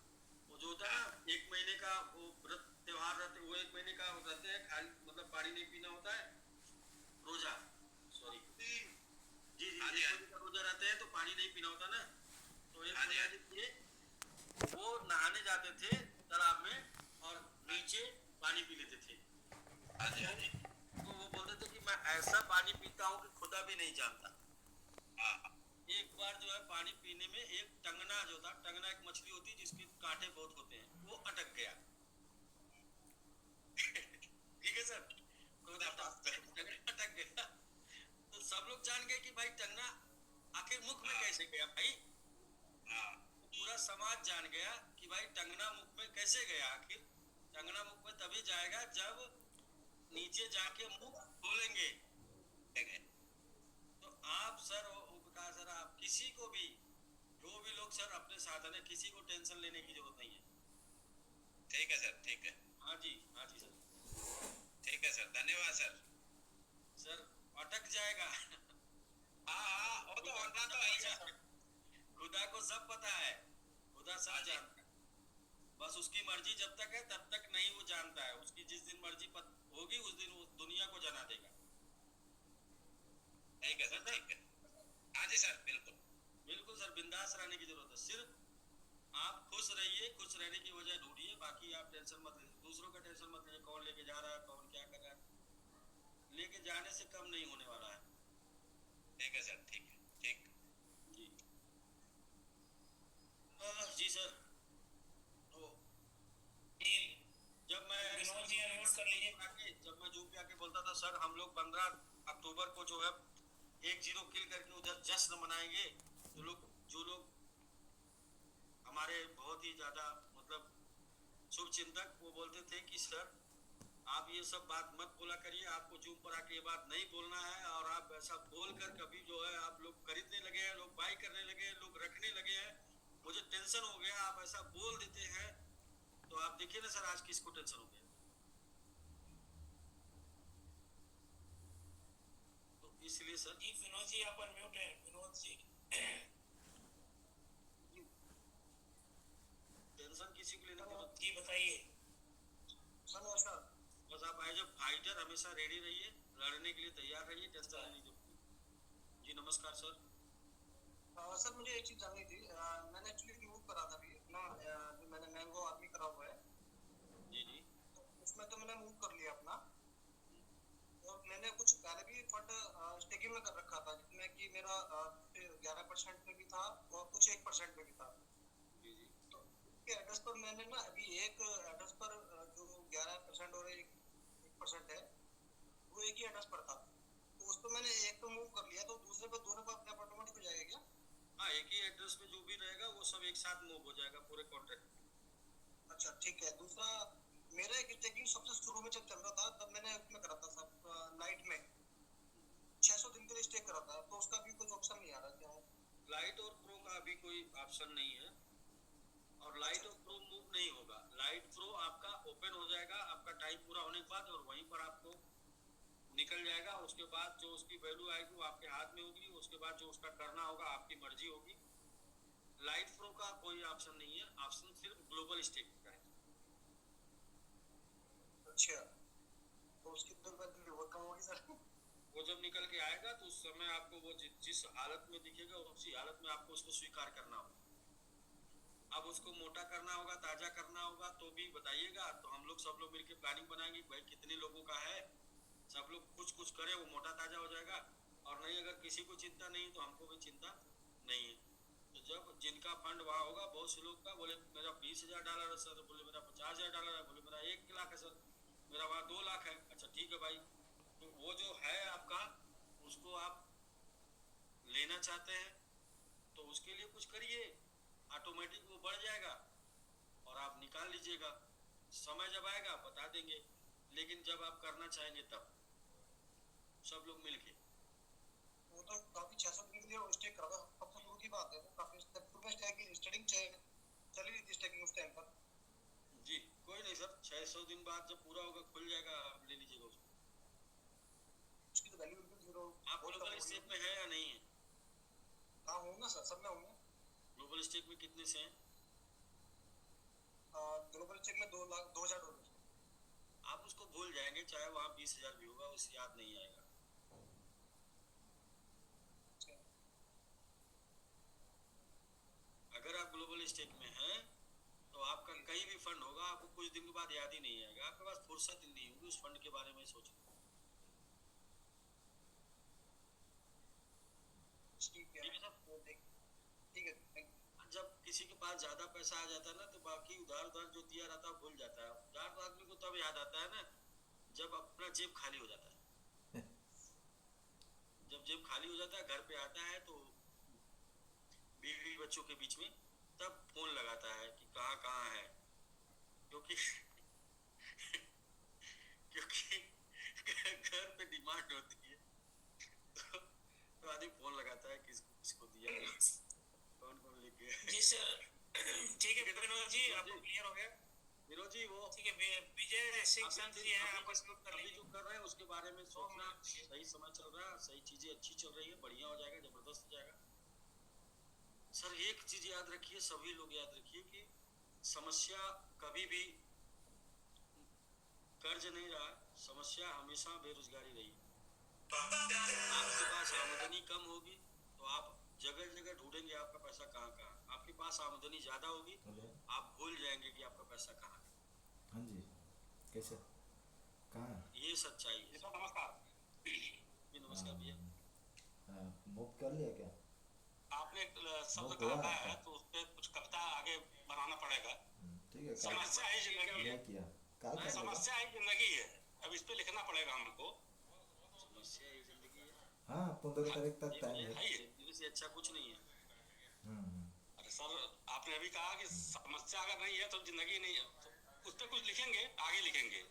वो जो होता है ना, एक महीने का वो व्रत त्योहार रहते, वो एक महीने का रहते हैं, खाली मतलब पानी नहीं पीना होता है, रोजा, सॉरी जी जी, रोजा रहते हैं तो पानी नहीं पीना होता ना। तो एक महीने वो नहाने जाते थे तालाब में और नीचे पानी पी लेते थे। तो वो बोलते थे कि मैं ऐसा पानी पीता हूँ कि खुदा भी नहीं जानता। एक बार जो है पानी पीने में एक टंगना जो था, टंगना एक मछली होती है जिसके कांटे बहुत होते हैं, वो अटक गया। ठीक है सर, अटक गया। तो सब लोग जान गए कि भाई टंगना आखिर मुख में कैसे गया भाई। पूरा समाज जान गया कि भाई टंगना मुख में कैसे गया। आखिर टंगना मुख में तभी जाएगा जब नीचे जाके मुख खोलेंगे। तो आप सर, सर आप किसी को भी, जो भी लोग सर अपने साधन है, किसी को टेंशन लेने की जरूरत नहीं है। ठीक है सर, ठीक है। हाँ जी सर। ठीक है सर, धन्यवाद सर। सर अटक जाएगा। हाँ वो तो होना तो है सर। खुदा को सब पता है, खुदा सब जानता है, बस उसकी मर्जी जब तक है तब तक नहीं वो जानता है। उसकी जिस दिन मर्जी होगी उस दिन वो दुनिया को जना देगा। ठीक है सर, ठीक है। हाँ जी सर, बिल्कुल बिल्कुल सर, बिंदास रहने की जरूरत है। सिर्फ आप खुश रहिए, खुश रहने की वजह ढूंढिए, बाकी आप टेंशन मत लीजिए, दूसरों का टेंशन मत लीजिए, कौन लेके जा रहा है, कौन क्या कर रहा है। लेके जाने से कम नहीं होने वाला है। ठीक है सर, ठीक है, ठीक जी। जी सर। तो जब मैं जूम पे आके बोलता था सर हम लोग 15 अक्टूबर को जो है 1-0 किल करके उधर जश्न मनाएंगे, तो जो लोग हमारे बहुत ही ज्यादा मतलब शुभ चिंतक, वो बोलते थे कि सर आप ये सब बात मत बोला करिए, आपको जूम पर आके ये बात नहीं बोलना है, और आप ऐसा बोलकर कभी जो है आप लोग खरीदने लगे हैं, लोग बाई करने लगे हैं, लोग रखने लगे हैं, मुझे टेंशन हो गया, आप ऐसा बोल देते हैं। तो आप देखिए ना सर आज किसको टेंशन हो गया। तो इसलिए सर जी विनोद जी आप अनम्यूट हैं। विनोद जी टेंशन किसी को लेने की जरूरत जी बताइए सर। बस आप एज ए फाइटर हमेशा रेडी रहिए, लड़ने के लिए तैयार रहिए, टेंशन लेने की जरूरत नहीं। जी नमस्कार सर। सर मुझे एक चीज जाननी थी, मैंने एक्चुअली रिमूव करा था अभी अपना, मैंने मैंगो आर्मी करा हुआ है। जी जी। उसमें तो मैंने मूव कर लिया अपना, स्टेकिंग में कर रखा था, जिसमें कि मेरा 11% में भी था और कुछ 1% में भी था। तो उसके एड्रेस पर मैंने ना अभी एक एड्रेस पर जो 11% और 1% है वो एक ही एड्रेस पर था, तो उस पर मैंने एक तो मूव कर लिया, तो दूसरे पर दोनों पर अपने ऑटोमेटिक हो जाएगा क्या? हाँ, एक ही एड्रेस पे जो भी रहेगा वो सब एक साथ मूव हो जाएगा पूरे कॉन्ट्रैक्ट। अच्छा ठीक है। दूसरा, मेरा एक स्टेकिंग सबसे शुरू में जब चल रहा था तब मैंने उसमें करा था सब लाइट में 600 दिन के लिए स्टे करा था, तो उसका भी कुछ ऑप्शन नहीं आ रहा क्या है? लाइट और प्रो का अभी कोई ऑप्शन नहीं है, और लाइट और प्रो मूव नहीं होगा। लाइट प्रो आपका ओपन हो जाएगा आपका टाइम पूरा होने के बाद, और वहीं पर आपको निकल जाएगा। उसके बाद जो उसकी वैल्यू आएगी वो आपके हाथ में होगी, उसके बाद जो उसका करना होगा आपकी मर्जी होगी। लाइट प्रो का कोई ऑप्शन नहीं है, ऑप्शन सिर्फ ग्लोबल स्टेक का है। अच्छा, तो उसकी बहुत कम होगी सर। वो जब निकल के आएगा तो उस समय आपको वो जिस हालत में दिखेगा उसी हालत में आपको उसको स्वीकार करना होगा। अब उसको मोटा करना होगा, ताजा करना होगा तो भी बताइएगा, तो हम लोग सब लोग मिलकर प्लानिंग बनाएंगे भाई कितने लोगों का है, सब लोग कुछ कुछ करें, वो मोटा ताजा हो जाएगा। और नहीं, अगर किसी को चिंता नहीं तो हमको भी चिंता नहीं है। तो जब जिनका फंड वहाँ होगा, बहुत से लोग का बोले मेरा $20,000 है सर, बोले मेरा $50,000 है, बोले मेरा 1 लाख है सर, मेरा वहाँ 2 लाख है। अच्छा ठीक है भाई, तो वो जो है आपका उसको आप लेना चाहते हैं तो उसके लिए कुछ करिए, ऑटोमेटिक वो बढ़ जाएगा और आप निकाल लीजिएगा। समय जब आएगा बता देंगे, लेकिन जब आप करना चाहेंगे तब सब लोग मिलके। वो तो काफी 600 दिन के लिए स्टे कर रहा था, सबसे शुरू की बात है, वो काफी स्टेकिंग चली रही थी स्टेकिंग उस टाइम पर। जी कोई नहीं सर, 600 दिन बाद जब पूरा होगा खुल जाएगा, आप ले लीजिएगा उसको। उसकी तो वैल्यू बिल्कुल जीरो। आप ग्लोबल स्टेक में है या नहीं है? हाँ होगा सर, सब में होंगे। ग्लोबल स्टेक में कितने से हैं? ग्लोबल स्टेक में $2,000। आप उसको भूल जाएंगे, चाहे वहाँ 20,000 भी होगा, उससे याद नहीं आएगा। अगर आप ग्लोबल स्टेक में हैं तो आपका कहीं भी फंड होगा, आपको कुछ दिन के बाद याद ही नहीं आएगा, आपके पास फुर्सत ही नहीं होगी उस फंड के बारे में सोचने। ठीक है। जब किसी के पास ज्यादा पैसा आ जाता है ना तो बाकी उधार जो दिया रहता है भूल जाता है। उधार आदमी को तब याद आता है ना जब अपना जेब खाली हो जाता है। जब जेब खाली हो जाता है, घर पे आता है तो बीवी बच्चों के बीच में, तब फोन लगाता है कि कहाँ कहाँ है, क्योंकि घर पे डिमांड होती है तो आदमी फोन लगाता है किसको दिया, कौन लेके। जी सर, ठीक है विनोद जी, आपको क्लियर हो गया? विनोद जी वो ठीक है, विजय सिंह संत जी हैं, आप इसको कर अभी जो कर रहे हैं उसके बारे में सोचना। सही समय चल रहा है, सही चीजें अच्छी चल रही है, बढ़िया हो जाएगा, जबरदस्त हो जाएगा। सर एक चीज याद रखिए, सभी लोग याद रखिए कि समस्या कभी भी कर्ज नहीं रहा, समस्या हमेशा बेरोजगारी रही। आपके पास आमदनी कम होगी तो आप जगह जगह ढूंढेंगे आपका पैसा कहाँ कहाँ। आपके पास आमदनी ज्यादा होगी, आप भूल जाएंगे कि आपका पैसा कहाँ है। हाँ जी, कैसे कहाँ है? ये सच्चाई है। नमस्कार। नमस्कार भैया। मूव कर लिया क्या? आपने शब्द कहा है तो उस पर कुछ कविता आगे बनाना पड़ेगा। ठीक है, समस्या ही जिंदगी है, किया काल का समस्या ही जिंदगी है, अब इस पे लिखना पड़ेगा हमको। समस्या ही जिंदगी है। हाँ, 15 तारीख तक टाइम है। इससे अच्छा कुछ नहीं है। अरे सर, आपने अभी कहा कि समस्या अगर नहीं है तो जिंदगी नहीं है, तो उस पर कुछ लिखेंगे, आगे लिखेंगे।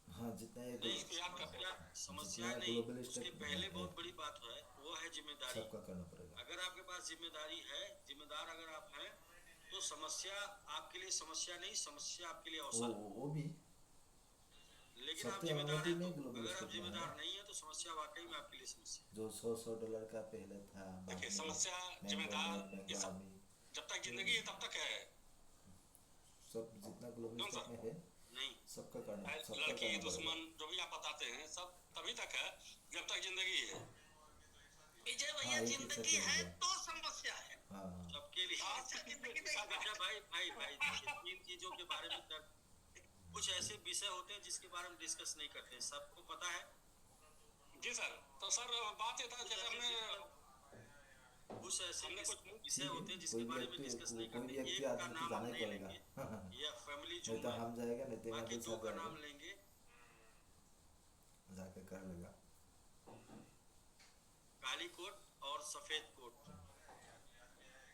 हाँ, जितना समस्या नहीं, उसके पहले बहुत बड़ी बात है, वो है जिम्मेदारी। सबका करना पड़ेगा। अगर आपके पास जिम्मेदारी है, जिम्मेदार अगर आप हैं तो समस्या आपके लिए समस्या नहीं, समस्या आपके लिए अवसर। वो भी, लेकिन आप जिम्मेदार हैं तो, अगर आप जिम्मेदार नहीं है तो समस्या वाकई में आपके लिए समस्या। जो $100 का पहले था, देखिए समस्या जिम्मेदार जब तक जिंदगी है तब तक है। सब जितना ग्लोबल स्टेक में है नहीं, सबका करना, लड़की दुश्मन जो भी आप बताते हैं सब तभी तक है जब तक जिंदगी है। विजय भैया, जिंदगी है तो समस्या है सबके लिए। अच्छा भाई तीन चीजों के बारे में कुछ ऐसे विषय होते हैं जिसके बारे में डिस्कस नहीं करते हैं। सबको पता है जी सर। तो सर बात ये था जैसे हमने कुछ ऐसे हमने कुछ विषय होते हैं जिसके कोई बारे में व्यक्ति डिस्कस नहीं कोई करते। व्यक्ति एक का आदमी तो नाम हम जाना ही नहीं पड़ेगा। लेंगे, या फैमिली नहीं जूम तो है, हम जाएगा, नहीं तो बाकी नदी दो साहब का जाएगा, नाम लेंगे। जाके कर लेगा। काली कोट और सफेद कोट,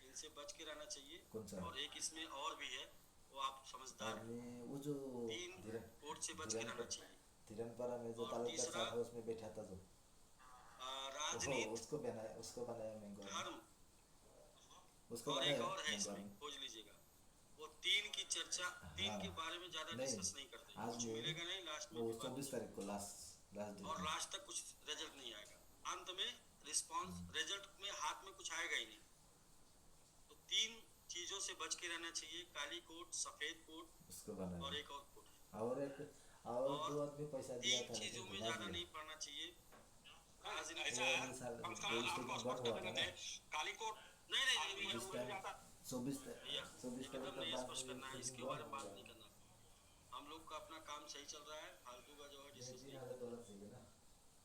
इनसे बच के रहना चाहिए। कौन सा? और एक इसमें और भी है, वो आप समझदार हैं। आदमी वो जो तीन कोट से बच के रहना चाहिए। तिरनपारा में जो और तालुका तीसरा, साहब है उसमें बैठा था जो राजनीति, उसको बनाया मैंगो धर्म, उसको और बनाया एक और है मैंगो इसमें, खोज लीजिएगा। वो तीन की चर्चा, तीन के बारे में ज्यादा डिस्कस नहीं करते, आज कुछ मिलेगा नहीं, लास्ट में वो भी बात 24 तारीख को लास्ट और लास्ट तक कुछ रिजल्ट नहीं आएगा। अंत में रिस्पांस रिजल्ट में हाथ में कुछ आएगा ही नहीं। तो तीन चीजों से बच के रहना चाहिए, काली कोट, सफेद कोट उसको बनाया। और एक और कोट है। और दो आदमी पैसा दिया था, तीन चीजों में ज्यादा नहीं पढ़ना चाहिए। ऐसा है कम से कम आपको स्पष्ट कर देना चाहिए काली कोट नहीं नहीं नहीं, 24 तारीख नहीं स्पष्ट करना है, इसके बारे में बात नहीं करना। हम लोग का अपना काम सही चल रहा है, फालतू का जो है डिस्कस नहीं।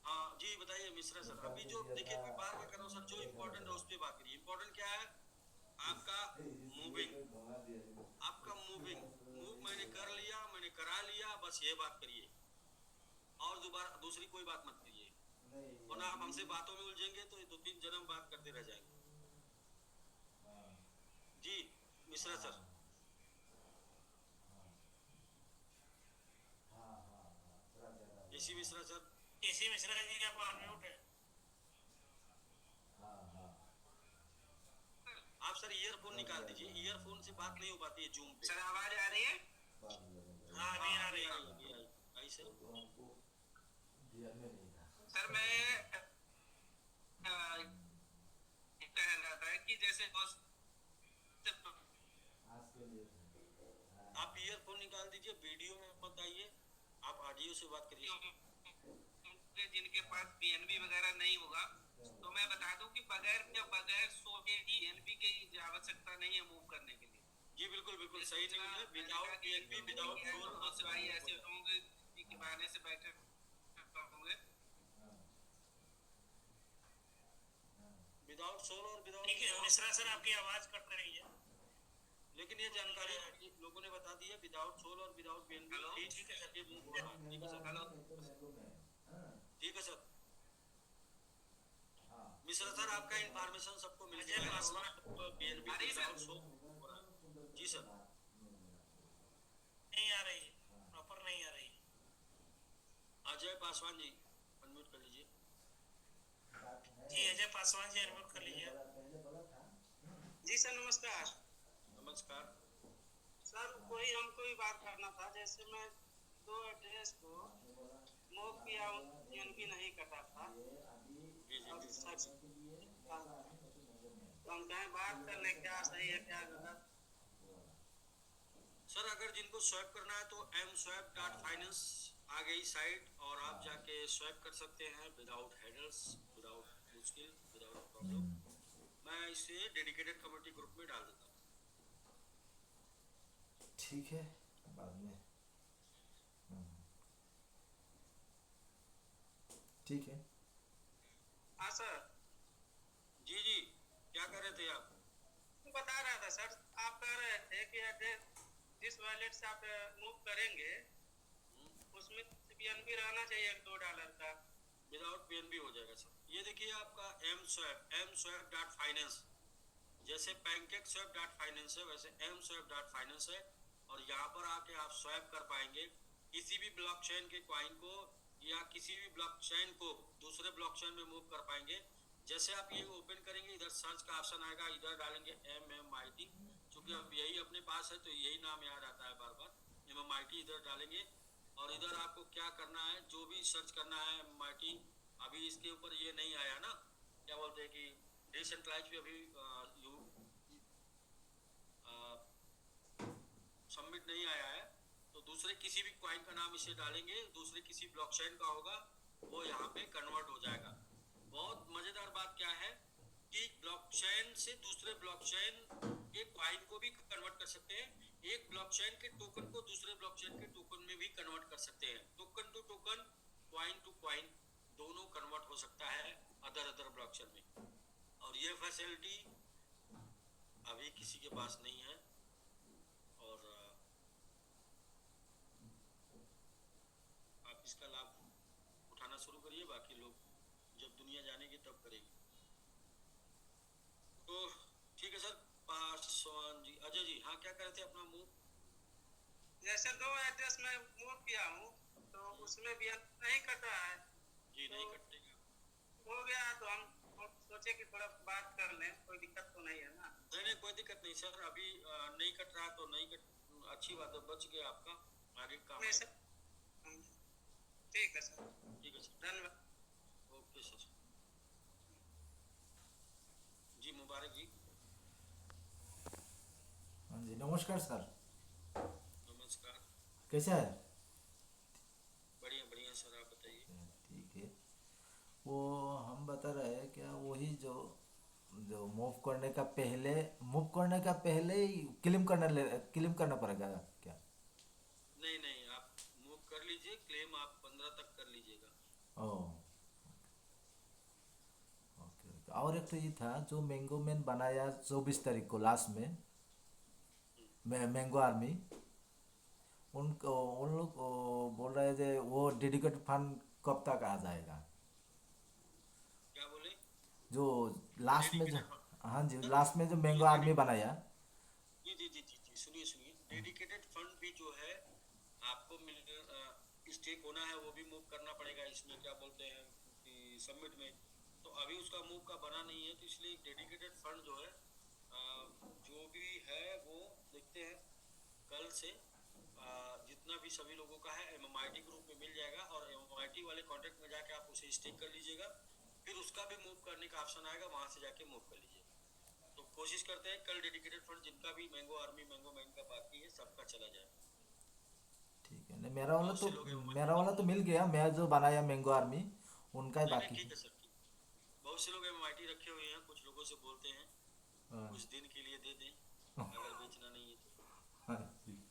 हाँ जी बताइए मिश्रा सर। अभी जो देखिए मैं बार बार कर रहा हूँ सर, जो इम्पोर्टेंट है उस पर बात करिए। इम्पोर्टेंट क्या है आपका मूविंग, आपका मूव मैंने कर लिया, मैंने करा लिया, बस ये बात करिए और दोबारा दूसरी कोई बात मत करिए, वरना आप हमसे बातों में उलझेंगे तो 2-3 जन्म बात करते रह जाएंगे। जी Mishra sir. AC Mishra sir. AC Mishra ji क्या बात म्यूट है? आप सर ईयरफोन निकाल दीजिए, ईयरफोन से बात नहीं हो पाती है जूम पे। सर आवाज आ रही है? हाँ अभी आ रही है। आई सर। सर मैं कह रहा था कि जैसे आप ईयरफोन निकाल दीजिए, वीडियो में मत आइए, आप ऑडियो से बात करिए। जिनके पास पीएनबी वगैरह नहीं होगा तो मैं बता दूं कि बगैर सोचे ही पीएनबी की आवश्यकता नहीं है मूव करने के लिए। जी बिल्कुल बिल्कुल सही नहीं है। विदाउट पीएनबी विदाउट सोल बहुत से भाई ऐसे होंगे कि बहाने से बैठे होंगे विदाउट सोल और विदाउट। ठीक है मिश्रा सर आपकी आवाज कट रही है, लेकिन ये जानकारी लोगों ने बता दी है, विदाउट सोल और विदाउट पीएनबी ठीक है सर, ये मूव हो रहा है। ठीक है सर। ठीक है सर। मिश्रा सर आपका इंफॉर्मेशन सबको मिल जाएगा। पीएनबी विदाउट सोल हो रहा है। जी सर। नहीं आ रही, प्रॉपर नहीं आ रही। अजय पासवान जी अनम्यूट कर लीजिए। जी अजय पासवान जी अनम्यूट कर लीजिए। जी सर नमस्कार। नमस्कार सर कोई हमको भी बात करना था, जैसे मैं 2 एड्रेस को मूव किया हूँ, पीएनबी नहीं कटा था। तो हम कहें बात कर ले क्या सही है क्या गलत। सर अगर जिनको स्वैप करना है तो mswap.finance आ गई साइट, और आप जाके स्वैप कर सकते हैं विदाउट हेडर्स, विदाउट मुश्किल, विदाउट प्रॉब्लम। मैं इसे डेडिकेटेड कम्युनिटी ग्रुप में डाल देता हूँ। ठीक है बाद में। ठीक है। हाँ सर। जी जी क्या कर रहे थे आप? बता रहा था सर, आप कह रहे थे कि एड्रेस जिस वॉलेट से आप मूव करेंगे उसमें पीएनबी रहना चाहिए $2 का। विदाउट पीएनबी हो जाएगा सर। ये देखिए आपका mswap.finance, जैसे pancakeswap.finance है वैसे mswap.finance है, और यहाँ पर आके आप स्वैप कर पाएंगे किसी भी ब्लॉकचेन के कॉइन को, या किसी भी ब्लॉकचेन को दूसरे ब्लॉकचेन में मूव कर पाएंगे। जैसे आप ये ओपन करेंगे, इधर सर्च का ऑप्शन आएगा, इधर डालेंगे MMIT, क्योंकि अब यही अपने पास है तो यही नाम याद आता है बार बार। MMIT इधर डालेंगे, और इधर आपको क्या करना है, जो भी सर्च करना है MMIT। अभी इसके ऊपर ये नहीं आया ना, क्या बोलते हैं कि डिसेंट्रलाइज पे अभी सबमिट नहीं आया है, तो दूसरे किसी भी कॉइन का नाम इसे डालेंगे, दूसरे किसी ब्लॉकचेन का होगा, वो यहाँ पे कन्वर्ट हो जाएगा। बहुत मजेदार बात क्या है कि ब्लॉकचेन से दूसरे ब्लॉकचेन के कॉइन को भी कन्वर्ट कर सकते हैं, एक ब्लॉकचेन के टोकन को दूसरे ब्लॉकचेन के टोकन में भी कन्वर्ट कर सकते हैं। Token to token, coin to coin, दोनों कन्वर्ट ये फैसिलिटी अभी किसी के पास नहीं है और आप इसका लाभ उठाना शुरू करिए, बाकी लोग जब दुनिया जानेगी तब करेगी। तो ठीक है सर। पासवान जी, अजय जी, हाँ क्या कर रहे थे अपना मूव? जैसे 2 एड्रेस में मूव किया हूँ तो उसमें भी नहीं कटा है जी, नहीं कटेगा। हो गया तो हम सोचे कि थोड़ा बात कर लें, कोई दिक्कत तो नहीं है ना? नहीं, कोई दिक्कत नहीं सर। अभी नहीं कट रहा तो नहीं कट, अच्छी बात है, बच गया आपका, आगे काम है। ठीक है सर। ठीक है सर, धन्यवाद। ओके सर जी। मुबारक जी। हाँ जी, नमस्कार सर। नमस्कार। कैसा है? बढ़िया बढ़िया सर, आप बताइए। ठीक है। वो हम बता रहे हैं क्या, वही जो मूव करने का पहले ही क्लेम करना पड़ेगा क्या? नहीं, आप मूव कर लीजिए, क्लेम आप 15 तक कर लीजिएगा। Oh okay. और एक तो ये था जो मैंगो मैन बनाया 24 तारीख को लास्ट में, मैंगो आर्मी, उन लोग बोल रहे थे वो डेडिकेटेड फंड कब तक आ जाएगा? क्या बोले? जो लास्ट में जो, हाँ जी, लास्ट में जो मैंगो आर्मी बनाया। जी, सुनिए, डेडिकेटेड फंड भी जो है आपको स्टेक होना है, वो भी मूव करना पड़ेगा इसमें, क्या बोलते हैं कि सबमिट में। तो अभी उसका मूव का बना नहीं है, तो इसलिए डेडिकेटेड फंड जो है जो भी है वो देखते हैं कल से जितना भी सभी लोगों का है MMIT ग्रुप में मिल जाएगा, और MMIT वाले कॉन्टेक्ट में जाके आप उसे स्टेक कर लीजिएगा, फिर उसका भी मूव करने का ऑप्शन आएगा, वहां से जाके मूव कर लीजिएगा। तो कोशिश करते हैं कल डेडिकेटेड फंड जिनका भी मैंगो आर्मी मैंगो मैन का बाकी है सबका चला जाए। ठीक है। नहीं, मेरा वाला तो मिल गया, मैं जो बनाया मैंगो आर्मी उनका ही बाकी। ठीक है सर। बहुत से लोग MMIT रखे हुए हैं, कुछ लोगों से बोलते हैं कुछ दिन के लिए दे दें, अगर बेचना नहीं है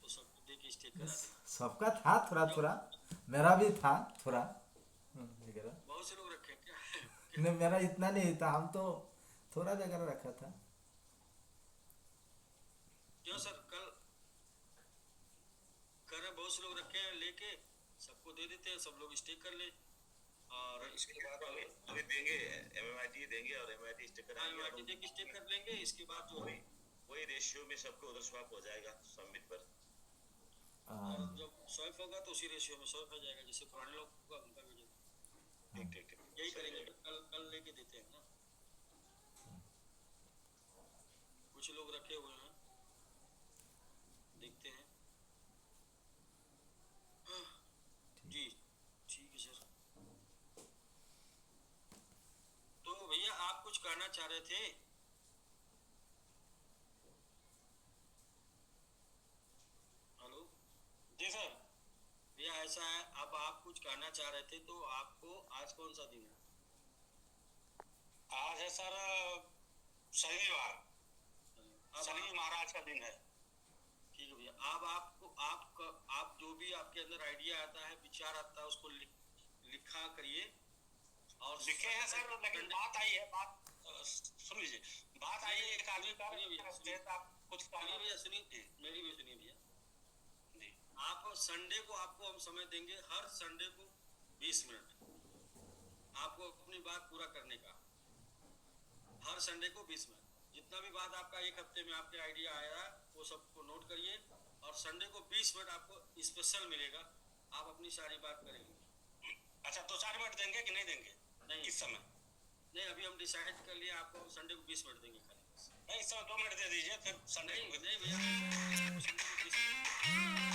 तो सबको दे के स्टेक करा दें। सबका था थोड़ा, मेरा भी था थोड़ा। बहुत से लोग रखे क्या? नहीं, मेरा इतना नहीं था, हम तो थोड़ा जगह रखा था। क्यों सर? कल बहुत से लोग रखे हैं, लेके सबको दे देते हैं, सब लोग स्टेक कर ले, और इसके बाद अभी देंगे MMIT देंगे और MMIT स्टेक कराएंगे, MMIT देके स्टेक कर लेंगे। इसके बाद जो वही रेशियो में सबको उधर स्वैप हो जाएगा सबमिट पर, और जब स्वैप होगा तो उसी रेशियो में स्वैप हो जाएगा, जैसे पुराने लोग होगा उनका भी। ठीक यही करेंगे, कल लेके देते हैं ना। कुछ लोग रखे हुए हैं, देखते हैं। जी ठीक है सर। तो भैया आप कुछ कहना चाह रहे थे? हेलो जी सर। भैया ऐसा है, अब आप कुछ कहना चाह रहे थे, तो आपको आज कौन सा दिन है? आज है सर शनिवार, शनि महाराज का दिन है। ठीक है भैया। अब आप जो भी आपके अंदर आइडिया आता है, विचार आता है, उसको लिखा करिए। और लिखे हैं सर, लेकिन बात आई है, सुन लीजिए, बात आई है एक आदमी का, आप कुछ भैया सुनिए, मेरी भी सुनिए भैया। आप संडे को आपको हम समय देंगे, हर संडे को 20 मिनट आपको अपनी बात पूरा करने का, हर संडे को 20 मिनट। जितना भी बात आपका एक हफ्ते में आपके आइडिया आया वो सबको नोट करिए, और संडे को 20 मिनट आपको स्पेशल मिलेगा, आप अपनी सारी बात करेंगे। अच्छा, 2-4 मिनट देंगे कि नहीं देंगे? नहीं, किस समय? नहीं, अभी हम डिसाइड कर लिए, आपको संडे को 20 मिनट देंगे खाली। नहीं, इस समय 2 मिनट दे दीजिए, फिर संडे नहीं भैया, संडे को 20 मिनट